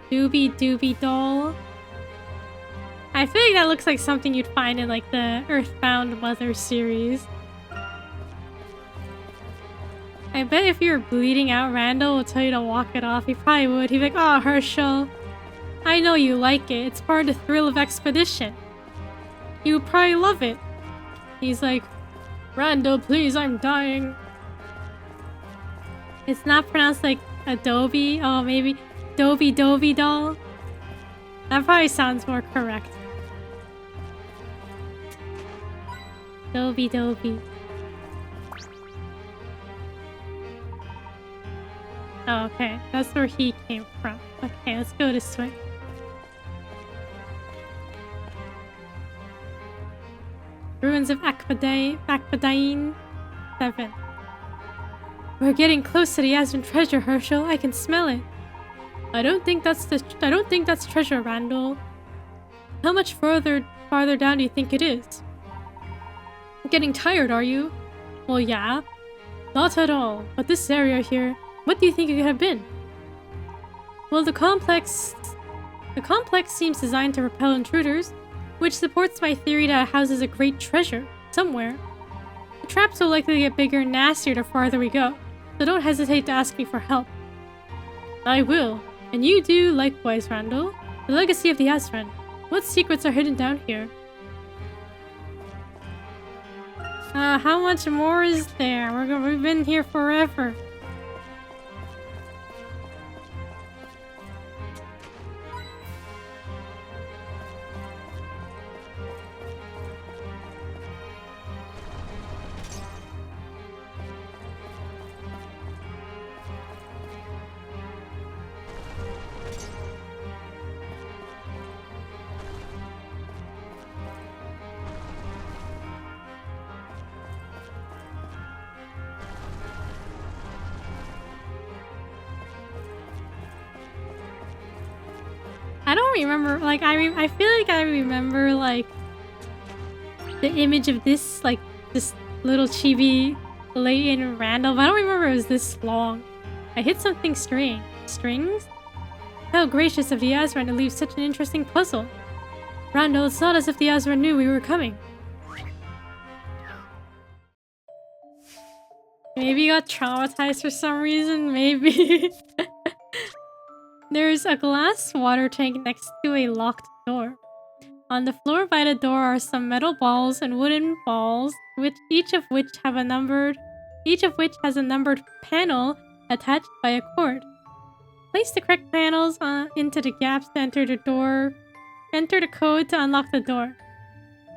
doobie doll. I feel like that looks like something you'd find in like the Earthbound Mother series. I bet if you were bleeding out, Randall will tell you to walk it off. He probably would. He'd be like, "Oh, Herschel, I know you like it. It's part of the thrill of expedition. You would probably love it." He's like, "Randall, please, I'm dying." It's not pronounced like Adobe. Oh, maybe Dobie doll. That probably sounds more correct. Dobie. Oh, okay. That's where he came from. Okay, let's go this way. Ruins of Akbadain 7. We're getting close to the Aspen treasure, Herschel. I can smell it. I don't think that's treasure, Randall. How much farther down do you think it is? Getting tired, are you? Well, yeah. Not at all. But this area here, what do you think it could have been? Well, the complex seems designed to repel intruders, which supports my theory that it houses a great treasure somewhere. The traps will likely get bigger and nastier the farther we go, so don't hesitate to ask me for help. I will. And you do likewise, Randall. The legacy of the Azran. What secrets are hidden down here? How much more is there? We've been here forever. I don't remember, like, I feel like I remember, like, the image of this, like, this little chibi Layton and Randall, but I don't remember it was this long. I hit something strange. Strings? How gracious of the Azran to leave such an interesting puzzle. Randall, it's not as if the Azran knew we were coming. Maybe you got traumatized for some reason, maybe. There's a glass water tank next to a locked door. On the floor by the door are some metal balls and wooden balls, each of which has a numbered panel attached by a cord. Place the correct panels into the gaps to enter the door. Enter the code to unlock the door.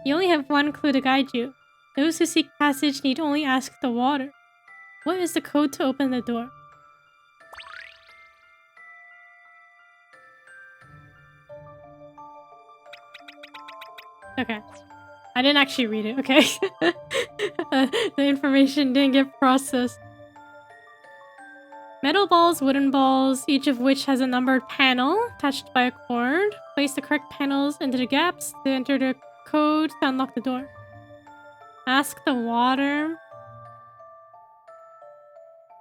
You only have one clue to guide you. Those who seek passage need only ask the water. What is the code to open the door? Okay. I didn't actually read it, okay? The information didn't get processed. Metal balls, wooden balls, each of which has a numbered panel attached by a cord. Place the correct panels into the gaps to enter the code to unlock the door. Ask the water.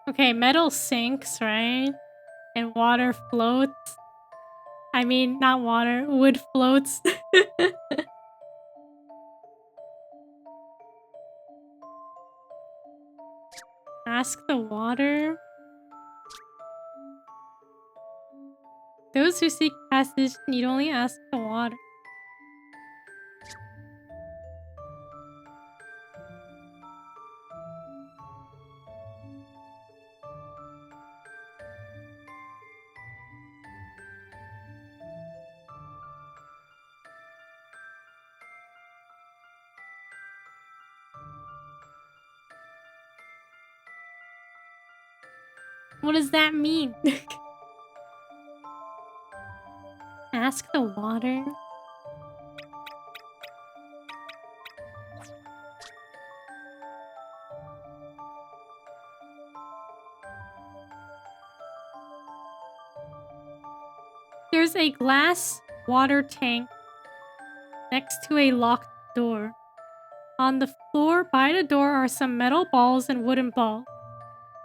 Okay, metal sinks, right? And water floats. I mean, not water, wood floats. Ask the water. Those who seek passage need only ask the water. What does that mean? Ask the water? There's a glass water tank next to a locked door. On the floor by the door are some metal balls and wooden balls,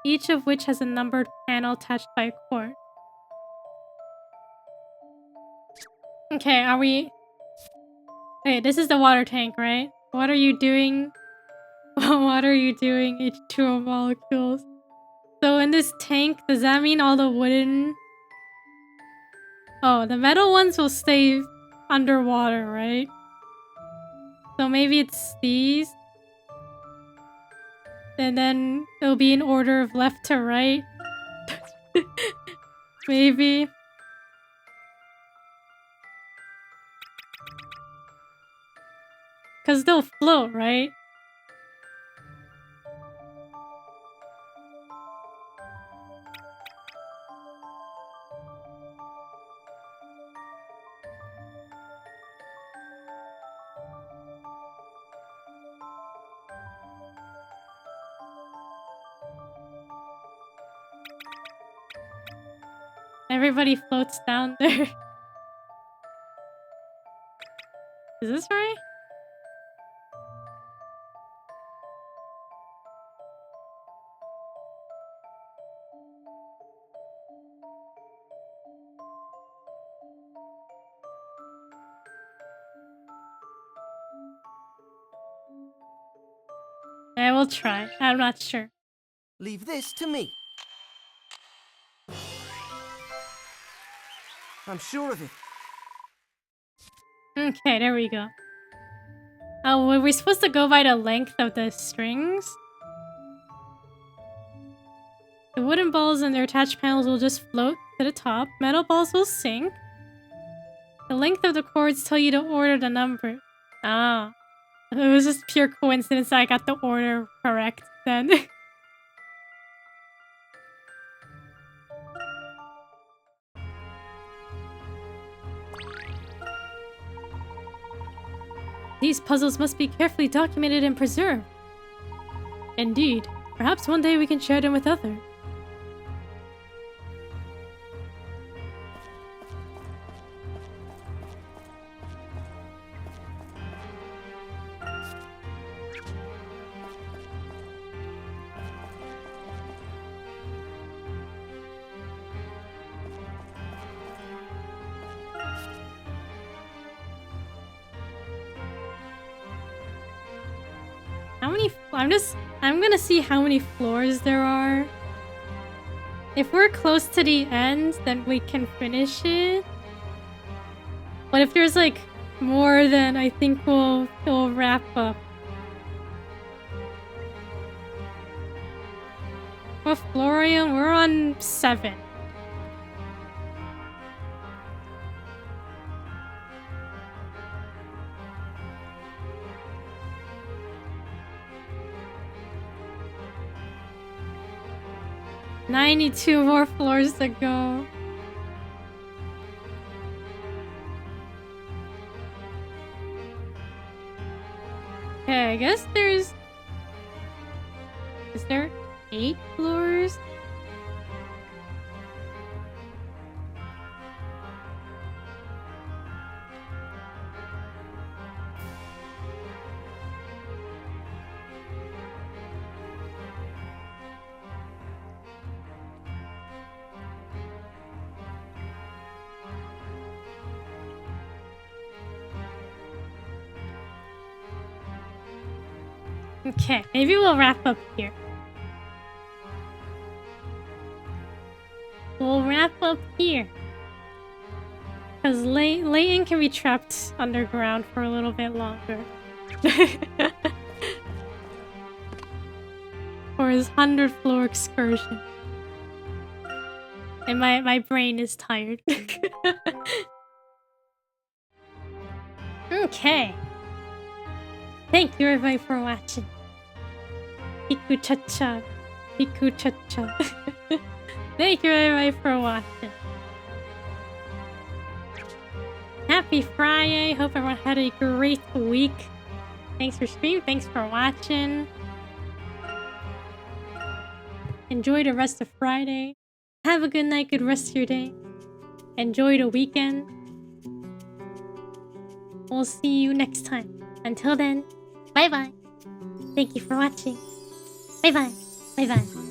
each of which has a numbered panel attached by a cord. Okay, are we... Okay, this is the water tank, right? What are you doing? What are you doing, H2O molecules? So in this tank, does that mean all the wooden... Oh, the metal ones will stay underwater, right? So maybe it's these. And then it'll be in order of left to right. Maybe. Because they'll float, right? Everybody floats down there. Is this right? I will try. I'm not sure. Leave this to me. I'm sure of it. Okay, there we go. Oh, were we supposed to go by the length of the strings? The wooden balls and their attached panels will just float to the top. Metal balls will sink. The length of the cords tell you to order the number. Ah. It was just pure coincidence that I got the order correct then. These puzzles must be carefully documented and preserved. Indeed. Perhaps one day we can share them with others. How many... I'm gonna see how many floors there are. If we're close to the end, then we can finish it. But if there's like more, then I think we'll wrap up. What floor are you on? We're on 7. "92 more floors to go." Okay, I guess there's... Is there 8 floors? Okay, maybe we'll wrap up here. We'll wrap up here. Because Layton can be trapped underground for a little bit longer. For his 100-floor excursion. And my brain is tired. Okay. Thank you everybody for watching. Piku cha cha. Piku cha cha. Thank you everybody for watching. Happy Friday. Hope everyone had a great week. Thanks for streaming. Thanks for watching. Enjoy the rest of Friday. Have a good night. Good rest of your day. Enjoy the weekend. We'll see you next time. Until then, bye-bye. Thank you for watching. Bye-bye. Bye-bye.